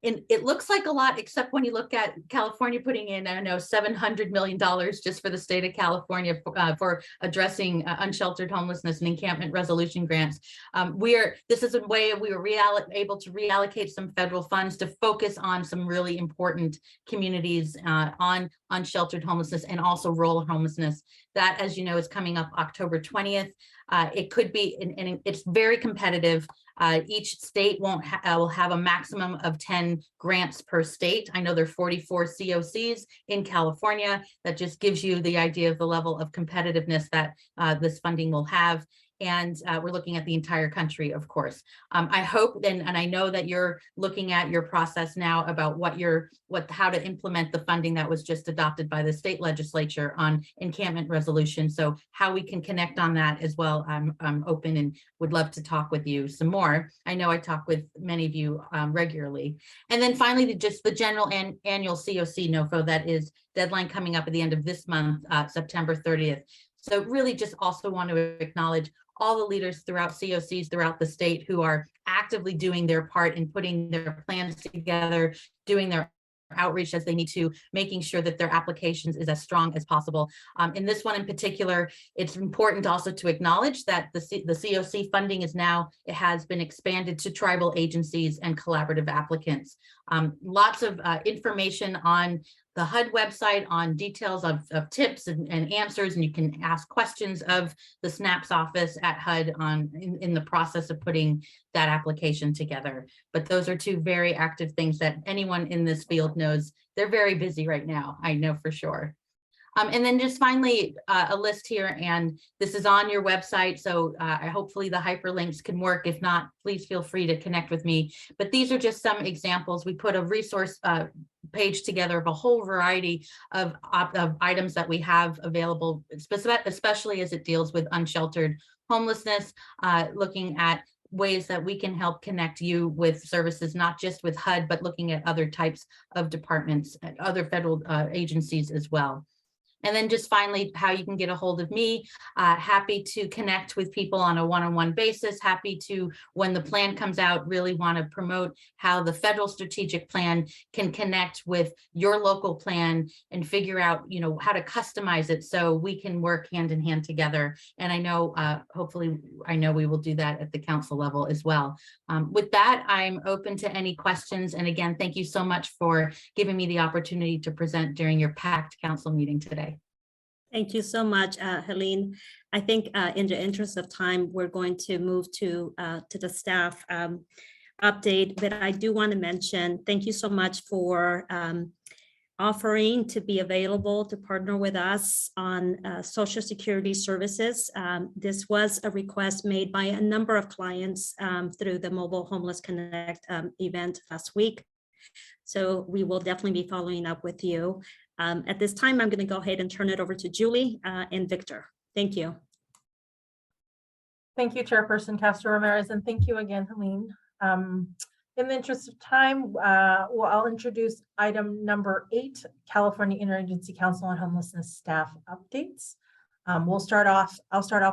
And it looks like a lot, except when you look at California putting in, I don't know, $700 million just for the state of California for addressing unsheltered homelessness and encampment resolution grants. This is a way we were able to reallocate some federal funds to focus on some really important communities on unsheltered homelessness and also rural homelessness. That, as you know, is coming up October 20th. It could be, and it's very competitive. Each state will have a maximum of 10 grants per state. I know there are 44 COCs in California. That just gives you the idea of the level of competitiveness that this funding will have. And we're looking at the entire country, of course. I hope, and I know that you're looking at your process now about how to implement the funding that was just adopted by the state legislature on encampment resolution. So how we can connect on that as well. I'm open and would love to talk with you some more. I know I talk with many of you regularly. And then finally, just the general annual COC NOFO that is deadline coming up at the end of this month, September 30th. So really just also want to acknowledge all the leaders throughout COCs throughout the state who are actively doing their part in putting their plans together, doing their outreach as they need to, making sure that their applications is as strong as possible. In this one in particular, it's important also to acknowledge that the COC funding is now, it has been expanded to tribal agencies and collaborative applicants. Lots of information on the HUD website on details of tips and answers, and you can ask questions of the SNAPS office at HUD in the process of putting that application together. But those are two very active things that anyone in this field knows. They're very busy right now, I know for sure. And then just finally, a list here, and this is on your website, so hopefully the hyperlinks can work. If not, please feel free to connect with me. But these are just some examples. We put a resource page together of a whole variety of items that we have available, especially as it deals with unsheltered homelessness, looking at ways that we can help connect you with services, not just with HUD, but looking at other types of departments, other federal agencies as well. And then just finally, how you can get a hold of me. Happy to connect with people on a one-on-one basis. Happy to, when the plan comes out, really want to promote how the federal strategic plan can connect with your local plan and figure out, how to customize it so we can work hand in hand together. And I know, hopefully, we will do that at the council level as well. With that, I'm open to any questions. And again, thank you so much for giving me the opportunity to present during your packed council meeting today. Thank you so much, Helene. I think in the interest of time, we're going to move to the staff update, but I do want to mention, thank you so much for offering to be available to partner with us on Social Security services. This was a request made by a number of clients through the Mobile Homeless Connect event last week. So we will definitely be following up with you. At this time, I'm going to go ahead and turn it over to Julie and Victor. Thank you. Thank you, Chairperson Castro Ramirez, and thank you again, Helene. In the interest of time, I'll introduce item number 8, California Interagency Council on Homelessness staff updates. I'll start off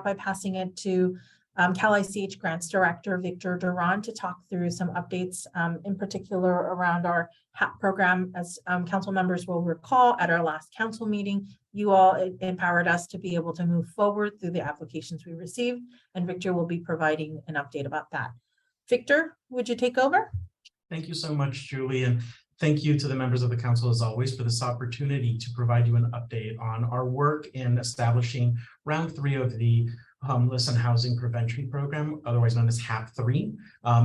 by passing it to Cal ICH Grants Director Victor Duran to talk through some updates, in particular around our HAP program. As council members will recall, at our last council meeting, you all empowered us to be able to move forward through the applications we received, and Victor will be providing an update about that. Victor, would you take over? Thank you so much, Julie, and thank you to the members of the council as always for this opportunity to provide you an update on our work in establishing round 3 of the Homeless and Housing Prevention Program, otherwise known as HAP3.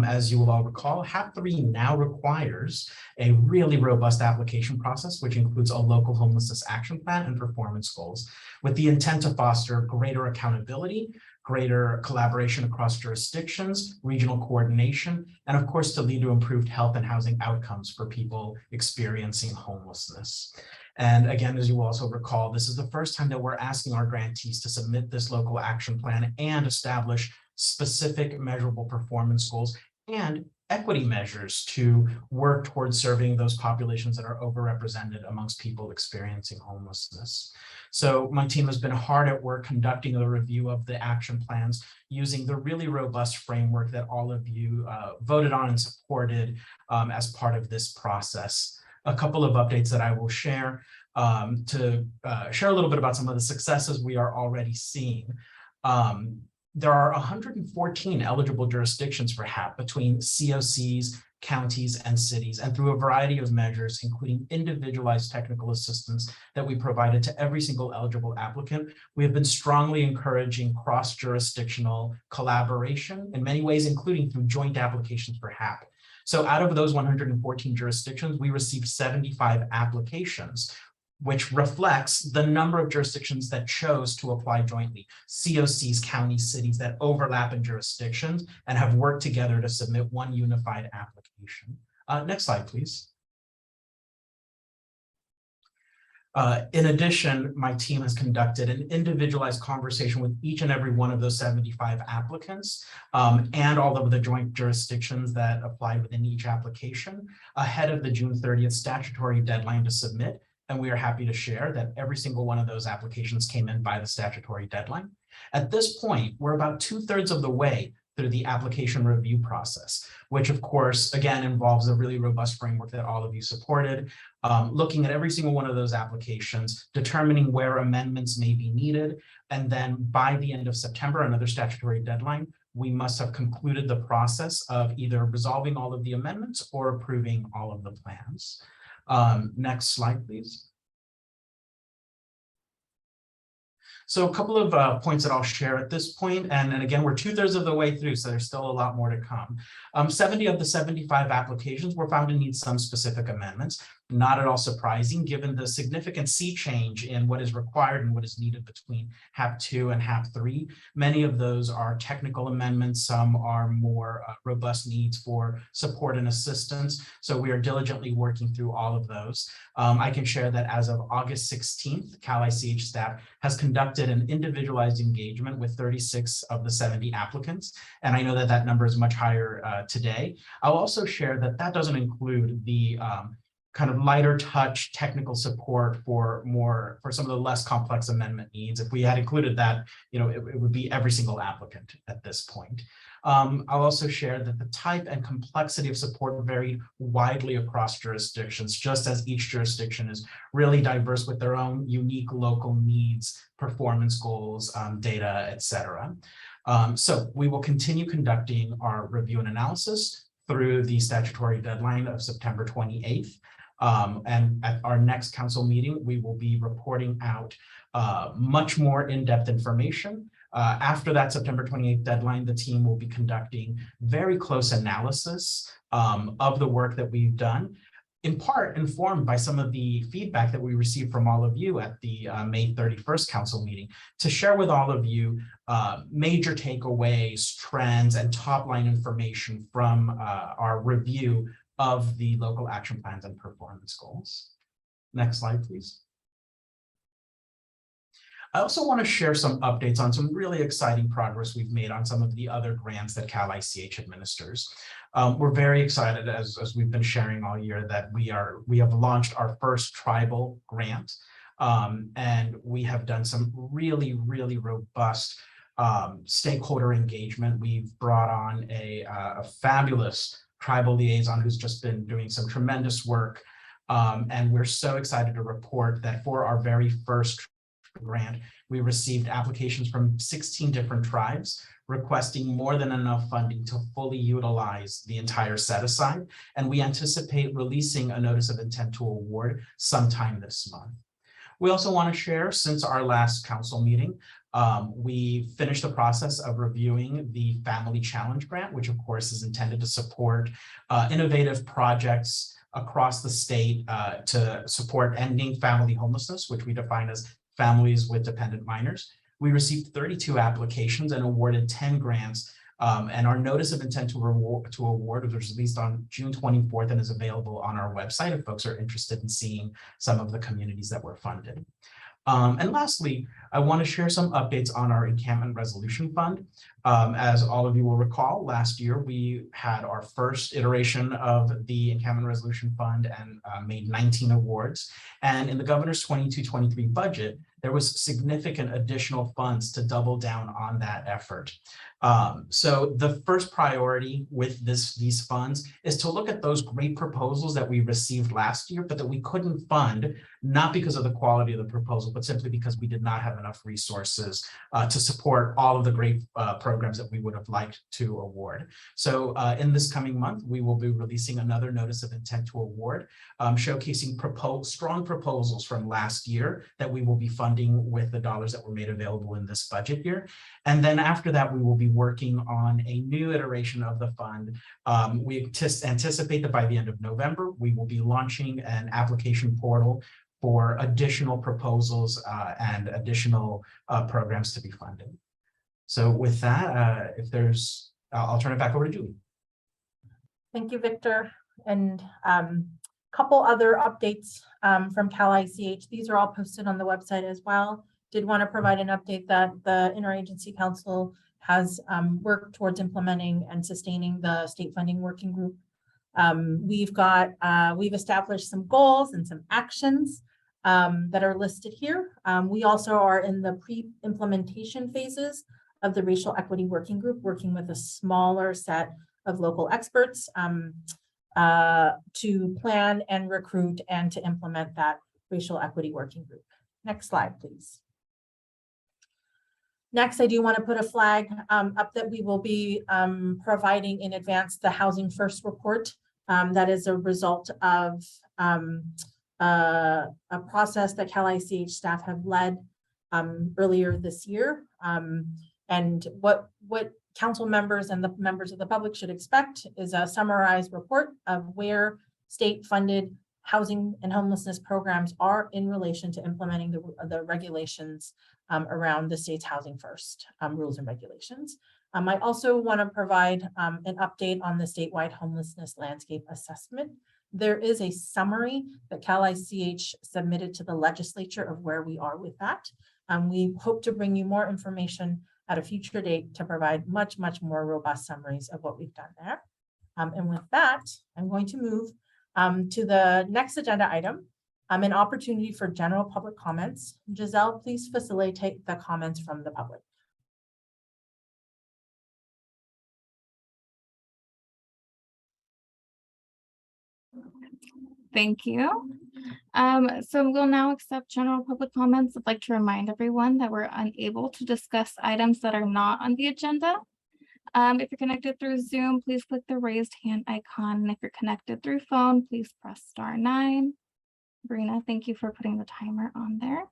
As you will all recall, HAP3 now requires a really robust application process, which includes a local homelessness action plan and performance goals, with the intent to foster greater accountability, greater collaboration across jurisdictions, regional coordination, and of course to lead to improved health and housing outcomes for people experiencing homelessness. And again, as you also recall, this is the first time that we're asking our grantees to submit this local action plan and establish specific measurable performance goals, and equity measures to work towards serving those populations that are overrepresented amongst people experiencing homelessness. So my team has been hard at work conducting a review of the action plans using the really robust framework that all of you voted on and supported as part of this process. A couple of updates that I will share to share a little bit about some of the successes we are already seeing. There are 114 eligible jurisdictions for HAP between COCs, counties, and cities, and through a variety of measures, including individualized technical assistance that we provided to every single eligible applicant. We have been strongly encouraging cross-jurisdictional collaboration in many ways, including through joint applications for HAP. So out of those 114 jurisdictions, we received 75 applications, which reflects the number of jurisdictions that chose to apply jointly, COCs, counties, cities that overlap in jurisdictions and have worked together to submit one unified application. Next slide, please. In addition, my team has conducted an individualized conversation with each and every one of those 75 applicants and all of the joint jurisdictions that applied within each application ahead of the June 30th statutory deadline to submit. And we are happy to share that every single one of those applications came in by the statutory deadline. At this point, we're about 2/3 of the way through the application review process, which of course, again, involves a really robust framework that all of you supported, looking at every single one of those applications, determining where amendments may be needed, and then by the end of September, another statutory deadline, we must have concluded the process of either resolving all of the amendments or approving all of the plans. Next slide, please. So a couple of points that I'll share at this point, and again, we're 2/3 of the way through, so there's still a lot more to come. 70 of the 75 applications were found to need some specific amendments. Not at all surprising, given the significant sea change in what is required and what is needed between HAP 2 and HAP 3. Many of those are technical amendments. Some are more robust needs for support and assistance. So we are diligently working through all of those. I can share that as of August 16th, Cal ICH staff has conducted an individualized engagement with 36 of the 70 applicants. And I know that that number is much higher today. I'll also share that that doesn't include the kind of lighter touch technical support for some of the less complex amendment needs. If we had included that, it would be every single applicant at this point. I'll also share that the type and complexity of support varied widely across jurisdictions, just as each jurisdiction is really diverse with their own unique local needs, performance goals, data, etc. So we will continue conducting our review and analysis through the statutory deadline of September 28th. And at our next council meeting, we will be reporting out much more in-depth information. After that September 28th deadline, the team will be conducting very close analysis of the work that we've done, in part informed by some of the feedback that we received from all of you at the May 31st council meeting, to share with all of you major takeaways, trends, and top-line information from our review of the local action plans and performance goals. Next slide, please. I also want to share some updates on some really exciting progress we've made on some of the other grants that Cal ICH administers. We're very excited, as we've been sharing all year, that we have launched our first tribal grant, and we have done some really, really robust stakeholder engagement. We've brought on a fabulous tribal liaison who's just been doing some tremendous work. And we're so excited to report that for our very first grant, we received applications from 16 different tribes requesting more than enough funding to fully utilize the entire set aside. And we anticipate releasing a notice of intent to award sometime this month. We also want to share, since our last council meeting, we finished the process of reviewing the Family Challenge Grant, which of course is intended to support innovative projects across the state to support ending family homelessness, which we define as families with dependent minors. We received 32 applications and awarded 10 grants, and our notice of intent to award was released on June 24th and is available on our website if folks are interested in seeing some of the communities that were funded. And lastly, I want to share some updates on our Encampment Resolution Fund. As all of you will recall, last year we had our first iteration of the Encampment Resolution Fund and made 19 awards. And in the governor's 22-23 budget, there was significant additional funds to double down on that effort. So the first priority with these funds is to look at those great proposals that we received last year, but that we couldn't fund, not because of the quality of the proposal, but simply because we did not have enough resources to support all of the great programs that we would have liked to award. So in this coming month, we will be releasing another notice of intent to award, showcasing strong proposals from last year that we will be funding with the dollars that were made available in this budget year. And then after that, we will be working on a new iteration of the fund. We anticipate that by the end of November, we will be launching an application portal for additional proposals and additional programs to be funded. So with that, I'll turn it back over to Julie. Thank you, Victor. And couple other updates from Cal ICH. These are all posted on the website as well. Did want to provide an update that the Interagency Council has worked towards implementing and sustaining the state funding working group. We've established some goals and some actions that are listed here. We also are in the pre-implementation phases of the Racial Equity Working Group, working with a smaller set of local experts to plan and recruit and to implement that Racial Equity Working Group. Next slide, please. Next, I do want to put a flag up that we will be providing in advance the Housing First report. That is a result of a process that Cal ICH staff have led earlier this year. And what council members and the members of the public should expect is a summarized report of where state-funded housing and homelessness programs are in relation to implementing the regulations around the state's Housing First rules and regulations. I also want to provide an update on the statewide homelessness landscape assessment. There is a summary that Cal ICH submitted to the legislature of where we are with that. We hope to bring you more information at a future date to provide much more robust summaries of what we've done there. And with that, I'm going to move to the next agenda item, an opportunity for general public comments. Giselle, please facilitate the comments from the public. Thank you. So we'll now accept general public comments. I'd like to remind everyone that we're unable to discuss items that are not on the agenda. If you're connected through Zoom, please click the raised hand icon. And if you're connected through phone, please press *9. Brina, thank you for putting the timer on there.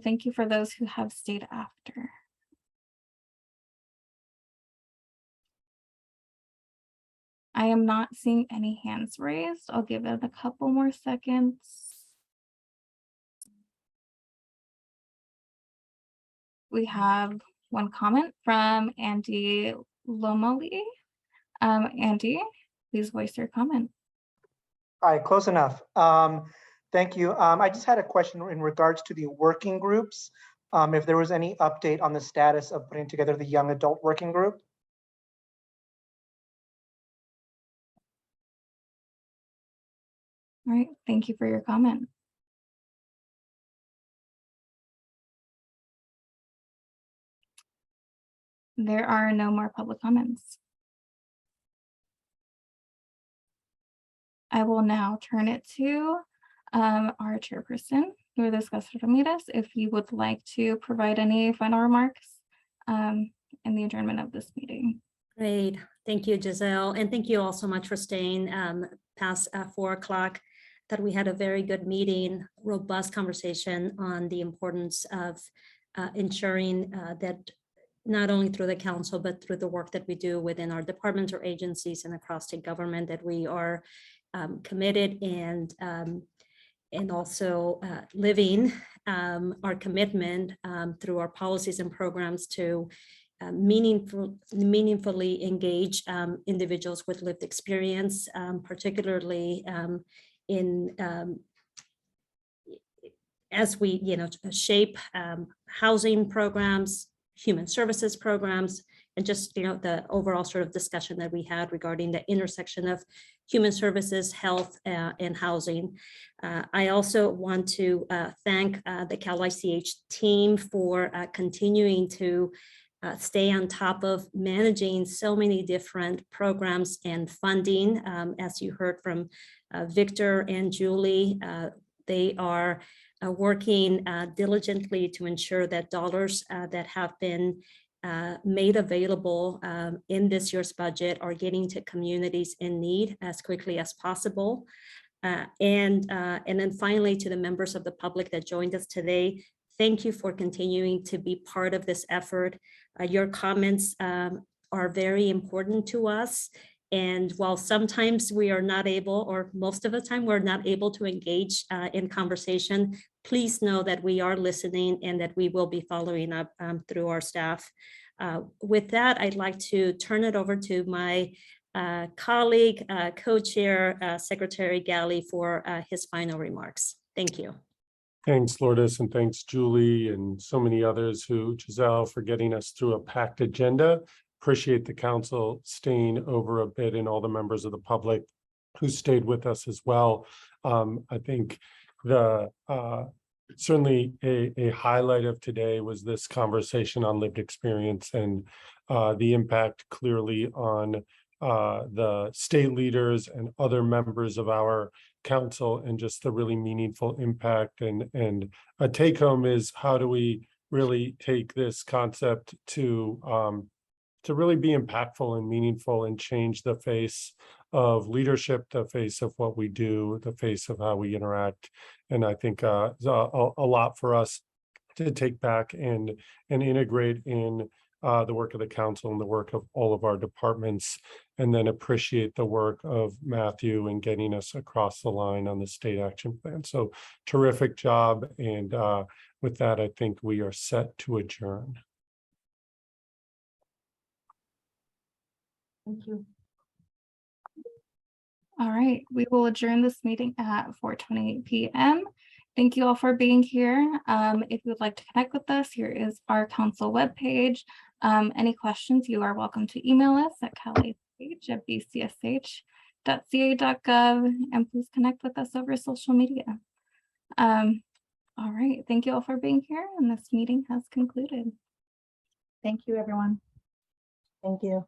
Thank you for those who have stayed after. I am not seeing any hands raised. I'll give it a couple more seconds. We have one comment from Andy Lomali. Andy, please voice your comment. Hi, close enough. Thank you. I just had a question in regards to the working groups. If there was any update on the status of putting together the young adult working group. All right, thank you for your comment. There are no more public comments. I will now turn it to our chairperson, Lourdes Castro-Ramirez, if you would like to provide any final remarks in the adjournment of this meeting. Great. Thank you, Giselle. And thank you all so much for staying past 4 o'clock. That we had a very good meeting, robust conversation on the importance of ensuring that not only through the council, but through the work that we do within our departments or agencies and across state government, that we are committed and also living our commitment through our policies and programs to meaningfully engage individuals with lived experience, particularly as we, shape housing programs, human services programs, and just, the overall sort of discussion that we had regarding the intersection of human services, health, and housing. I also want to thank the Cal ICH team for continuing to stay on top of managing so many different programs and funding. As you heard from Victor and Julie, they are working diligently to ensure that dollars that have been made available in this year's budget are getting to communities in need as quickly as possible. And then finally, to the members of the public that joined us today, thank you for continuing to be part of this effort. Your comments are very important to us. And while sometimes we are not able, or most of the time we're not able to engage in conversation, please know that we are listening and that we will be following up through our staff. With that, I'd like to turn it over to my colleague, co-chair, Secretary Galley for his final remarks. Thank you. Thanks, Lourdes, and thanks, Julie, and so many others Giselle, for getting us through a packed agenda. Appreciate the council staying over a bit and all the members of the public who stayed with us as well. I think the certainly a highlight of today was this conversation on lived experience and the impact clearly on the state leaders and other members of our council, and just the really meaningful impact. And a take home is, how do we really take this concept to really be impactful and meaningful and change the face of leadership, the face of what we do, the face of how we interact. And I think a lot for us to take back and integrate in the work of the council and the work of all of our departments, and then appreciate the work of Matthew in getting us across the line on the state action plan. So terrific job. And with that, I think we are set to adjourn. Thank you. All right, we will adjourn this meeting at 4:28 p.m. Thank you all for being here. If you would like to connect with us, here is our council webpage. Any questions, you are welcome to email us at calih@bcsh.ca.gov, and please connect with us over social media. All right, thank you all for being here, and this meeting has concluded. Thank you, everyone. Thank you.